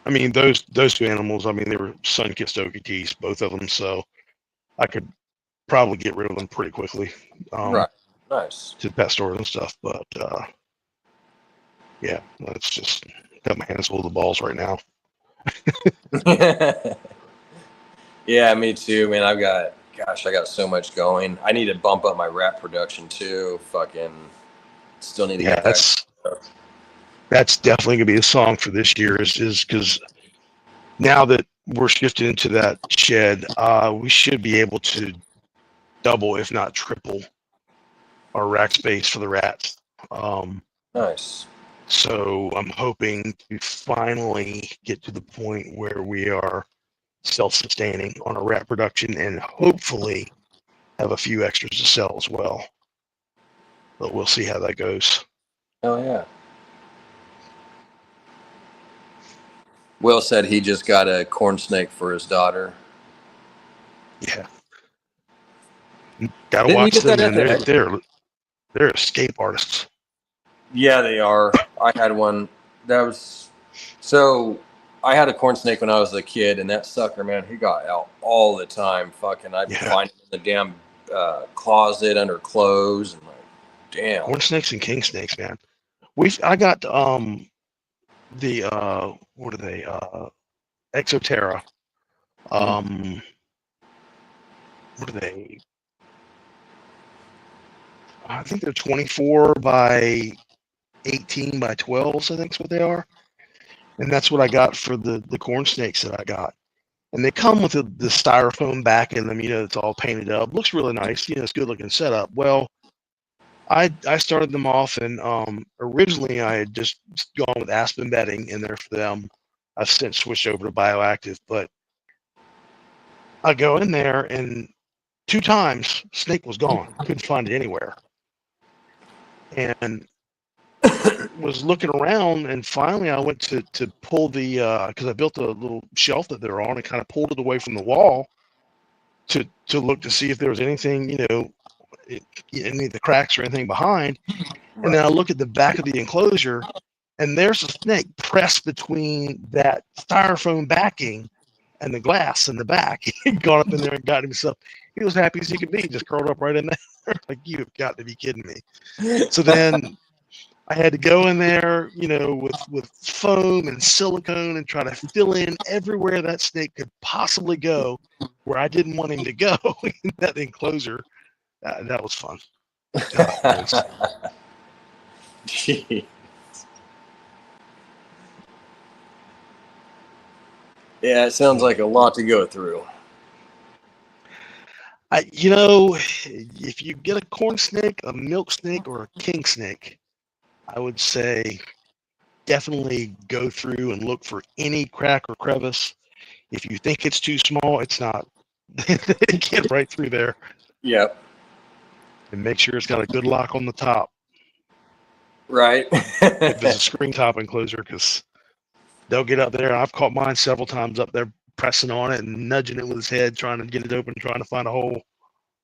I mean those two animals. I mean they were sun-kissed Okeetees, both of them. So I could probably get rid of them pretty quickly. Right. Nice. To pet stores and stuff, but yeah, it's just got my hands full of the balls right now. Yeah, me too, man. I got so much going. I need to bump up my rat production too. Fucking still need to get that. That's definitely gonna be a song for this year is because now that we're shifting into that shed, we should be able to double, if not triple, our rack space for the rats. Nice. So I'm hoping to finally get to the point where we are self-sustaining on our rat production and hopefully have a few extras to sell as well. But we'll see how that goes. Oh yeah. Will said he just got a corn snake for his daughter. Yeah. Gotta watch them, man. They're escape artists. Yeah, they are. I had one that was so I had a corn snake when I was a kid, and that sucker, man, he got out all the time. Fucking, I'd find him in the damn closet under clothes, and like, damn. Corn snakes and king snakes, man. I got the what are they? Exoterra. What are they? I think they're 24 by 18 by 12s, I think is what they are. And that's what I got for the corn snakes that I got. And they come with the styrofoam back in them, it's all painted up. Looks really nice, it's good looking setup. Well, I started them off, and originally I had just gone with aspen bedding in there for them. I've since switched over to bioactive, but I go in there, and 2 times snake was gone. Couldn't find it anywhere. And was looking around, and finally I went to pull the because I built a little shelf that they're on, and kind of pulled it away from the wall to look to see if there was anything, any of the cracks or anything behind. And then I look at the back of the enclosure, and there's a snake pressed between that styrofoam backing and the glass in the back. He'd gone up in there and got himself. He was happy as he could be, just curled up right in there. Like, you've got to be kidding me. So then I had to go in there, with foam and silicone and try to fill in everywhere that snake could possibly go where I didn't want him to go in that enclosure. That was fun. Jeez. Yeah, it sounds like a lot to go through. If you get a corn snake, a milk snake, or a king snake, I would say definitely go through and look for any crack or crevice. If you think it's too small, it's not. Get right through there. Yep. And make sure it's got a good lock on the top. Right. If it's a screen top enclosure, because they'll get up there. I've caught mine several times up there pressing on it and nudging it with his head, trying to get it open, trying to find a hole.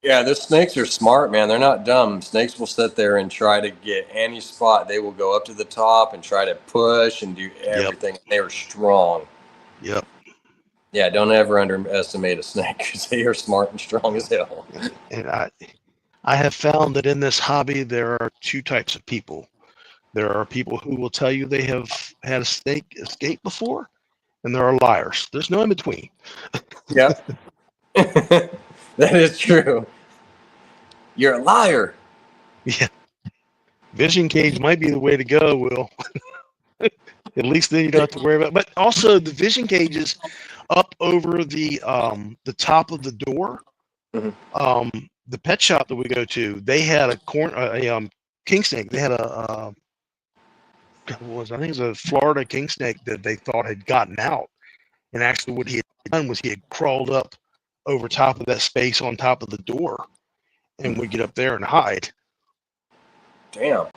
Yeah, the snakes are smart, man. They're not dumb. Snakes will sit there and try to get any spot. They will go up to the top and try to push and do everything. Yep. They are strong. Yep. Yeah, don't ever underestimate a snake, because they are smart and strong as hell. And I have found that in this hobby, there are 2 types of people. There are people who will tell you they have had a snake escape before, and there are liars. There's no in between. Yep. That is true. You're a liar. Yeah. Vision cage might be the way to go, Will. At least then you don't have to worry about it. But also the vision cages up over the top of the door. Mm-hmm. The pet shop that we go to, they had a king snake. They had I think it was a Florida king snake that they thought had gotten out. And actually what he had done was he had crawled up over top of that space on top of the door and would get up there and hide. Damn.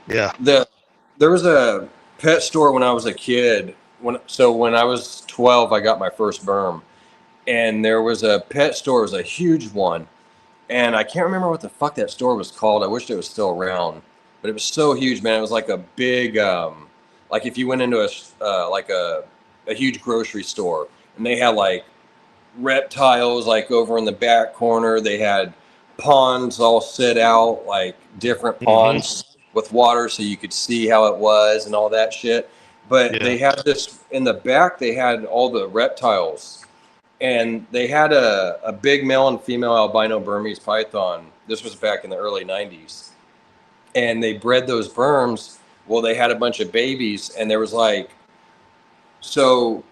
Yeah. There was a pet store when I was a kid. When I was 12, I got my first berm. And there was a pet store. It was a huge one. And I can't remember what the fuck that store was called. I wish it was still around. But it was so huge, man. It was like a big, like if you went into a huge grocery store. And they had like reptiles like over in the back corner. They had ponds all set out, like different ponds with water so you could see how it was and all that shit. But they had this in the back. They had all the reptiles, and they had a big male and female albino Burmese python. This was back in the early 90s, and they bred those berms. Well, they had a bunch of babies, and there was so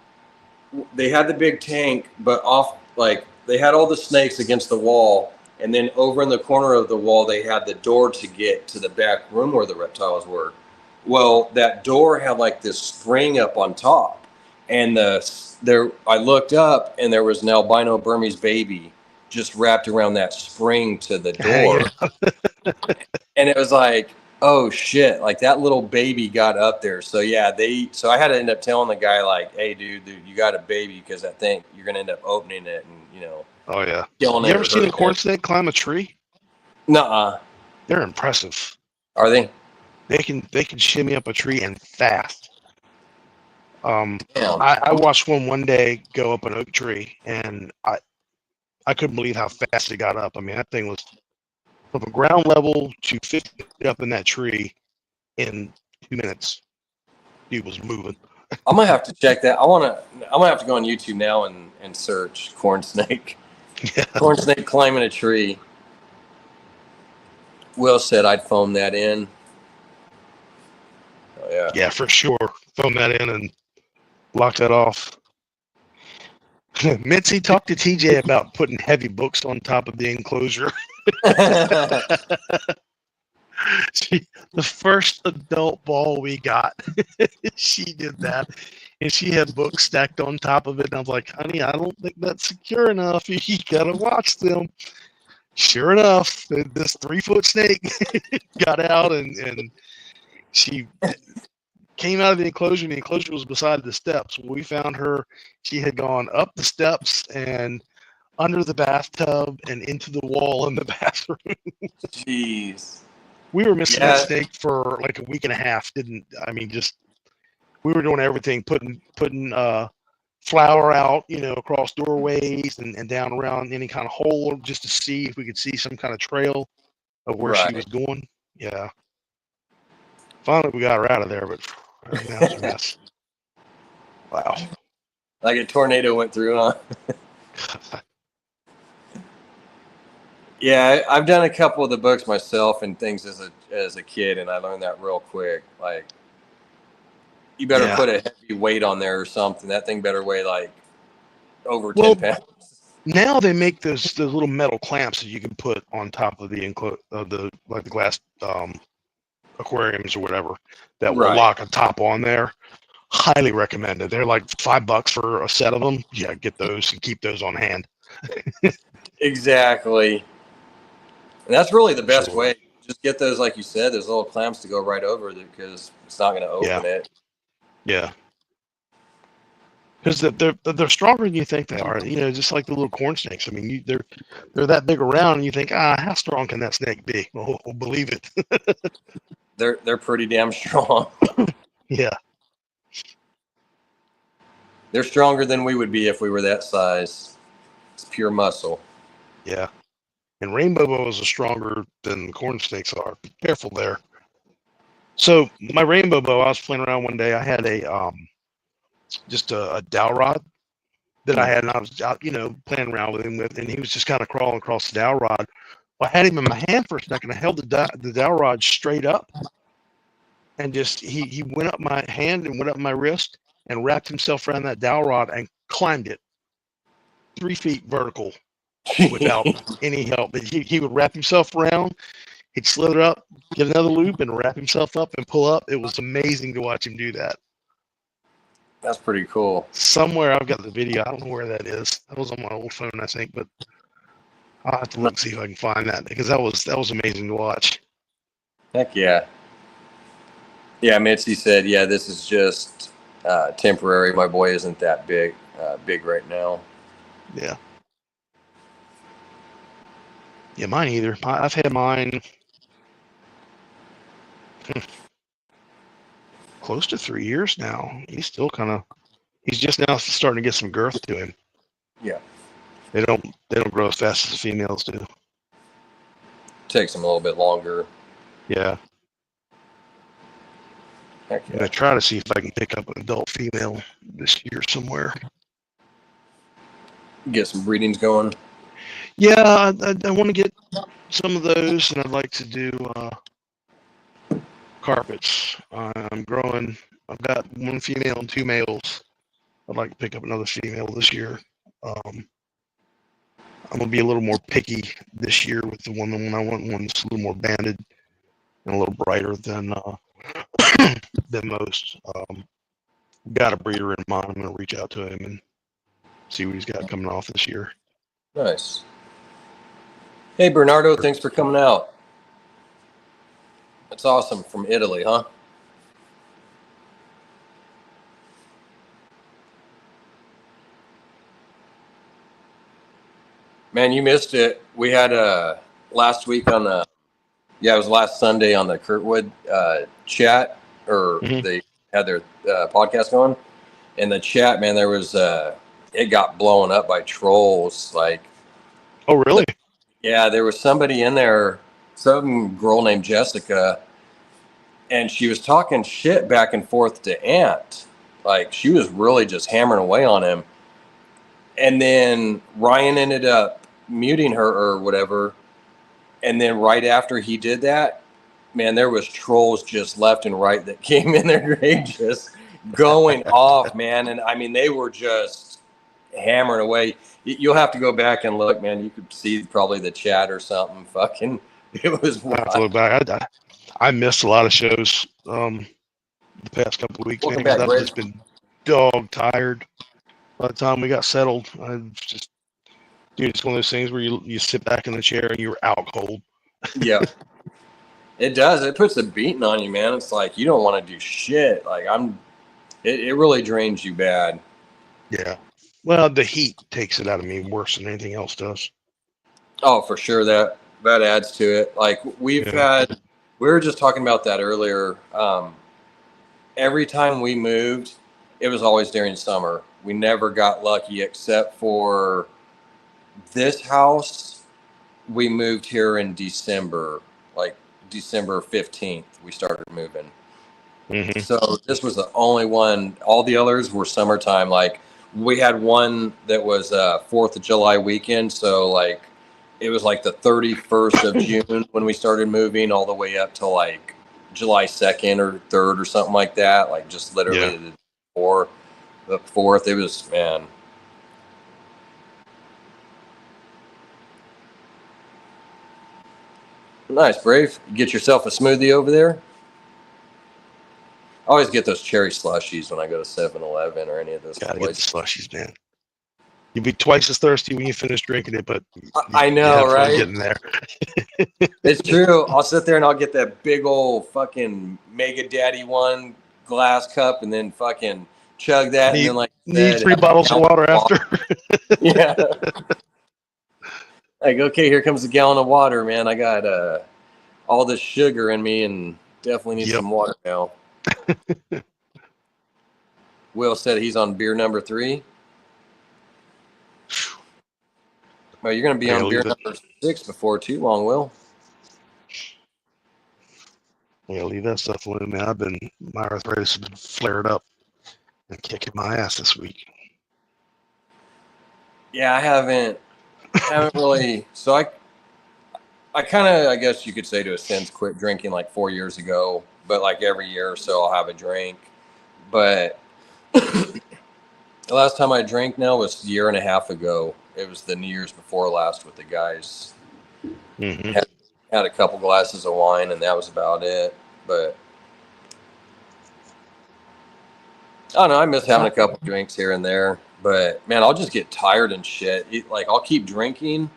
they had the big tank, but they had all the snakes against the wall, and then over in the corner of the wall, they had the door to get to the back room where the reptiles were. Well, that door had like this spring up on top, and I looked up, and there was an albino Burmese baby just wrapped around that spring to the door. And it was like, oh shit, like that little baby got up there. So yeah, so I had to end up telling the guy like, hey dude, you got a baby, because I think you're going to end up opening it and, Oh yeah. Killing you ever seen a corn snake climb a tree? Nuh-uh. They're impressive. Are they? They can shimmy up a tree and fast. I watched one day go up an oak tree, and I couldn't believe how fast it got up. I mean, that thing was from ground level to 50 up in that tree in 2 minutes. He was moving. I'm gonna have to check that. I'm gonna have to go on YouTube now and search corn snake. Yeah. Corn snake climbing a tree. Will said I'd foam that in. Yeah. Yeah, for sure. Throw that in and lock that off. Mitzi, talked to TJ about putting heavy books on top of the enclosure. The first adult ball we got, she did that. And she had books stacked on top of it. And I was like, honey, I don't think that's secure enough. You got to watch them. Sure enough, this 3-foot snake got out and she came out of the enclosure, and the enclosure was beside the steps. When we found her, she had gone up the steps and under the bathtub and into the wall in the bathroom. Jeez. We were missing Yeah. that snake for like a week and a half. Just we were doing everything, putting flour out, across doorways and down around any kind of hole just to see if we could see some kind of trail of where she was going. Yeah. Finally, we got her out of there, but that was a mess. Wow. Like a tornado went through, huh? Yeah, I've done a couple of the books myself and things as a kid, and I learned that real quick. Like, you better put a heavy weight on there or something. That thing better weigh like over 10 pounds. Now they make those little metal clamps that you can put on top of the glass aquariums or whatever that will lock a top on there. Highly recommended. They're like $5 for a set of them. Yeah, get those and keep those on hand. Exactly. And that's really the best way. Just get those, like you said, those little clamps to go right over it because it's not going to open it. Yeah. Because they're stronger than you think they are. Just like the little corn snakes. I mean, they're that big around, and you think, how strong can that snake be? Well, believe it. They're pretty damn strong. Yeah. They're stronger than we would be if we were that size. It's pure muscle. Yeah. And rainbow boas are stronger than the corn snakes are. Be careful there. So my rainbow boa, I was playing around one day. I had just a dowel rod that I had, and I was out, playing around with him and he was just kind of crawling across the dowel rod. Well, I had him in my hand for a second. I held the dowel rod straight up, and just he went up my hand and went up my wrist and wrapped himself around that dowel rod and climbed it 3 feet vertical without any help. He would wrap himself around, he'd slither up, get another loop, and wrap himself up and pull up. It was amazing to watch him do that. That's pretty cool. Somewhere I've got the video. I don't know where that is. That was on my old phone, I think, but I'll have to look and see if I can find that because that was amazing to watch. Heck yeah. Yeah, Mitzi said, yeah, this is just temporary. My boy isn't that big right now. Yeah. Yeah, mine either. I've had mine close to 3 years now. He's just now starting to get some girth to him. Yeah. They don't grow as fast as the females do. Takes them a little bit longer. Yeah. Heck yeah. I'm gonna try to see if I can pick up an adult female this year somewhere. Get some breedings going. Yeah, I want to get some of those, and I'd like to do carpets. I've got 1 female and 2 males. I'd like to pick up another female this year. I'm gonna be a little more picky this year with the one I want one that's a little more banded and a little brighter than most. Got a breeder in mind. I'm gonna reach out to him and see what he's got coming off this year. Nice. Hey, Bernardo, thanks for coming out. That's awesome. From Italy, huh? Man, you missed it. We had last week on it was last Sunday on the Kurtwood chat, or they had their podcast going. In the chat, man, there was it got blown up by trolls. Like, oh, really? Yeah, there was somebody in there, some girl named Jessica, and she was talking shit back and forth to Ant. Like, she was really just hammering away on him. And then Ryan ended up muting her or whatever. And then right after he did that, man, there was trolls just left and right that came in their grave just going off, man. And I mean, they were just hammering away. You'll have to go back and look, man. You could see probably the chat or something. Fucking, it was I have to look back. I missed a lot of shows the past couple of weeks, man, because I've just been dog tired by the time we got settled. I just, dude, it's one of those things where you sit back in the chair and you're out cold. Yeah. It does. It puts a beating on you, man. It's like you don't want to do shit. Like it really drains you bad. Yeah. Well, the heat takes it out of me worse than anything else does. Oh, for sure. That adds to it. Like we were just talking about that earlier. Every time we moved, it was always during summer. We never got lucky except for this house. We moved here in December, like December 15th, we started moving. Mm-hmm. So this was the only one. All the others were summertime. Like we had one that was 4th of July weekend. So like it was like the 31st of June when we started moving all the way up to like July 2nd or 3rd or something like that. Like just literally the 4th. It was, man. Nice, Brave. You get yourself a smoothie over there. I always get those cherry slushies when I go to 7-Eleven or any of those Gotta places. get the slushies, man. You'll be twice as thirsty when you finish drinking it, but I know, right? Getting there. It's true. I'll sit there and I'll get that big old fucking Mega Daddy one glass cup and then fucking chug that and then like need 3 bottles of water after. Yeah. Like, okay, here comes a gallon of water, man. I got all this sugar in me and definitely need some water now. Will said he's on beer number 3. Well, you're going to be on beer number 6 before too long, Will. Yeah, leave that stuff alone, man. My arthritis has been flared up and kicking my ass this week. Yeah, I haven't really. So I kind of, I guess you could say to a sense, quit drinking like 4 years ago. But like every year or so, I'll have a drink. But the last time I drank now was a year and a half ago. It was the New Year's before last with the guys. Mm-hmm. Had a couple glasses of wine, and that was about it. But I don't know. I miss having a couple drinks here and there. But man, I'll just get tired and shit. Like I'll keep drinking,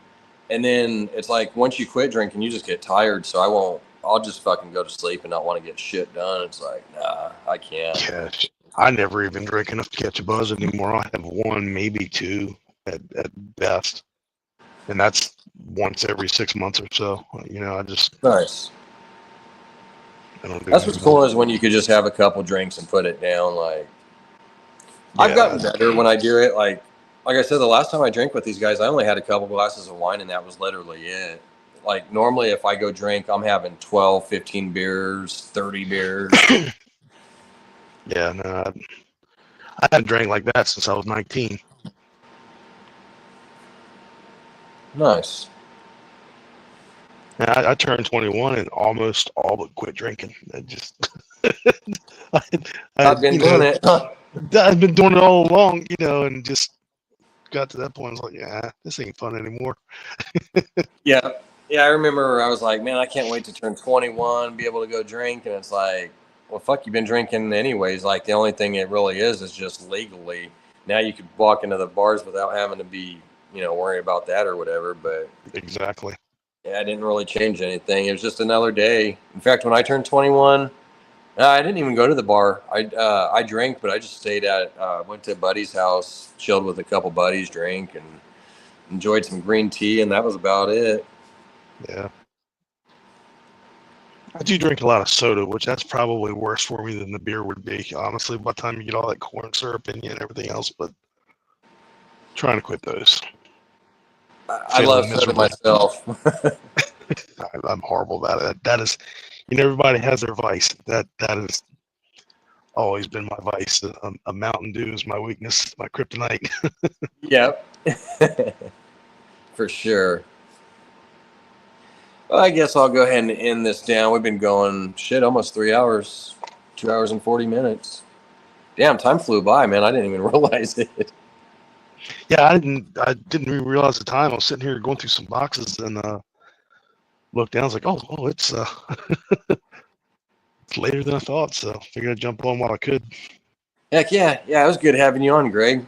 and then it's like once you quit drinking, you just get tired. So I won't. I'll just fucking go to sleep and not want to get shit done. It's like, nah, I can't. Yeah, I never even drink enough to catch a buzz anymore. I have 1, maybe 2 at best, and that's once every 6 months or so. You know, I just nice. That's what's cool is when you could just have a couple drinks and put it down. Like I've gotten better when I do it. Like I said, the last time I drank with these guys, I only had a couple glasses of wine, and that was literally it. Like normally if I go drink, I'm having 12, 15 beers, 30 beers. Yeah, no, I haven't drank like that since I was 19. Nice. And I turned 21 and almost all but quit drinking. I just I've been doing it. I've been doing it all along, you know, and just got to that point. I was like, yeah, this ain't fun anymore. Yeah, I remember I was like, man, I can't wait to turn 21, be able to go drink. And it's like, well, fuck, you've been drinking anyways. Like, the only thing it really is just legally. Now you could walk into the bars without having to be, worry about that or whatever. But exactly. Yeah, I didn't really change anything. It was just another day. In fact, when I turned 21, I didn't even go to the bar. I drank, but I just stayed went to a buddy's house, chilled with a couple buddies, drank, and enjoyed some green tea, and that was about it. Yeah. I do drink a lot of soda, which that's probably worse for me than the beer would be, honestly, by the time you get all that corn syrup in you and everything else, but trying to quit those. I love soda myself. I'm horrible about it. That is, everybody has their vice. That has always been my vice. A Mountain Dew is my weakness, my kryptonite. Yep. For sure. Well, I guess I'll go ahead and end this down. We've been going almost 3 hours, 2 hours and 40 minutes. Damn, time flew by, man. I didn't even realize it. Yeah, I didn't even realize the time. I was sitting here going through some boxes and looked down. I was like, oh, it's it's later than I thought. So figured I'd jump on while I could. Heck yeah. Yeah, it was good having you on, Greg.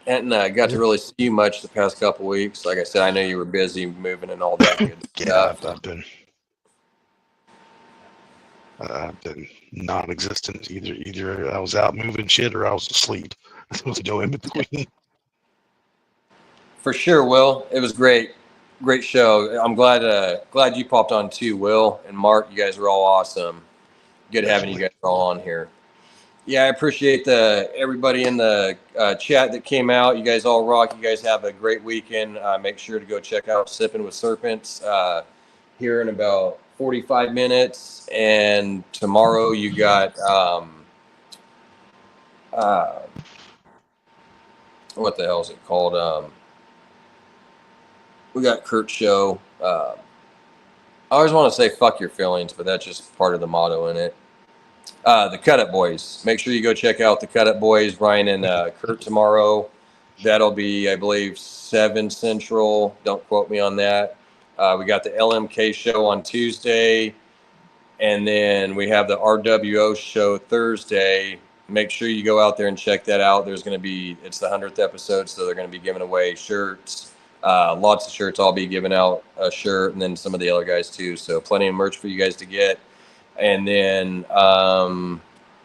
And got to really see you much the past couple weeks. Like I said, I know you were busy moving and all that good Yeah, stuff. I've been non-existent. Either I was out moving shit or I was asleep. There was no in between. For sure, Will. It was great. Great show. I'm glad you popped on too, Will and Mark. You guys were all awesome. Good having you guys all on here. Yeah, I appreciate everybody in the chat that came out. You guys all rock. You guys have a great weekend. Make sure to go check out Sipping with Serpents here in about 45 minutes. And tomorrow you got what the hell is it called? We got Kurt's show. I always want to say fuck your feelings, but that's just part of the motto in it. The Cut Up Boys. Make sure you go check out the Cut Up Boys, Ryan and Kurt tomorrow. That'll be, I believe, 7 Central. Don't quote me on that. We got the LMK show on Tuesday. And then we have the RWO show Thursday. Make sure you go out there and check that out. It's the 100th episode, so they're going to be giving away shirts. Lots of shirts. I'll be giving out a shirt, and then some of the other guys too. So plenty of merch for you guys to get. And then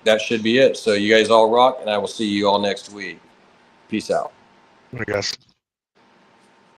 that should be it. So you guys all rock, and I will see you all next week. Peace out. I guess.